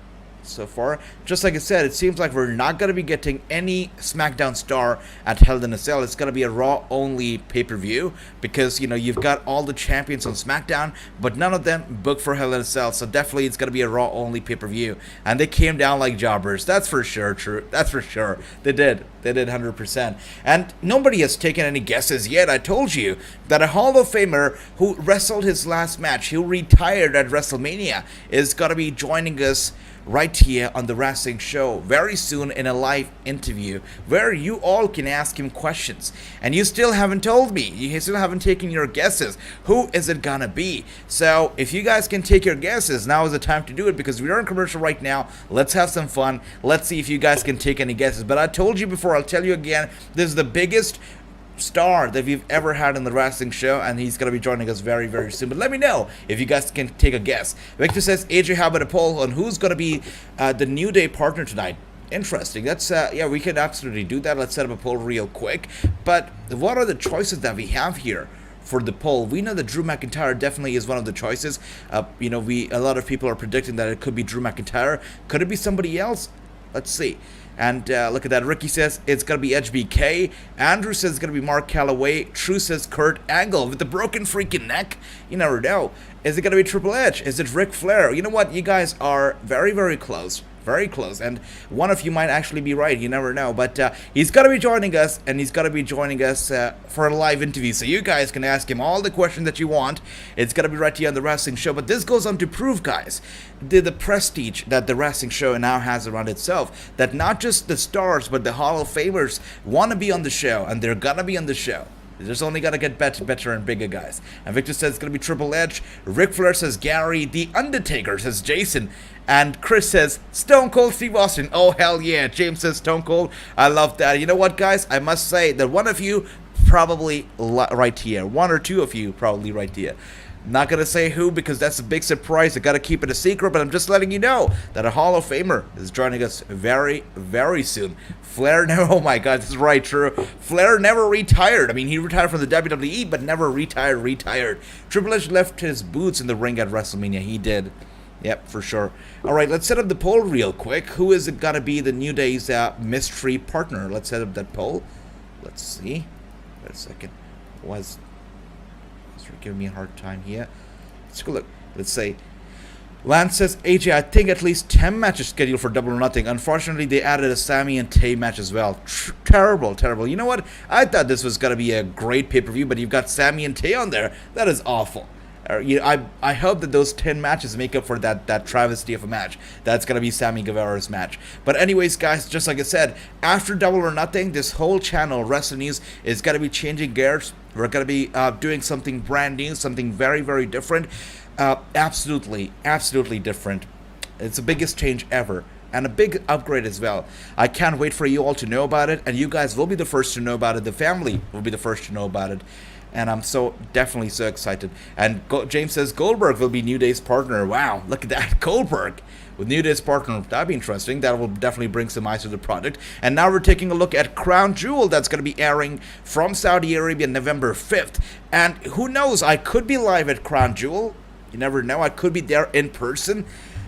A: so far. Just like I said, it seems like we're not going to be getting any SmackDown star at Hell in a Cell. It's going to be a Raw only pay-per-view, because you know you've got all the champions on SmackDown, but none of them booked for Hell in a Cell. So definitely it's going to be a Raw only pay-per-view, and they came down like jobbers. That's for sure. True. That's for sure. They did 100%. And nobody has taken any guesses yet. I told you that a Hall of Famer who wrestled his last match, who retired at WrestleMania, is going to be joining us right here on the Wrassingh show very soon in a live interview where you all can ask him questions. And you still haven't told me, you still haven't taken your guesses. Who is it gonna be? So if you guys can take your guesses, now is the time to do it, because we're in commercial right now. Let's have some fun. Let's see if you guys can take any guesses. But I told you before, I'll tell you again, this is the biggest star that we've ever had in the Wrassingh show, and he's going to be joining us very, very soon. But let me know if you guys can take a guess. Victor says, AJ, how about a poll on who's going to be the New Day partner tonight? Interesting. That's yeah, we can absolutely do that. Let's set up a poll real quick. But what are the choices that we have here for the poll? We know that Drew McIntyre definitely is one of the choices. You know, a lot of people are predicting that it could be Drew McIntyre. Could it be somebody else? Let's see. And look at that. Ricky says it's going to be HBK. Andrew says it's going to be Mark Calloway. True says Kurt Angle with the broken freaking neck. You never know. Is it going to be Triple H? Is it Ric Flair? You know what? You guys are very, very close. Very close, and one of you might actually be right. You never know. But he's going to be joining us, and he's going to be joining us for a live interview. So you guys can ask him all the questions that you want. It's going to be right here on the Wrassingh show. But this goes on to prove, guys, the prestige that the Wrassingh show now has around itself. That not just the stars, but the Hall of Famers want to be on the show, and they're going to be on the show. They're just only going to get better and bigger, guys. And Victor says it's going to be Triple H. Ric Flair says Gary. The Undertaker says Jason. And Chris says Stone Cold Steve Austin. Oh, hell yeah. James says Stone Cold. I love that. You know what, guys? I must say that one of you probably right here. One or two of you probably right here. Not going to say who, because that's a big surprise. I got to keep it a secret, but I'm just letting you know that a Hall of Famer is joining us very, very soon. Flair never, oh my God, this is right, true. Flair never retired. I mean, he retired from the WWE, but never retired. Triple H left his boots in the ring at WrestleMania. He did. Yep, for sure. All right, let's set up the poll real quick. Who is it going to be the New Day's mystery partner? Let's set up that poll. Let's see. Wait a second. Giving me a hard time here. Let's go look. Let's say Lance says, AJ, I think at least 10 matches scheduled for Double or Nothing. Unfortunately, they added a Sami and Tay match as well. Terrible, terrible. You know what? I thought this was going to be a great pay-per-view, but you've got Sami and Tay on there. That is awful. I hope that those 10 matches make up for that travesty of a match. That's going to be Sammy Guevara's match. But anyways, guys, just like I said, after Double or Nothing, this whole channel, Wrasslinews, is going to be changing gears. We're going to be doing something brand new, something very, very different. Absolutely different. It's the biggest change ever. And a big upgrade as well. I can't wait for you all to know about it. And you guys will be the first to know about it. The family will be the first to know about it. And I'm definitely so excited. And James says Goldberg will be New Day's partner. Wow, look at that. Goldberg with New Day's partner. That'd be interesting. That will definitely bring some eyes to the product. And now we're taking a look at Crown Jewel. That's going to be airing from Saudi Arabia November 5th. And who knows, I could be live at Crown Jewel. You never know. I could be there in person.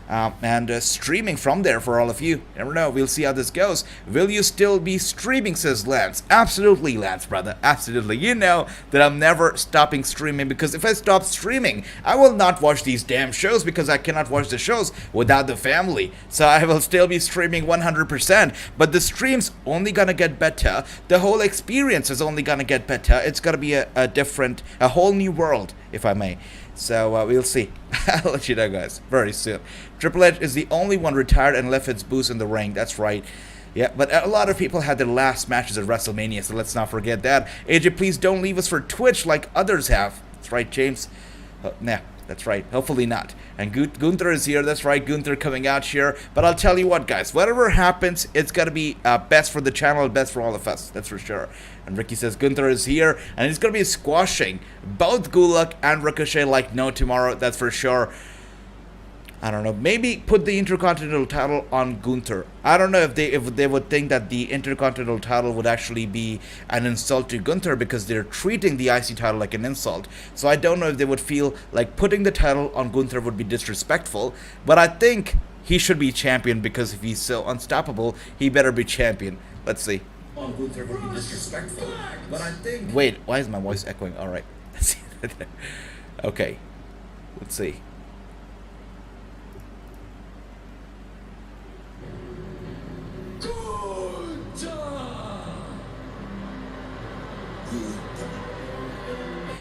A: And streaming from there for all of you. Never know. We'll see how this goes. Will you still be streaming, says Lance. Absolutely, Lance, brother. Absolutely. You know that I'm never stopping streaming, because if I stop streaming, I will not watch these damn shows, because I cannot watch the shows without the family. So I will still be streaming 100%. But the stream's only gonna get better. The whole experience is only gonna get better. It's gonna be a whole new world, if I may. So we'll see. I'll let you know, guys, very soon. Triple H is the only one retired and left his boots in the ring. That's right. Yeah, but a lot of people had their last matches at WrestleMania, so let's not forget that. AJ, please don't leave us for Twitch like others have. That's right, James. Nah, that's right. Hopefully not. And Gunther is here. That's right, Gunther coming out here. But I'll tell you what, guys. Whatever happens, it's going to be best for the channel, best for all of us. That's for sure. And Ricky says Gunther is here, and he's going to be squashing both Gulak and Ricochet like no tomorrow. That's for sure. I don't know. Maybe put the Intercontinental title on Gunther. I don't know if they would think that the Intercontinental title would actually be an insult to Gunther, because they're treating the IC title like an insult. So I don't know if they would feel like putting the title on Gunther would be disrespectful. But I think he should be champion, because if he's so unstoppable, he better be champion. Let's see.
H: On Gunther would be disrespectful, but I think...
A: Wait, why is my voice echoing? All right. Okay. Let's see.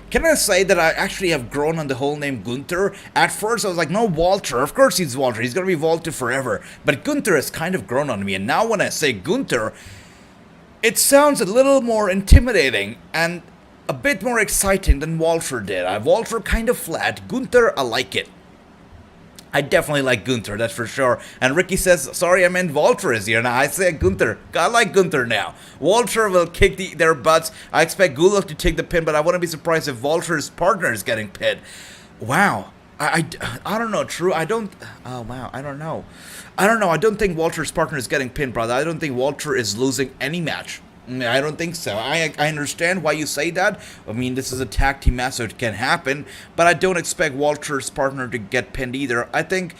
A: Can I say that I actually have grown on the whole name Gunther? At first I was like, no, Walter. Of course he's Walter. He's going to be Walter forever. But Gunther has kind of grown on me. And now when I say Gunther, it sounds a little more intimidating and a bit more exciting than Walter did. Walter kind of flat. Gunther, I like it. I definitely like Gunther, that's for sure. And Ricky says, sorry, I meant Walter is here. Now I say Gunther. I like Gunther now. Walter will kick their butts. I expect Gulak to take the pin, but I wouldn't be surprised if Walter's partner is getting pinned. Wow. I don't know, True. I don't... Oh, wow. I don't know. I don't think Walter's partner is getting pinned, brother. I don't think Walter is losing any match. I don't think so. I understand why you say that. I mean, this is a tag team match, so it can happen. But I don't expect Walter's partner to get pinned either. I think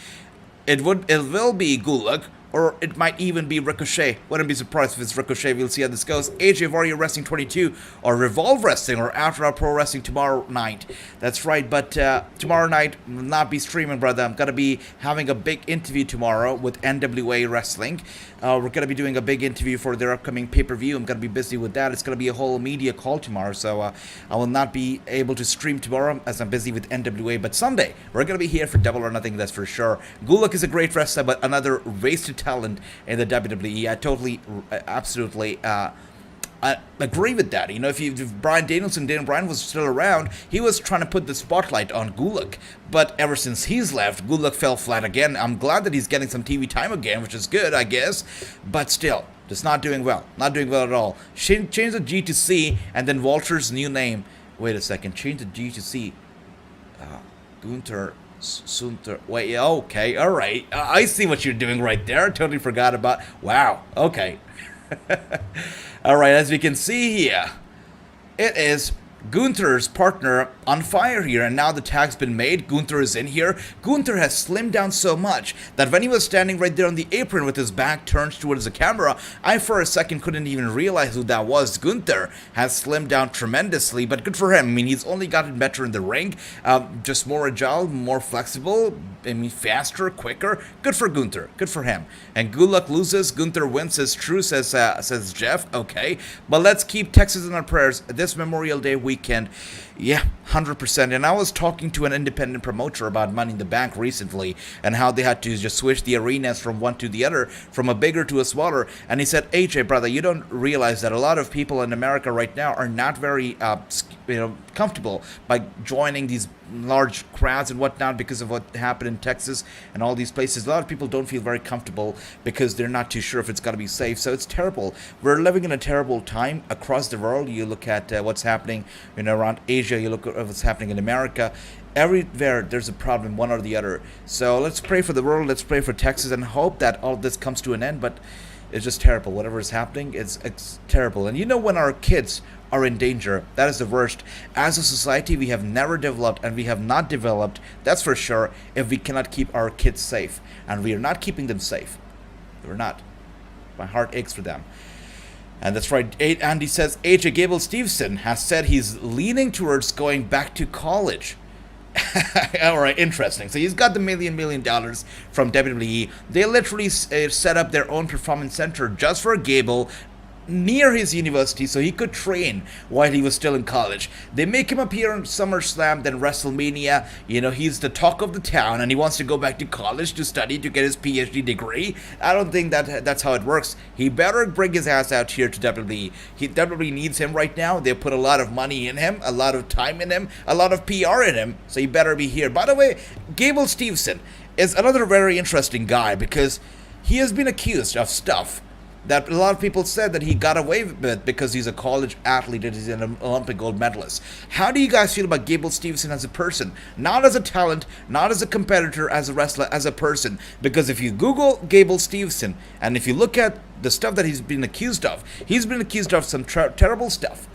A: it will be Gulak, or it might even be Ricochet. Wouldn't be surprised if it's Ricochet. We'll see how this goes. AJ Warrior Wrestling 22, or Revolve Wrestling, or After Our Pro Wrestling tomorrow night. That's right, but tomorrow night will not be streaming, brother. I'm going to be having a big interview tomorrow with NWA Wrestling. We're going to be doing a big interview for their upcoming pay-per-view. I'm going to be busy with that. It's going to be a whole media call tomorrow, so I will not be able to stream tomorrow as I'm busy with NWA. But Sunday, we're going to be here for Double or Nothing, that's for sure. Gulak is a great wrestler, but another wasted talent in the WWE. I totally, absolutely... I agree with that. You know, if Bryan Daniel Bryan was still around, he was trying to put the spotlight on Gulak. But ever since he's left, Gulak fell flat again. I'm glad that he's getting some TV time again, which is good, I guess. But still, just not doing well. Not doing well at all. Change the G to C, and then Walter's new name. Wait a second. Change the G to C. Gunther... Sunter. Wait, okay, all right. I see what you're doing right there. I totally forgot about... Wow, okay. All right, as we can see here, it is Gunther's partner on fire here, and now the tag's been made. Gunther is in here. Gunther has slimmed down so much that when he was standing right there on the apron with his back turned towards the camera, I for a second couldn't even realize who that was. Gunther has slimmed down tremendously, but good for him. I mean, he's only gotten better in the ring, just more agile, more flexible, I mean, faster, quicker. Good for Gunther. Good for him. And Gulak loses, Gunther wins, is true, says Jeff. Okay, but let's keep Texas in our prayers this Memorial Day weekend. Yeah, 100%. And I was talking to an independent promoter about Money in the Bank recently and how they had to just switch the arenas from one to the other, from a bigger to a smaller. And he said, AJ, brother, you don't realize that a lot of people in America right now are not very comfortable by joining these large crowds and whatnot because of what happened in Texas and all these places. A lot of people don't feel very comfortable because they're not too sure if it's going to be safe. So it's terrible. We're living in a terrible time across the world. You look at what's happening around Asia. You look at what's happening in America. Everywhere there's a problem, one or the other. So let's pray for the world. Let's pray for Texas and hope that all of this comes to an end. But it's just terrible. Whatever is happening, it's terrible. And when our kids are in danger, that is the worst. As a society, we have never developed, and we have not developed, that's for sure, if we cannot keep our kids safe. And we are not keeping them safe. We're not. My heart aches for them. And that's right, Andy says AJ Gable Stevenson has said he's leaning towards going back to college. Alright, interesting. So he's got the $1 million from WWE. They literally set up their own performance center just for Gable near his university so he could train while he was still in college. They make him appear on SummerSlam, then WrestleMania. He's the talk of the town and he wants to go back to college to study to get his PhD degree. I don't think that's how it works. He better bring his ass out here to WWE. WWE needs him right now. They put a lot of money in him, a lot of time in him, a lot of PR in him, so he better be here. By the way, Gable Stevenson is another very interesting guy because he has been accused of stuff that a lot of people said that he got away with because he's a college athlete and he's an Olympic gold medalist. How do you guys feel about Gable Stevenson as a person? Not as a talent, not as a competitor, as a wrestler, as a person. Because if you Google Gable Stevenson and if you look at the stuff that he's been accused of some terrible stuff.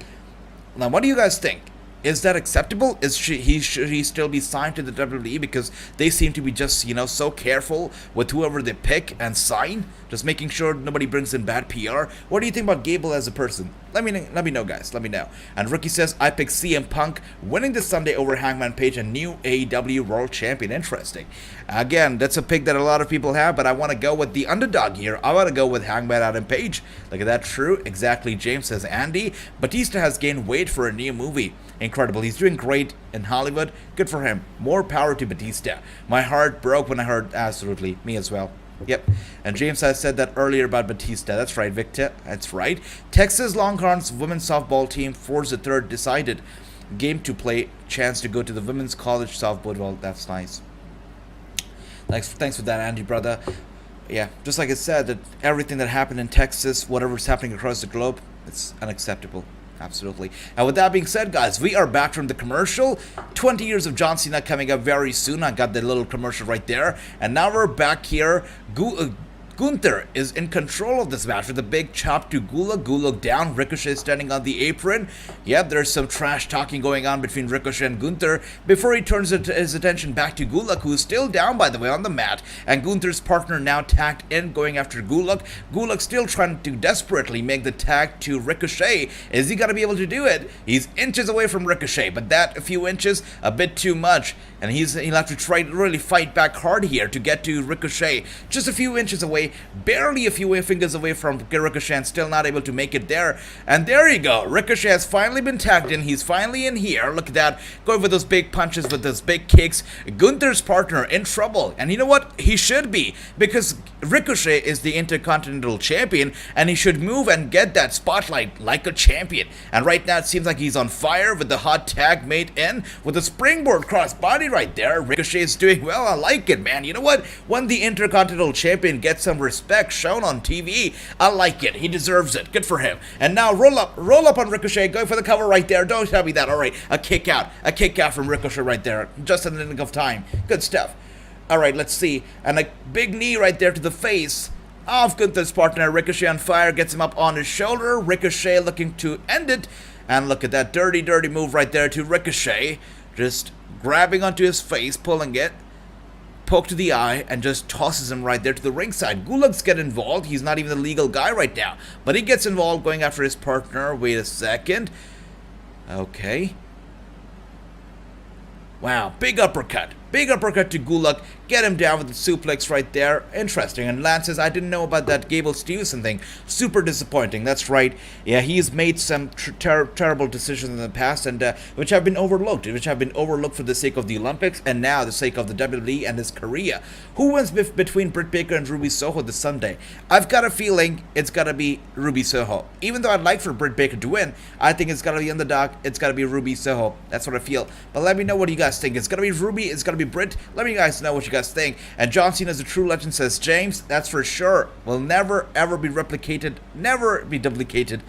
A: Now, what do you guys think? Is that acceptable? Should he still be signed to the WWE because they seem to be just, so careful with whoever they pick and sign, just making sure nobody brings in bad PR? What do you think about Gable as a person? Let me know, guys. Let me know. And Ricky says, I pick CM Punk winning this Sunday over Hangman Page and new AEW World Champion. Interesting. Again, that's a pick that a lot of people have, but I want to go with the underdog here. I want to go with Hangman Adam Page. Look at that, true. Exactly, James says Andy. Batista has gained weight for a new movie. Incredible. He's doing great in Hollywood. Good for him. More power to Batista. My heart broke when I heard, absolutely, me as well. Yep. And James has said that earlier about Batista. That's right, Victor. That's right. Texas Longhorns women's softball team forced the third decided game to play. Chance to go to the women's college softball. Well, that's nice. Thanks for that, Andy, brother. Yeah, just like I said, that everything that happened in Texas, whatever's happening across the globe, it's unacceptable. Absolutely. And with that being said, guys, we are back from the commercial. 20 years of John Cena coming up very soon. I got the little commercial right there. And now we're back here. Gunther is in control of this match with a big chop to Gulak. Gulak down. Ricochet standing on the apron. Yep, there's some trash talking going on between Ricochet and Gunther before he turns his attention back to Gulak, who is still down, by the way, on the mat. And Gunther's partner now tagged in, going after Gulak. Gulak still trying to desperately make the tag to Ricochet. Is he going to be able to do it? He's inches away from Ricochet, but that a few inches, a bit too much. And he'll have to try to really fight back hard here to get to Ricochet. Just a few inches away, barely a few fingers away from Ricochet, and still not able to make it there. And there you go. Ricochet has finally been tagged in. He's finally in here. Look at that. Going with those big punches, with those big kicks. Gunther's partner in trouble. And you know what? He should be. Because Ricochet is the Intercontinental Champion, and he should move and get that spotlight like a champion. And right now it seems like he's on fire with the hot tag made in with a springboard crossbody right there. Ricochet is doing well. I like it, man. You know what? When the Intercontinental Champion gets some respect shown on TV, I like it. He deserves it. Good for him. And now roll up on Ricochet. Going for the cover right there. Don't tell me that. All right, a kick out from Ricochet right there, just in the nick of time. Good stuff. All right, let's see. And a big knee right there to the face of Gunther's partner. Ricochet on fire, gets him up on his shoulder. Ricochet looking to end it. And look at that dirty, dirty move right there to Ricochet. Just grabbing onto his face, pulling it. Poke to the eye, and just tosses him right there to the ringside. Gulag's get involved. He's not even the legal guy right now. But he gets involved going after his partner. Wait a second. Okay. Wow, big uppercut. Big uppercut to Gulag. Get him down with the suplex right there. Interesting. And Lance says, I didn't know about that Gable Stevenson thing. Super disappointing. That's right. Yeah, he's made some terrible decisions in the past, and which have been overlooked. Which have been overlooked for the sake of the Olympics, and now the sake of the WWE and his career. Who wins between Britt Baker and Ruby Soho this Sunday? I've got a feeling it's got to be Ruby Soho. Even though I'd like for Britt Baker to win, I think it's got to be underdog. It's got to be Ruby Soho. That's what I feel. But let me know what you guys think. It's got to be Ruby. It's got to be Britt. Let me guys know what you guys think. And John Cena's a true legend, says James. That's for sure. Will never ever be replicated, never be duplicated.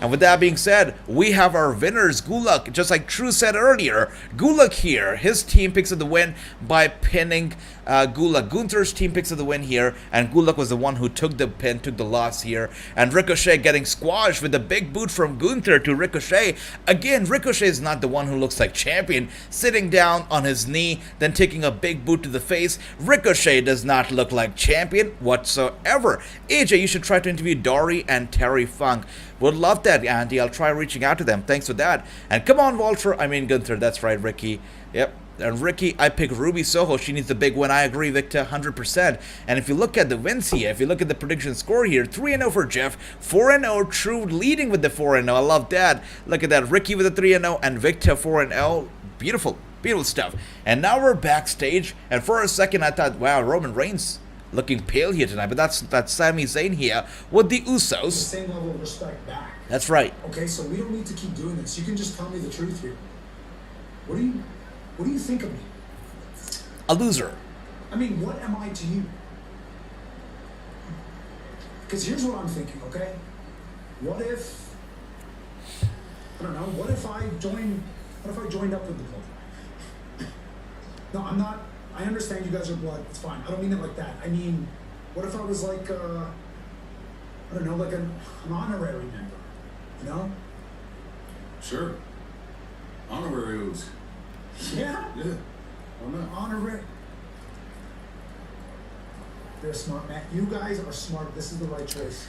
A: And with that being said, we have our winners. Gulag, just like True said earlier, Gulag here. His team picks up the win by pinning Gulag. Gunther's team picks up the win here, and Gulag was the one who took the pin, took the loss here. And Ricochet getting squashed with a big boot from Gunther to Ricochet. Again, Ricochet is not the one who looks like champion, sitting down on his knee, then taking a big boot to the face. Ricochet does not look like champion whatsoever. AJ, you should try to interview Dory and Terry Funk. Would love that, Andy. I'll try reaching out to them. Thanks for that. And come on, Gunther. That's right, Ricky. Yep. And Ricky, I pick Ruby Soho. She needs the big win. I agree, Victor, 100%. And if you look at the wins here, if you look at the prediction score here, 3-0 for Jeff, 4-0, True leading with the 4-0. I love that. Look at that. Ricky with the 3-0 and Victor 4-0. Beautiful. Beautiful stuff. And now we're backstage. And for a second, I thought, wow, Roman Reigns looking pale here tonight, but that's Sami Zayn here with the Usos.
B: The same level of respect back.
A: That's right.
B: Okay, so we don't need to keep doing this. You can just tell me the truth here. What do you think of me?
A: A loser.
B: I mean, what am I to you? Because here's what I'm thinking, okay? What if I joined up with the Bloodline? No, I'm not. I understand you guys are blood. It's fine. I don't mean it like that. I mean, what if I was like, I don't know, like an honorary member, you know?
H: Sure. Honorarios.
B: Yeah?
H: Yeah. Why not?
B: Honorary. They're smart, man. You guys are smart. This is the right choice.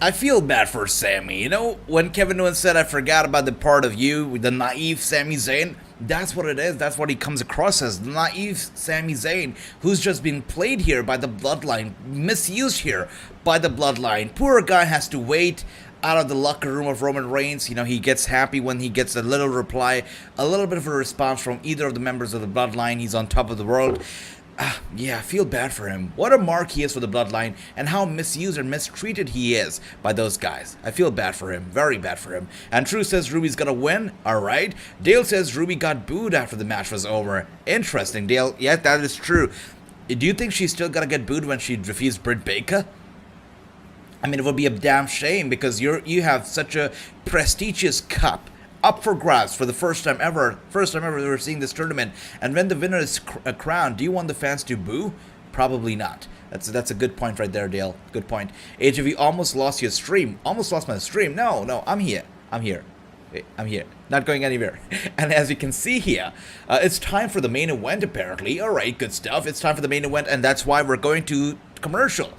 A: I feel bad for Sammy. You know, when Kevin Owens said, I forgot about the part of you, the naive Sami Zayn, that's what it is. That's what he comes across as, the naive Sami Zayn, who's just been played here by the Bloodline, misused here by the Bloodline. Poor guy has to wait out of the locker room of Roman Reigns. You know, he gets happy when he gets a little reply, a little bit of a response from either of the members of the Bloodline. He's on top of the world. Yeah, I feel bad for him. What a mark he is for the Bloodline, and how misused and mistreated he is by those guys. I feel bad for him, very bad for him. And True says Ruby's gonna win. Alright. Dale says Ruby got booed after the match was over. Interesting, Dale. Yeah, that is true. Do you think she's still gonna get booed when she refused Britt Baker? I mean, it would be a damn shame, because you have such a prestigious cup up for grabs for the first time ever we're seeing this tournament, and when the winner is crowned, do you want the fans to boo? Probably not. That's a good point right there, Dale. Good point. HV almost lost your stream. Almost lost my stream. No, I'm here. Not going anywhere. And as you can see here, it's time for the main event, apparently. Alright, good stuff. It's time for the main event, and that's why we're going to commercial.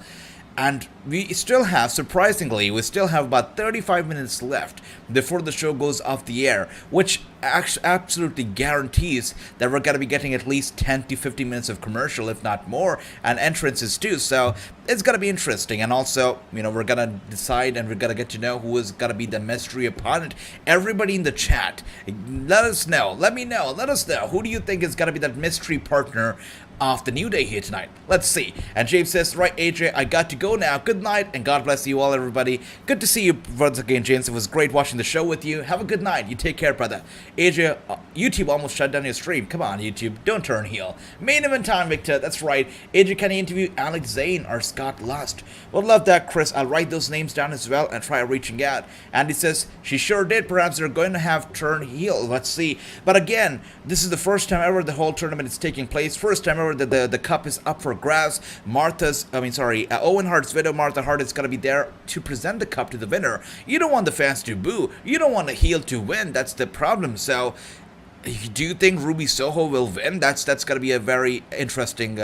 A: And we still have, surprisingly, about 35 minutes left before the show goes off the air, which absolutely guarantees that we're going to be getting at least 10 to 15 minutes of commercial, if not more, and entrances too. So it's going to be interesting. And also, you know, we're going to decide and we're going to get to know who is going to be the mystery opponent. Everybody in the chat, let us know. Let us know. Who do you think is going to be that mystery partner of the New Day here tonight? Let's see. And James says, right, AJ, I got to go now. Good night, and God bless you all, everybody. Good to see you once again, James. It was great watching the show with you. Have a good night. You take care, brother. AJ, YouTube almost shut down your stream. Come on, YouTube. Don't turn heel. Main event time, Victor. That's right. AJ, can you interview Alex Zane or Scott Lust? Would love that, Chris. I'll write those names down as well and try reaching out. Andy says, she sure did. Perhaps they're going to have turn heel. Let's see. But again, this is the first time ever the whole tournament is taking place. First time ever remember that the cup is up for grabs. Owen Hart's widow, Martha Hart, is going to be there to present the cup to the winner. You don't want the fans to boo. You don't want the heel to win. That's the problem. So, do you think Ruby Soho will win? That's going to be a very interesting,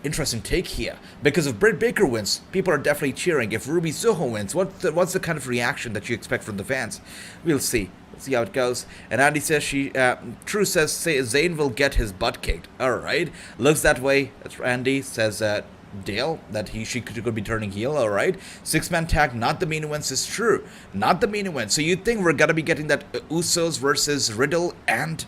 A: interesting take here. Because if Britt Baker wins, people are definitely cheering. If Ruby Soho wins, what's the kind of reaction that you expect from the fans? We'll see. We'll see how it goes. And Andy says True says Zayn will get his butt kicked. All right, looks that way. That's Andy says. Dale, that she could be turning heel, alright. 6-man tag, not the main events, is true. Not the main event. So you think we're gonna be getting that Usos versus Riddle and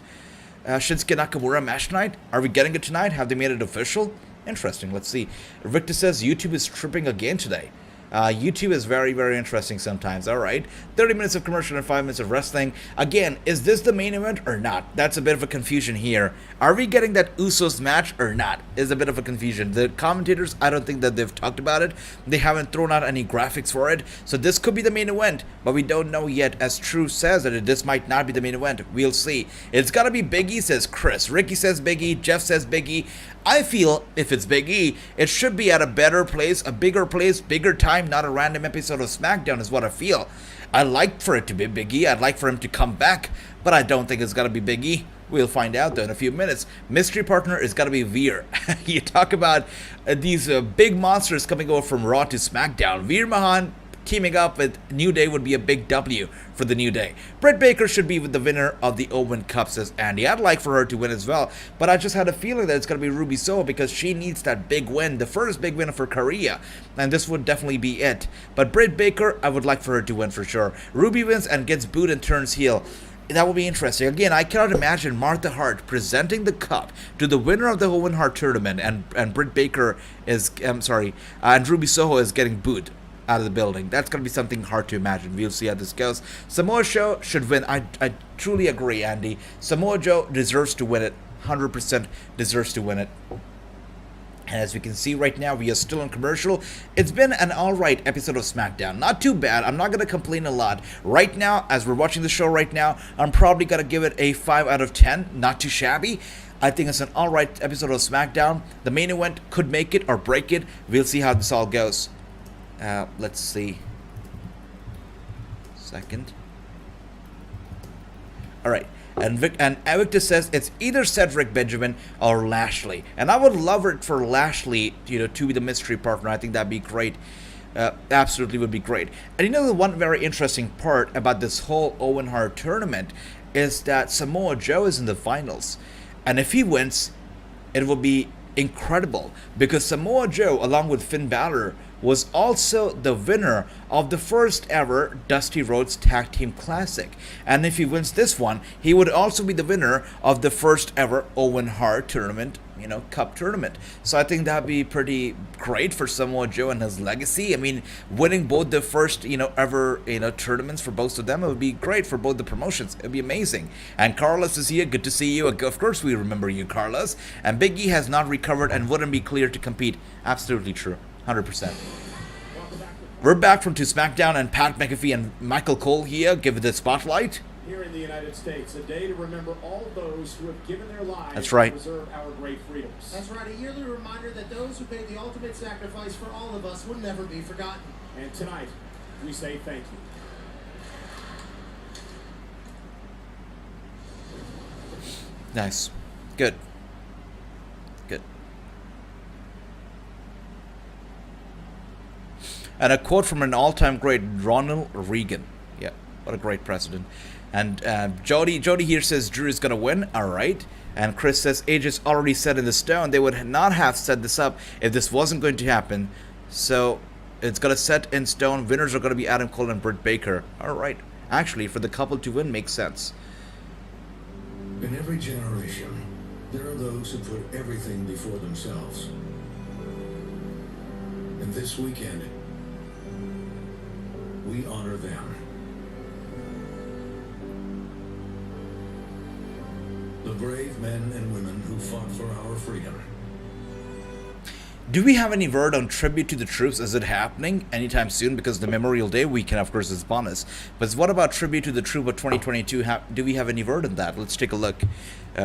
A: Shinsuke Nakamura match tonight? Are we getting it tonight? Have they made it official? Interesting, let's see. Victor says YouTube is tripping again today. YouTube is very, very interesting sometimes. Alright, 30 minutes of commercial and 5 minutes of wrestling. Again, is this the main event or not? That's a bit of a confusion here. Are we getting that Usos match or not? Is a bit of a confusion. The commentators, I don't think that they've talked about it. They haven't thrown out any graphics for it. So this could be the main event, but we don't know yet. As True says that this might not be the main event. We'll see. It's gotta be Big E, says Chris. Ricky says Big E. Jeff says Big E. I feel if it's Big E, it should be at a better place, a bigger time, not a random episode of SmackDown is what I feel. I'd like for it to be Big E. I'd like for him to come back, but I don't think it's got to be Big E. We'll find out though in a few minutes. Mystery partner is got to be Veer. You talk about these big monsters coming over from Raw to SmackDown. Veer Mahan teaming up with New Day would be a big W for the New Day. Britt Baker should be with the winner of the Owen Cup, says Andy. I'd like for her to win as well, but I just had a feeling that it's going to be Ruby Soho because she needs that big win, the first big win of her career, and this would definitely be it. But Britt Baker, I would like for her to win for sure. Ruby wins and gets booed and turns heel. That will be interesting. Again, I cannot imagine Martha Hart presenting the cup to the winner of the Owen Hart tournament, and Britt Baker is, and Ruby Soho is getting booed out of the building. That's going to be something hard to imagine. We'll see how this goes. Samoa Joe should win. I truly agree, Andy. Samoa Joe deserves to win it. 100% deserves to win it. And as we can see right now, we are still on commercial. It's been an alright episode of SmackDown. Not too bad. I'm not going to complain a lot. Right now, as we're watching the show right now, I'm probably going to give it a 5 out of 10. Not too shabby. I think it's an alright episode of SmackDown. The main event could make it or break it. We'll see how this all goes. Let's see. Second. Alright. And Victor says it's either Cedric Benjamin or Lashley. And I would love it for Lashley, to be the mystery partner. I think that'd be great. Absolutely would be great. And the one very interesting part about this whole Owen Hart tournament is that Samoa Joe is in the finals. And if he wins, it will be incredible. Because Samoa Joe, along with Finn Balor, was also the winner of the first ever Dusty Rhodes Tag Team Classic. And if he wins this one, he would also be the winner of the first ever Owen Hart tournament, cup tournament. So I think that'd be pretty great for Samoa Joe and his legacy. I mean, winning both the first, ever, tournaments for both of them, it would be great for both the promotions. It'd be amazing. And Carlos is here. Good to see you. Of course we remember you, Carlos. And Big E has not recovered and wouldn't be clear to compete. Absolutely true. 100%. We're back from To SmackDown, and Pat McAfee and Michael Cole here give it the spotlight.
B: Here in the United States, a day to remember all those who have given their lives
A: That's right.
B: to preserve our great freedoms.
I: That's right, a yearly reminder that those who paid the ultimate sacrifice for all of us will never be forgotten.
B: And tonight, we say thank you.
A: Nice. Good. Good. And a quote from an all-time great, Ronald Reagan. Yeah, what a great president. And Jody here says Drew is going to win. All right. And Chris says age is already set in the stone. They would not have set this up if this wasn't going to happen. So it's going to set in stone. Winners are going to be Adam Cole and Britt Baker. All right. Actually, for the couple to win makes sense.
J: In every generation, there are those who put everything before themselves. And this weekend, we honor them. The brave men and women who fought for our freedom.
A: Do we have any word on tribute to the troops? Is it happening anytime soon? Because the Memorial Day weekend, of course, is bonus. But what about tribute to the troop of 2022? Do we have any word on that? Let's take a look.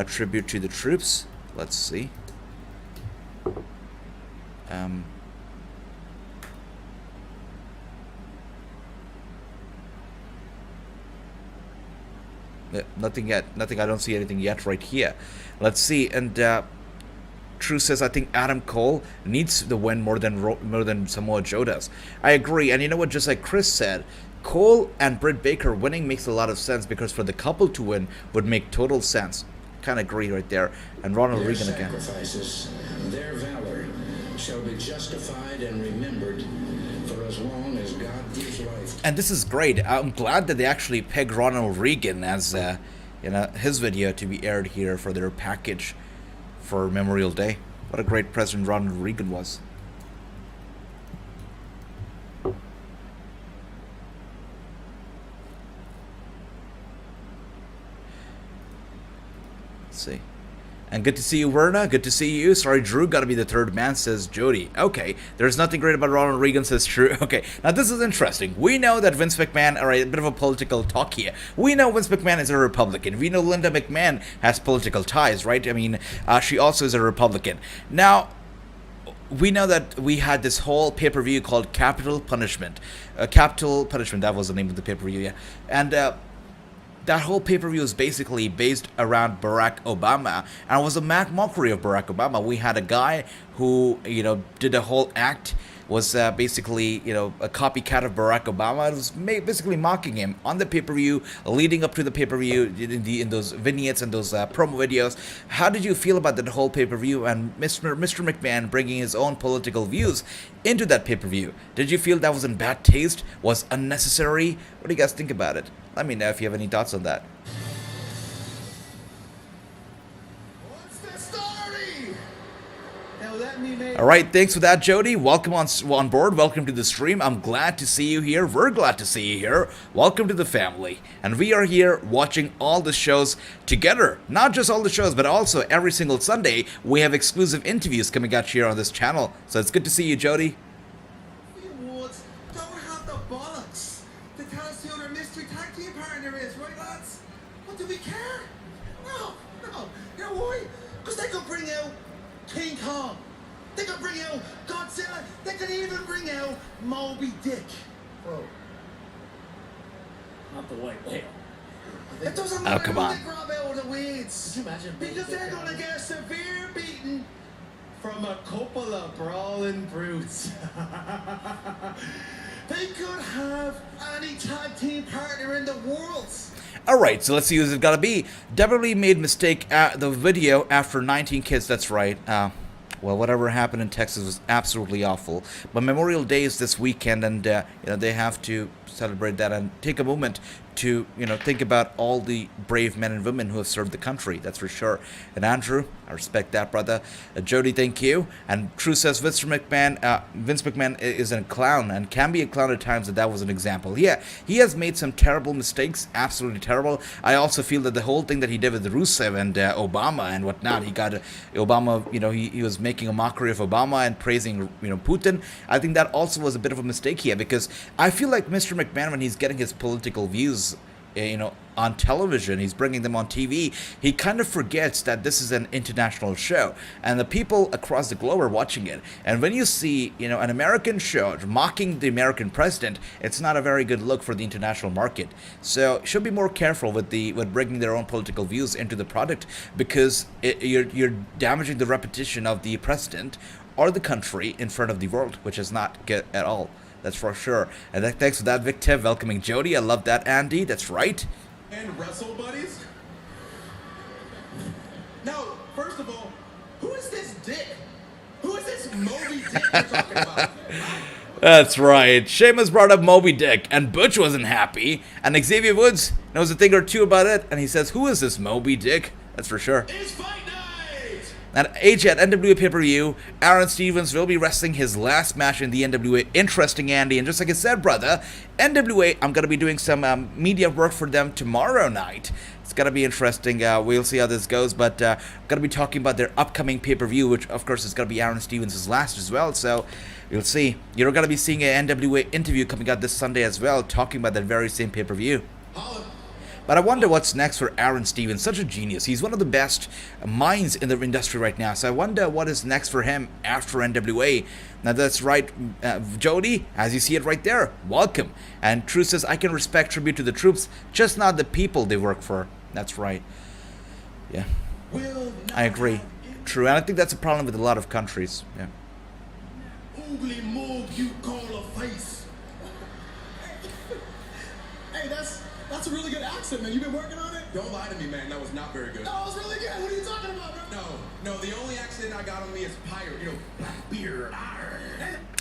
A: Tribute to the troops. Let's see. Nothing yet. Nothing. I don't see anything yet right here. Let's see. And True says, I think Adam Cole needs the win more than Samoa Joe does. I agree. And you know what? Just like Chris said, Cole and Britt Baker winning makes a lot of sense, because for the couple to win would make total sense. Kind of agree right there. And Ronald Reagan again.
J: Their valor shall be justified and remembered for as long as God gives life.
A: And this is great. I'm glad that they actually pegged Ronald Reagan as his video to be aired here for their package for Memorial Day. What a great president Ronald Reagan was. Let's see. And good to see you, Werner. Good to see you. Sorry, Drew, gotta be the third man, says Jody. Okay, there's nothing great about Ronald Reagan, says Drew. Okay, now this is interesting. We know that Vince McMahon, alright, a bit of a political talk here. We know Vince McMahon is a Republican. We know Linda McMahon has political ties, right? I mean, she also is a Republican. Now, we know that we had this whole pay-per-view called Capital Punishment. Capital Punishment, that was the name of the pay-per-view, yeah. And, that whole pay-per-view is basically based around Barack Obama, and it was a mockery of Barack Obama. We had a guy who, did a whole act, was basically, a copycat of Barack Obama. It was basically mocking him on the pay-per-view, leading up to the pay-per-view, in those vignettes and those promo videos. How did you feel about that whole pay-per-view and Mr. McMahon bringing his own political views into that pay-per-view? Did you feel that was in bad taste? Was unnecessary? What do you guys think about it? Let me know if you have any thoughts on that.
B: What's the story? Now let me make...
A: All right, thanks for that, Jody. Welcome on board. Welcome to the stream. I'm glad to see you here. We're glad to see you here. Welcome to the family. And we are here watching all the shows together. Not just all the shows, but also every single Sunday, we have exclusive interviews coming out here on this channel. So it's good to see you, Jody.
B: King Kong. They could bring out Godzilla. They could even bring out Moby Dick. Bro. Not the white whale. It doesn't matter
A: come
B: who
A: on.
B: they grab out of the weeds. Could you imagine? Because they're going to get a severe beating from a couple of brawling brutes. They could have any tag team partner in the world.
A: Alright, so let's see who's it gotta be. WWE made mistake at the video after 19 kids, that's right. Well, whatever happened in Texas was absolutely awful. But Memorial Day is this weekend, and they have to celebrate that and take a moment to think about all the brave men and women who have served the country. That's for sure. And Andrew, I respect that, brother. Jody, thank you. And True says Vince McMahon is a clown and can be a clown at times, and that was an example. Yeah, he has made some terrible mistakes, absolutely terrible. I also feel that the whole thing that he did with Rusev and Obama and whatnot, he got Obama, he was making a mockery of Obama and praising, Putin. I think that also was a bit of a mistake here, because I feel like Mr. McMahon, when he's getting his political views on television, he's bringing them on TV, he kind of forgets that this is an international show and the people across the globe are watching it. And when you see, an American show mocking the American president, it's not a very good look for the international market. So should be more careful with bringing their own political views into the product, because you're damaging the reputation of the president or the country in front of the world, which is not good at all. That's for sure. And thanks for that, Victor. Welcoming Jody. I love that, Andy. That's right.
B: And wrestle buddies? Now, first of all, who is this dick? Who is this Moby Dick you're talking about?
A: That's right. Sheamus brought up Moby Dick, and Butch wasn't happy. And Xavier Woods knows a thing or two about it, and he says, who is this Moby Dick? That's for sure.
B: It's fight night!
A: At NWA pay-per-view, Aaron Stevens will be wrestling his last match in the NWA. Interesting, Andy. And just like I said, brother, NWA, I'm going to be doing some media work for them tomorrow night. It's going to be interesting. We'll see how this goes. But I'm going to be talking about their upcoming pay-per-view, which, of course, is going to be Aaron Stevens' last as well. So you'll see. You're going to be seeing an NWA interview coming out this Sunday as well, talking about that very same pay-per-view. But I wonder what's next for Aaron Stevens. Such a genius. He's one of the best minds in the industry right now. So I wonder what is next for him after NWA. Now that's right, Jody, as you see it right there, welcome. And True says, I can respect tribute to the troops, just not the people they work for. That's right. Yeah, I agree. True, and I think that's a problem with a lot of countries. Yeah.
B: Holy mold you call a face.
I: Hey, that's a really good accent, man. You been working on it?
B: Don't lie to me, man. That was not very good.
I: No, it was really good. What are you talking about, bro?
B: No, the only accent I got on me is pirate. You know, Blackbeard.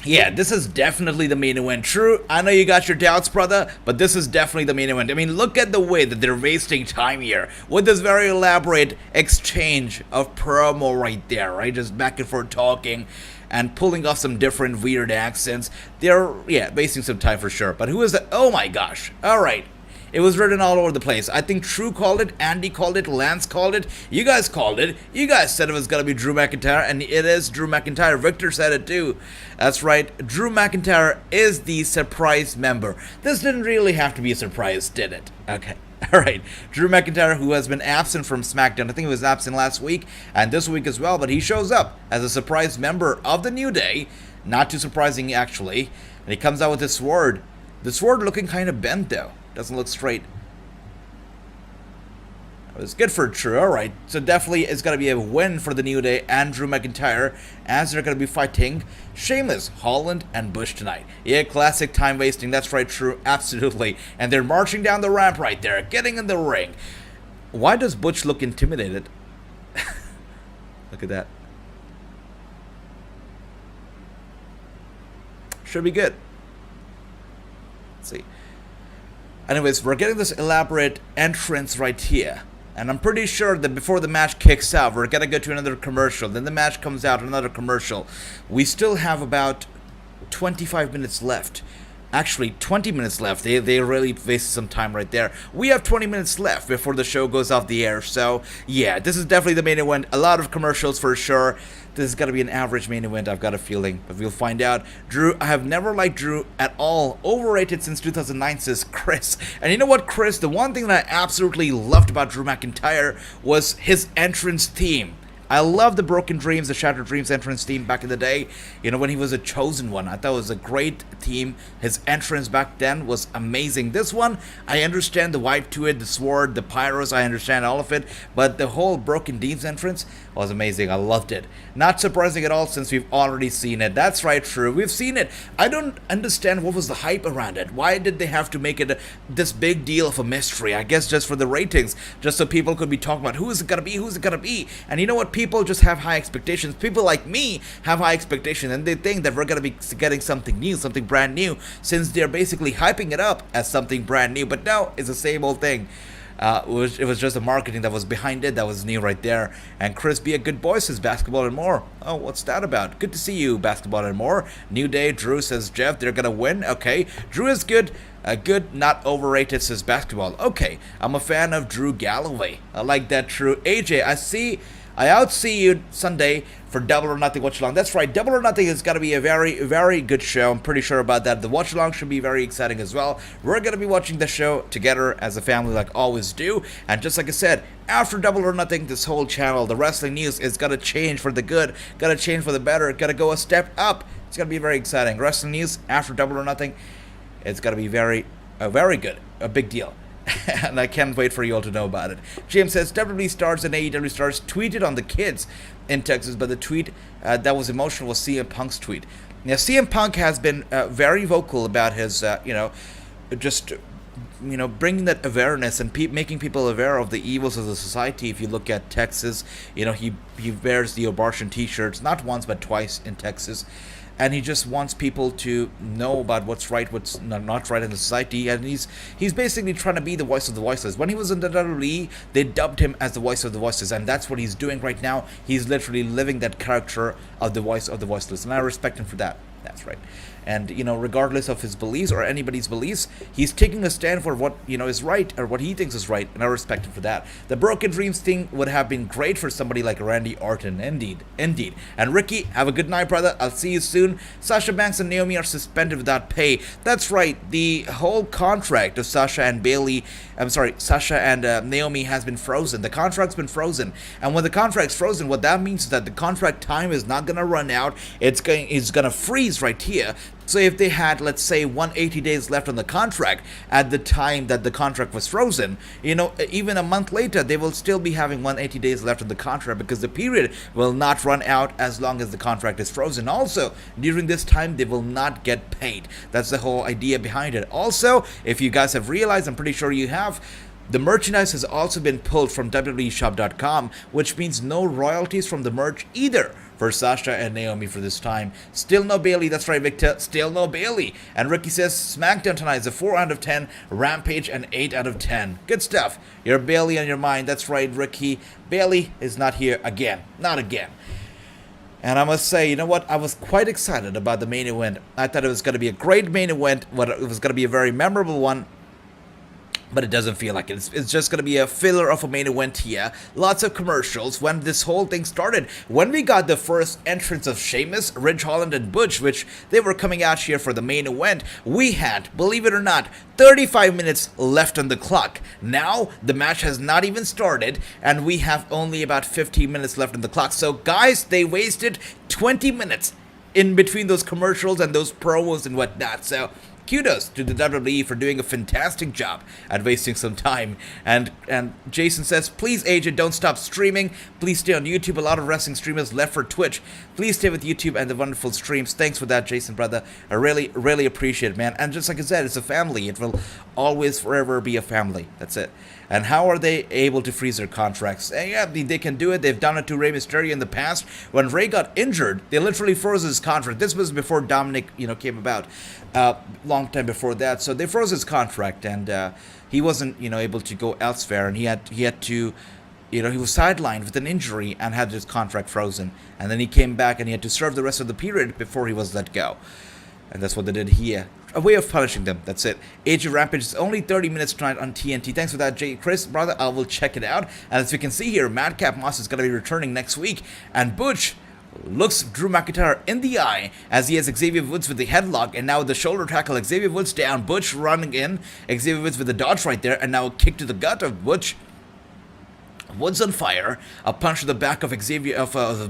A: Yeah, this is definitely the main event. True, I know you got your doubts, brother, but this is definitely the main event. I mean, look at the way that they're wasting time here with this very elaborate exchange of promo right there, right? Just back and forth talking and pulling off some different weird accents. They're, yeah, wasting some time for sure. But who is that? Oh my gosh. All right. It was written all over the place. I think True called it, Andy called it, Lance called it, you guys called it. You guys said it was going to be Drew McIntyre, and it is Drew McIntyre. Victor said it too. That's right, Drew McIntyre is the surprise member. This didn't really have to be a surprise, did it? Okay. Alright, Drew McIntyre, who has been absent from SmackDown. I think he was absent last week and this week as well, but he shows up as a surprise member of the New Day. Not too surprising, actually. And he comes out with his sword. The sword looking kind of bent, though. Doesn't look straight. It was good for True. Alright, so definitely it's going to be a win for the New Day and Drew McIntyre as they're going to be fighting Sheamus, Holland, and Bush tonight. Yeah, classic time wasting. That's right, True. Absolutely. And they're marching down the ramp right there, getting in the ring. Why does Butch look intimidated? Look at that. Should be good. Let's see. Anyways, we're getting this elaborate entrance right here. And I'm pretty sure that before the match kicks out, we're going to go to another commercial. Then the match comes out, another commercial. We still have about 25 minutes left. Actually, 20 minutes left. They really wasted some time right there. We have 20 minutes left before the show goes off the air. So, yeah, this is definitely the main event. A lot of commercials for sure. This is going to be an average main event, I've got a feeling. But we'll find out. Drew, I have never liked Drew at all. Overrated since 2009, says Chris. And you know what, Chris? The one thing that I absolutely loved about Drew McIntyre was his entrance theme. I love the Broken Dreams, the Shattered Dreams entrance theme back in the day. You know, when he was a chosen one. I thought it was a great theme. His entrance back then was amazing. This one, I understand the vibe to it, the sword, the pyros, I understand all of it. But the whole Broken Dreams entrance was amazing. I loved it. Not surprising at all since we've already seen it. That's right, True. We've seen it. I don't understand what was the hype around it. Why did they have to make it this big deal of a mystery? I guess just for the ratings. Just so people could be talking about who is it going to be, who's it going to be. And you know what? People just have high expectations. People like me have high expectations, and they think that we're going to be getting something new, something brand new, since they're basically hyping it up as something brand new. But no, it's the same old thing. It was just the marketing that was behind it that was new right there. And Chris, be a good boy, says Basketball and More. Oh, what's that about? Good to see you, Basketball and More. New Day, Drew, says Jeff. They're gonna win. Okay, Drew is good. Good, not overrated, says Basketball. Okay, I'm a fan of Drew Galloway. I like that, Drew. AJ, I outsee you Sunday for Double or Nothing Watchalong. That's right, Double or Nothing is going to be a very, very good show. I'm pretty sure about that. The Watchalong should be very exciting as well. We're going to be watching the show together as a family like always do. And just like I said, after Double or Nothing, this whole channel, the wrestling news, is going to change for the good, going to change for the better, going to go a step up. It's going to be very exciting. Wrestling news after Double or Nothing, it's going to be very good, a big deal. And I can't wait for you all to know about it. James says, WWE stars and AEW stars tweeted on the kids in Texas, but the tweet that was emotional was CM Punk's tweet. Now, CM Punk has been very vocal about his, bringing that awareness and making people aware of the evils of the society. If you look at Texas, he wears the abortion t-shirts, not once but twice in Texas. And he just wants people to know about what's right, what's not right in the society. And he's basically trying to be the voice of the voiceless. When he was in the WWE, they dubbed him as the voice of the voiceless. And that's what he's doing right now. He's literally living that character of the voice of the voiceless. And I respect him for that. That's right. And, regardless of his beliefs or anybody's beliefs, he's taking a stand for what, is right, or what he thinks is right, and I respect him for that. The Broken Dreams thing would have been great for somebody like Randy Orton, indeed. And Ricky, have a good night, brother. I'll see you soon. Sasha Banks and Naomi are suspended without pay. That's right, the whole contract of Sasha and Naomi has been frozen. The contract's been frozen. And when the contract's frozen, what that means is that the contract time is not going to run out. It's going to freeze right here. So if they had, let's say, 180 days left on the contract at the time that the contract was frozen, even a month later, they will still be having 180 days left on the contract because the period will not run out as long as the contract is frozen. Also, during this time, they will not get paid. That's the whole idea behind it. Also, if you guys have realized, I'm pretty sure you have, the merchandise has also been pulled from WWEshop.com, which means no royalties from the merch either for Sasha and Naomi for this time. Still no Bailey, that's right, Victor, still no Bailey. And Ricky says SmackDown tonight is a 4 out of 10, Rampage an 8 out of 10. Good stuff. You're Bailey on your mind, that's right, Ricky. Bailey is not here again, not again. And I must say, you know what, I was quite excited about the main event. I thought it was going to be a great main event, it was going to be a very memorable one. But it doesn't feel like it. It's just going to be a filler of a main event here. Lots of commercials when this whole thing started. When we got the first entrance of Sheamus, Ridge Holland, and Butch, which they were coming out here for the main event, we had, believe it or not, 35 minutes left on the clock. Now, the match has not even started, and we have only about 15 minutes left on the clock. So, guys, they wasted 20 minutes in between those commercials and those promos and whatnot. So, kudos to the WWE for doing a fantastic job at wasting some time. And Jason says, please, AJ, don't stop streaming. Please stay on YouTube. A lot of wrestling streamers left for Twitch. Please stay with YouTube and the wonderful streams. Thanks for that, Jason, brother. I really, really appreciate it, man. And just like I said, it's a family. It will always, forever be a family. That's it. And how are they able to freeze their contracts? Yeah, they can do it. They've done it to Rey Mysterio in the past. When Rey got injured, they literally froze his contract. This was before Dominic, came about. Long time before that. So they froze his contract, and he wasn't, able to go elsewhere. And he had to, he was sidelined with an injury and had his contract frozen. And then he came back and he had to serve the rest of the period before he was let go. And that's what they did here. A way of punishing them. That's it. Age of Rampage is only 30 minutes tonight on TNT. Thanks for that, Chris, brother. I will check it out. And as we can see here, Madcap Moss is going to be returning next week. And Butch looks Drew McIntyre in the eye as he has Xavier Woods with the headlock, and now with the shoulder tackle, Xavier Woods down, Butch running in, Xavier Woods with the dodge right there, and now a kick to the gut of Butch. Woods on fire, a punch to the back of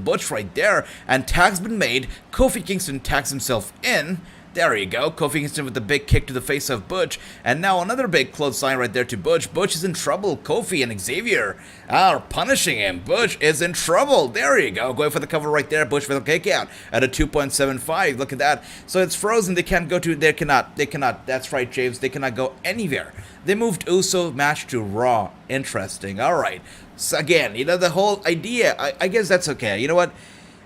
A: Butch right there, and tag's been made. Kofi Kingston tags himself in. There you go, Kofi Kingston with the big kick to the face of Butch, and now another big clothesline right there to Butch. Butch is in trouble. Kofi and Xavier are punishing him. Butch is in trouble. There you go, going for the cover right there. Butch with a kick out at a 2.75. Look at that. So it's frozen. They can't go to. They cannot. That's right, James. They cannot go anywhere. They moved Uso match to Raw. Interesting. All right. So again, the whole idea. I guess that's okay. You know what?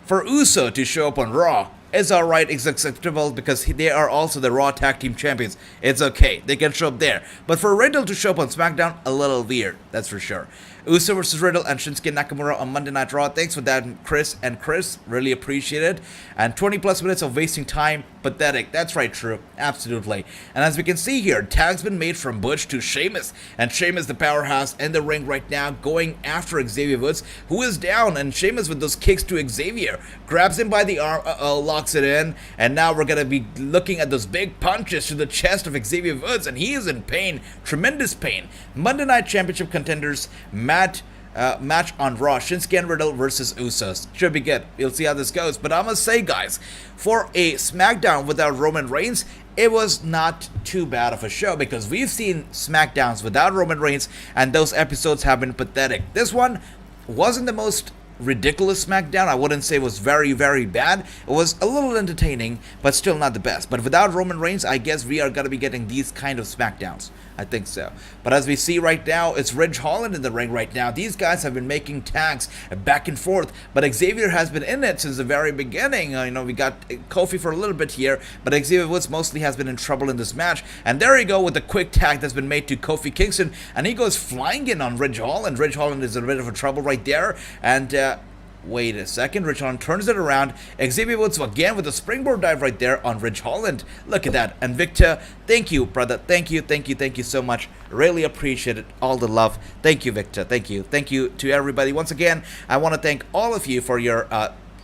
A: For Uso to show up on Raw, it's alright, it's acceptable because they are also the Raw Tag Team Champions. It's okay, they can show up there. But for Riddle to show up on SmackDown, a little weird, that's for sure. Uso versus Riddle and Shinsuke Nakamura on Monday Night Raw. Thanks for that, Chris. Really appreciate it. And 20 plus minutes of wasting time. Pathetic. That's right, true. Absolutely. And as we can see here, tag's been made from Butch to Sheamus. And Sheamus, the powerhouse, in the ring right now, going after Xavier Woods, who is down. And Sheamus with those kicks to Xavier. Grabs him by the arm, locks it in. And now we're going to be looking at those big punches to the chest of Xavier Woods. And he is in pain. Tremendous pain. Monday Night Championship contenders, match on Raw, Shinsuke and Riddle versus Usos. Should be good. We'll see how this goes. But I must say, guys, for a SmackDown without Roman Reigns, it was not too bad of a show because we've seen SmackDowns without Roman Reigns and those episodes have been pathetic. This one wasn't the most ridiculous SmackDown. I wouldn't say it was very, very bad. It was a little entertaining, but still not the best. But without Roman Reigns, I guess we are going to be getting these kind of SmackDowns. I think so. But as we see right now, it's Ridge Holland in the ring right now. These guys have been making tags back and forth, but Xavier has been in it since the very beginning. We got Kofi for a little bit here, but Xavier Woods mostly has been in trouble in this match. And there you go with the quick tag that's been made to Kofi Kingston, and he goes flying in on Ridge Holland. Ridge Holland is in a bit of a trouble right there, and Wait a second. Ridge Holland turns it around. Xavier Woods again with a springboard dive right there on Ridge Holland. Look at that. And Victor, thank you, brother. Thank you so much. Really appreciate it. All the love. Thank you, Victor. Thank you. Thank you to everybody. Once again, I want to thank all of you for your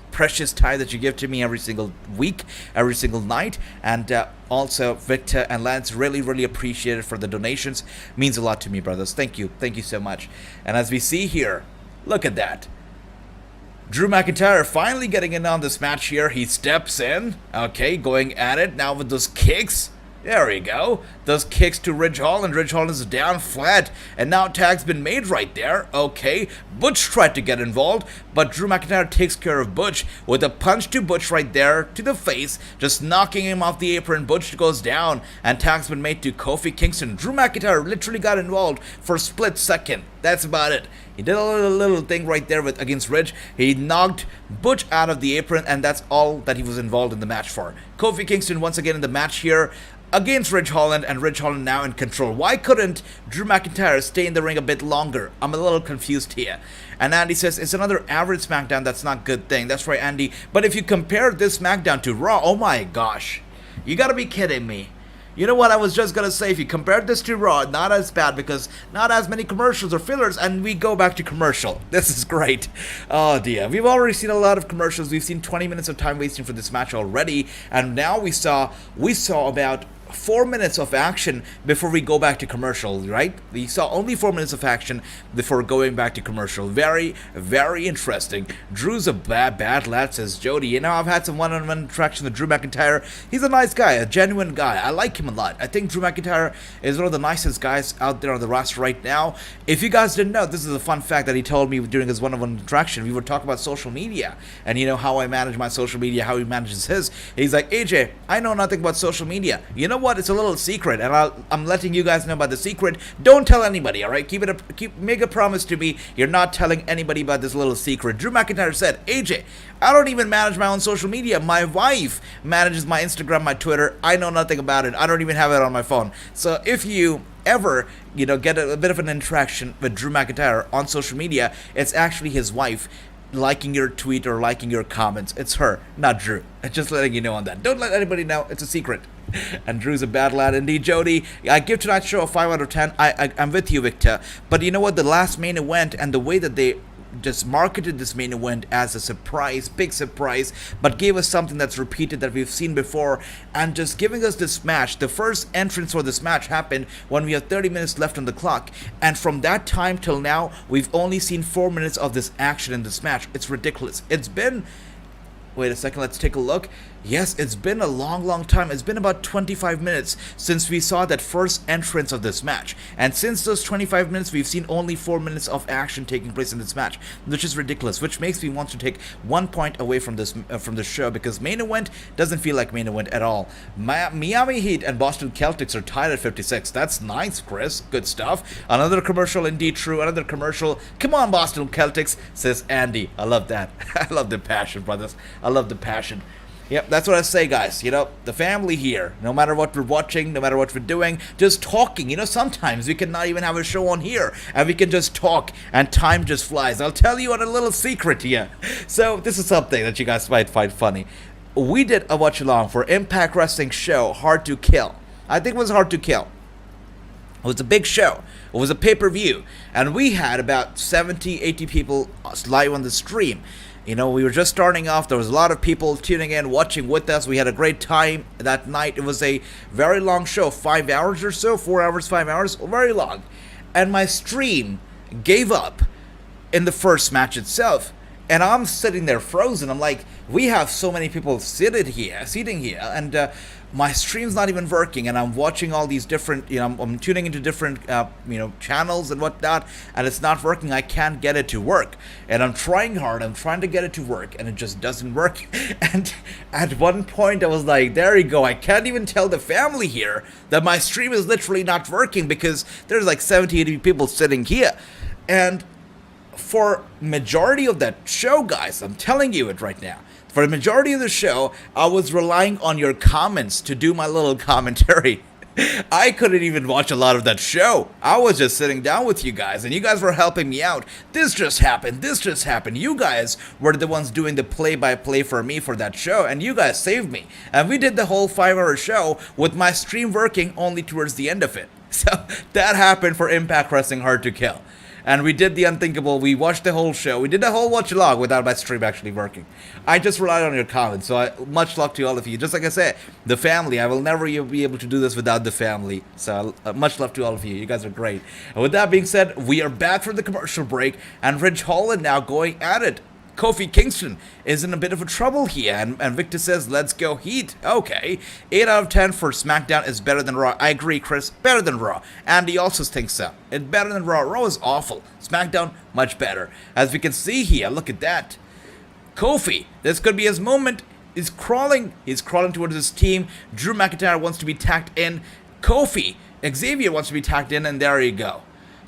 A: precious time that you give to me every single week, every single night. And also, Victor and Lance, really appreciate it for the donations. Means a lot to me, brothers. Thank you. Thank you so much. And as we see here, look at that. Drew McIntyre finally getting in on this match here. He steps in. Okay, going at it now with those kicks. There we go. Those kicks to Ridge Holland. Ridge Holland is down flat. And now tag's been made right there. Okay. Butch tried to get involved, but Drew McIntyre takes care of Butch with a punch to Butch right there to the face, just knocking him off the apron. Butch goes down, and tag's been made to Kofi Kingston. Drew McIntyre literally got involved for a split second. That's about it. He did a little thing right there against Ridge. He knocked Butch out of the apron, and that's all that he was involved in the match for. Kofi Kingston once again in the match here against Ridge Holland, and Ridge Holland now in control. Why couldn't Drew McIntyre stay in the ring a bit longer? I'm a little confused here. And Andy says, it's another average SmackDown. That's not a good thing. That's right, Andy. But if you compare this SmackDown to Raw, oh my gosh. You gotta be kidding me. You know what I was just gonna say, if you compared this to Raw, not as bad because not as many commercials or fillers, and we go back to commercial. This is great. Oh dear. We've already seen a lot of commercials. We've seen 20 minutes of time wasting for this match already, and now we saw about 4 minutes of action before we go back to commercial, right? We saw only 4 minutes of action before going back to commercial. Very interesting. Drew's a bad lad, says Jody. You know, I've had some one-on-one interaction with Drew McIntyre. He's a nice guy, a genuine guy. I like him a lot. I think Drew McIntyre is one of the nicest guys out there on the roster right now. If you guys didn't know, this is a fun fact that he told me during his one-on-one interaction. We were talking about social media, and you know how I manage my social media, how he manages his. He's like, AJ, I know nothing about social media. You know what? It's a little secret, and I'm letting you guys know about the secret. Don't tell anybody, all right? Make a promise to me. You're not telling anybody about this little secret. Drew McIntyre said, AJ, I don't even manage my own social media. My wife manages my Instagram, my Twitter. I know nothing about it. I don't even have it on my phone. So if you ever, get a bit of an interaction with Drew McIntyre on social media, it's actually his wife liking your tweet or liking your comments. It's her, not Drew. Just letting you know on that. Don't let anybody know. It's a secret. And Drew's a bad lad indeed. Jody, I give tonight's show a 5 out of 10. I'm with you, Victor. But you know what? The last main event and the way that they just marketed this main event as a surprise, big surprise, but gave us something that's repeated that we've seen before, and just giving us this match. The first entrance for this match happened when we have 30 minutes left on the clock, and from that time till now, we've only seen 4 minutes of this action in this match. It's ridiculous. It's been... Wait a second, let's take a look. Yes, it's been a long time. It's been about 25 minutes since we saw that first entrance of this match. And since those 25 minutes, we've seen only 4 minutes of action taking place in this match, which is ridiculous, which makes me want to take 1 point away from this show, because main event doesn't feel like main event at all. Miami Heat and Boston Celtics are tied at 56. That's nice, Chris. Good stuff. Another commercial, indeed true. Another commercial. Come on, Boston Celtics, says Andy. I love that. I love the passion, brothers. I love the passion. Yep, that's what I say, guys. The family here, no matter what we're watching, no matter what we're doing, just talking. Sometimes we can not even have a show on here, and we can just talk, and time just flies. I'll tell you a little secret here. So, this is something that you guys might find funny. We did a watch-along for Impact Wrestling show, Hard to Kill. I think it was Hard to Kill. It was a big show. It was a pay-per-view, and we had about 70, 80 people live on the stream. We were just starting off. There was a lot of people tuning in, watching with us. We had a great time that night. It was a very long show, 5 hours or so, 4 hours, 5 hours, very long. And my stream gave up in the first match itself. And I'm sitting there frozen. I'm like, we have so many people sitting here, and my stream's not even working. And I'm watching all these different, I'm tuning into different, channels and whatnot, and it's not working. I can't get it to work. And I'm trying hard. I'm trying to get it to work, and it just doesn't work. And at one point, I was like, there you go. I can't even tell the family here that my stream is literally not working, because there's like 70, 80 people sitting here. And for majority of that show, guys, I'm telling you it right now, for the majority of the show, I was relying on your comments to do my little commentary. I couldn't even watch a lot of that show. I was just sitting down with you guys, and you guys were helping me out. This just happened. This just happened. You guys were the ones doing the play-by-play for me for that show, and you guys saved me. And we did the whole 5-hour show with my stream working only towards the end of it. So that happened for Impact Wrestling Hard to Kill. And we did the unthinkable. We watched the whole show. We did the whole watch-along without my stream actually working. I just relied on your comments, so much luck to all of you. Just like I said, the family. I will never be able to do this without the family. So much love to all of you. You guys are great. And with that being said, we are back from the commercial break, and Ridge Holland now going at it. Kofi Kingston is in a bit of a trouble here, and Victor says, let's go Heat. Okay, 8 out of 10 for SmackDown is better than Raw. I agree, Chris, better than Raw. Andy also thinks so. It's better than Raw. Raw is awful. SmackDown, much better. As we can see here, look at that. Kofi, this could be his moment. He's crawling towards his team. Drew McIntyre wants to be tagged in. Kofi, Xavier wants to be tagged in, and there you go.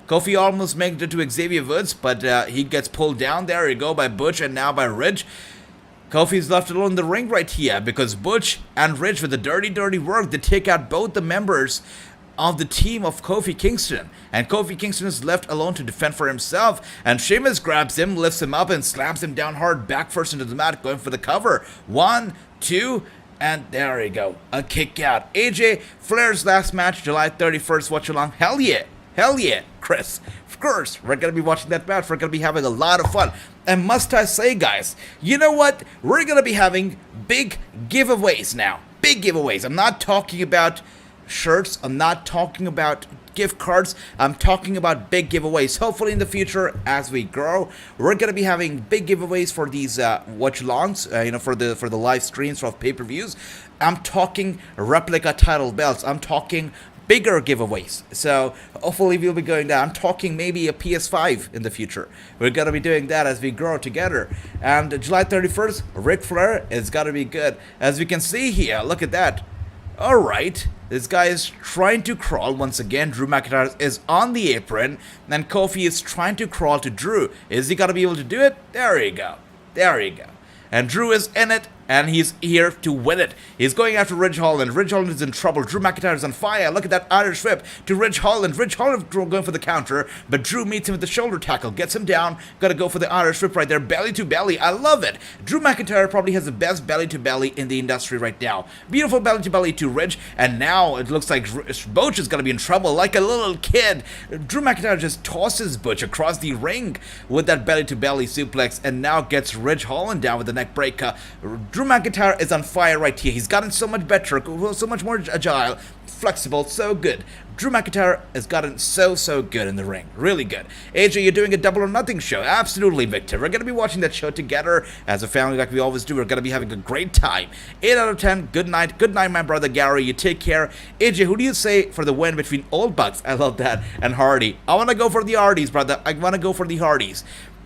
A: Kofi almost makes it to Xavier Woods, but he gets pulled down. There you go by Butch and now by Ridge. Kofi's left alone in the ring right here because Butch and Ridge with the dirty work, they take out both the members of the team of Kofi Kingston. And Kofi Kingston is left alone to defend for himself. And Sheamus grabs him, lifts him up, and slams him down hard back first into the mat, going for the cover. 1, 2, and there you go. A kick out. AJ Flair's last match, July 31st. Watch along. Hell yeah. Hell yeah, Chris. Of course, we're going to be watching that match. We're going to be having a lot of fun. And must I say, guys, you know what? We're going to be having big giveaways now. Big giveaways. I'm not talking about shirts. I'm not talking about gift cards. I'm talking about big giveaways. Hopefully in the future, as we grow, we're going to be having big giveaways for these watch-alongs, for the live streams of pay-per-views. I'm talking replica title belts. I'm talking bigger giveaways. So hopefully we'll be going down. I'm talking maybe a PS5 in the future. We're going to be doing that as we grow together. And July 31st, Ric Flair is going to be good. As we can see here, look at that. Alright, this guy is trying to crawl once again. Drew McIntyre is on the apron, and Kofi is trying to crawl to Drew. Is he going to be able to do it? There you go. There you go. And Drew is in it, and he's here to win it. He's going after Ridge Holland. Ridge Holland is in trouble. Drew McIntyre is on fire. Look at that Irish whip to Ridge Holland. Ridge Holland going for the counter, but Drew meets him with the shoulder tackle. Gets him down. Gotta go for the Irish whip right there. Belly to belly. I love it. Drew McIntyre probably has the best belly to belly in the industry right now. Beautiful belly to belly to Ridge, and now it looks like Butch is gonna be in trouble like a little kid. Drew McIntyre just tosses Butch across the ring with that belly to belly suplex, and now gets Ridge Holland down with the neck breaker. Drew McIntyre is on fire right here. He's gotten so much better, so much more agile, flexible, so good. Drew McIntyre has gotten so good in the ring. Really good. AJ, you're doing a Double or Nothing show. Absolutely, Victor. We're going to be watching that show together as a family like we always do. We're going to be having a great time. 8 out of 10. Good night. Good night, my brother Gary. You take care. AJ, who do you say for the win between Old Bucks? I love that. And Hardy. I want to go for the Hardys, brother. I want to go for the Hardys.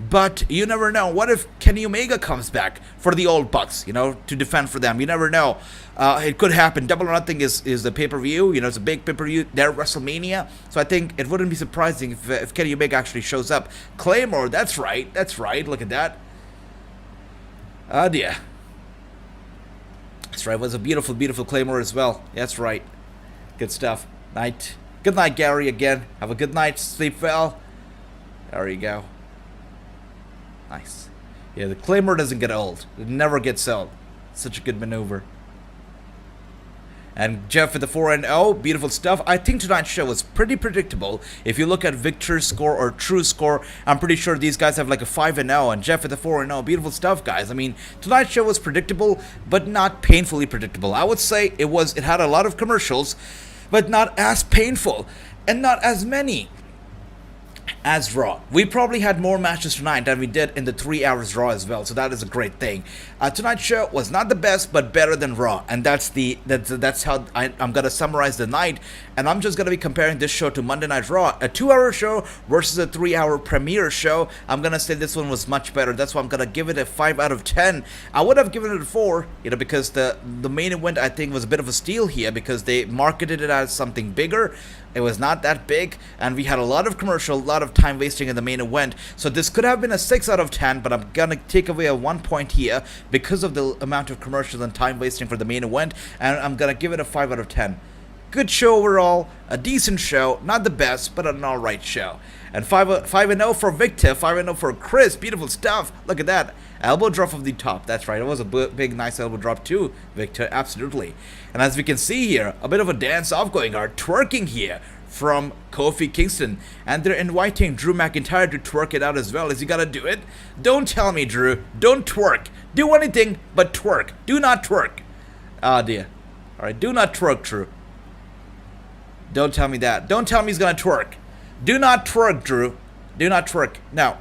A: But you never know. What if Kenny Omega comes back for the Old Bucks, to defend for them? You never know. It could happen. Double or Nothing is the pay-per-view. It's a big pay-per-view. They're WrestleMania. So I think it wouldn't be surprising if Kenny Omega actually shows up. Claymore, that's right. That's right. Look at that. Oh, dear. That's right. It was a beautiful, beautiful Claymore as well. That's right. Good stuff. Night. Good night, Gary, again. Have a good night. Sleep well. There you go. Nice. Yeah, the Claymore doesn't get old. It never gets old. Such a good maneuver. And Jeff with the 4-0, beautiful stuff. I think tonight's show was pretty predictable. If you look at Victor's score or True score, I'm pretty sure these guys have like a 5-0. And Jeff with the 4-0, beautiful stuff, guys. I mean, tonight's show was predictable, but not painfully predictable. I would say it had a lot of commercials, but not as painful and not as many as Raw. We probably had more matches tonight than we did in the 3 hours Raw as well, so that is a great thing. Tonight's show was not the best, but better than Raw, and that's how I'm gonna summarize the night. And I'm just gonna be comparing this show to Monday Night Raw, a 2-hour show versus a 3-hour premiere show. I'm gonna say this one was much better. That's why I'm gonna give it a 5 out of 10. I would have given it a 4, because the main event I think was a bit of a steal here because they marketed it as something bigger. It was not that big, and we had a lot of commercial, a lot of time wasting in the main event. So this could have been a 6 out of 10, but I'm gonna take away a 1 point here because of the amount of commercials and time wasting for the main event, and I'm gonna give it a 5 out of 10. Good show overall, a decent show, not the best, but an alright show. And 5-0 for Victor, 5-0 for Chris, beautiful stuff. Look at that, elbow drop from the top, that's right, it was a big nice elbow drop too, Victor, absolutely. And as we can see here, a bit of a dance-off going on, twerking here from Kofi Kingston, and they're inviting Drew McIntyre to twerk it out as well. Is he gonna do it? Don't tell me, Drew, don't twerk, do anything but twerk, do not twerk. Ah dear, alright, do not twerk, Drew. Don't tell me that. Don't tell me he's gonna twerk. Do not twerk, Drew. Do not twerk. No.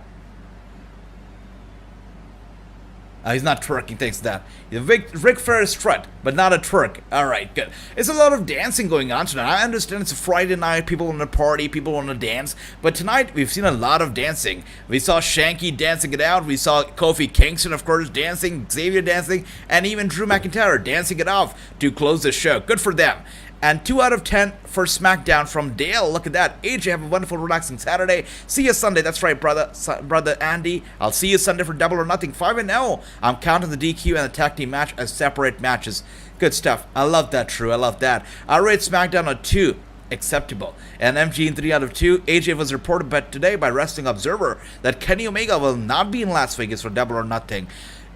A: He's not twerking, thanks to that. Ric Flair strut, but not a twerk. Alright, good. It's a lot of dancing going on tonight. I understand it's a Friday night, people want to party, people want to dance. But tonight, we've seen a lot of dancing. We saw Shanky dancing it out. We saw Kofi Kingston, of course, dancing. Xavier dancing. And even Drew McIntyre dancing it off to close the show. Good for them. And 2 out of 10 for SmackDown from Dale. Look at that. AJ, have a wonderful, relaxing Saturday. See you Sunday. That's right, brother Andy. I'll see you Sunday for Double or Nothing. 5-0. I'm counting the DQ and the tag team match as separate matches. Good stuff. I love that, True. I love that. I rate SmackDown a 2. Acceptable. And MG in 3 out of 2. AJ was reported today by Wrestling Observer that Kenny Omega will not be in Las Vegas for Double or Nothing.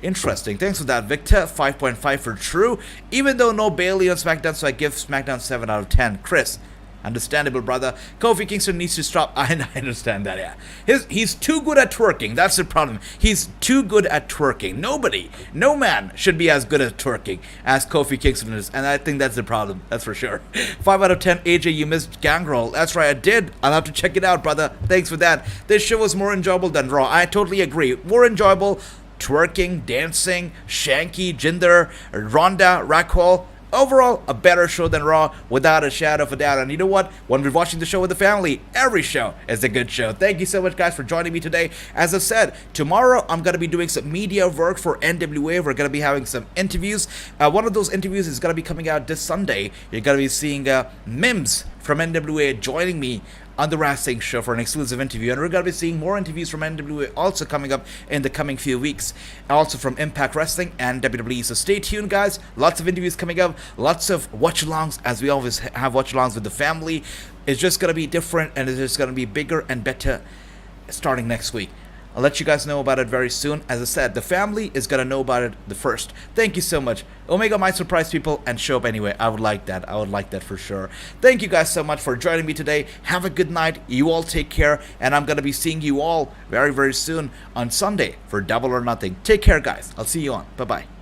A: Interesting. Thanks for that, Victor. 5.5 for True. Even though no Bailey on SmackDown, so I give SmackDown 7 out of 10. Chris, understandable, brother. Kofi Kingston needs to stop. I understand that, yeah. He's too good at twerking. That's the problem. He's too good at twerking. No man should be as good at twerking as Kofi Kingston is, and I think that's the problem. That's for sure. 5 out of 10. AJ, you missed Gangrel. That's right, I did. I'll have to check it out, brother. Thanks for that. This show was more enjoyable than Raw. I totally agree. More enjoyable. Twerking, dancing, Shanky, Jinder, Ronda, Raquel. Overall, a better show than Raw, without a shadow of a doubt. And you know what? When we're watching the show with the family, every show is a good show. Thank you so much, guys, for joining me today. As I said, tomorrow I'm going to be doing some media work for NWA. We're going to be having some interviews. One of those interviews is going to be coming out this Sunday. You're going to be seeing Mims from NWA joining me on the Wrassingh show for an exclusive interview, and we're going to be seeing more interviews from NWA also coming up in the coming few weeks, also from Impact Wrestling and WWE, so stay tuned, guys. Lots of interviews coming up, lots of watch-alongs, as we always have watch-alongs with the family. It's just going to be different, and it's just going to be bigger and better starting next week. I'll let you guys know about it very soon. As I said, the family is going to know about it the first. Thank you so much. Omega might surprise people and show up anyway. I would like that. I would like that for sure. Thank you guys so much for joining me today. Have a good night. You all take care. And I'm going to be seeing you all very, very soon on Sunday for Double or Nothing. Take care, guys. I'll see you on. Bye-bye.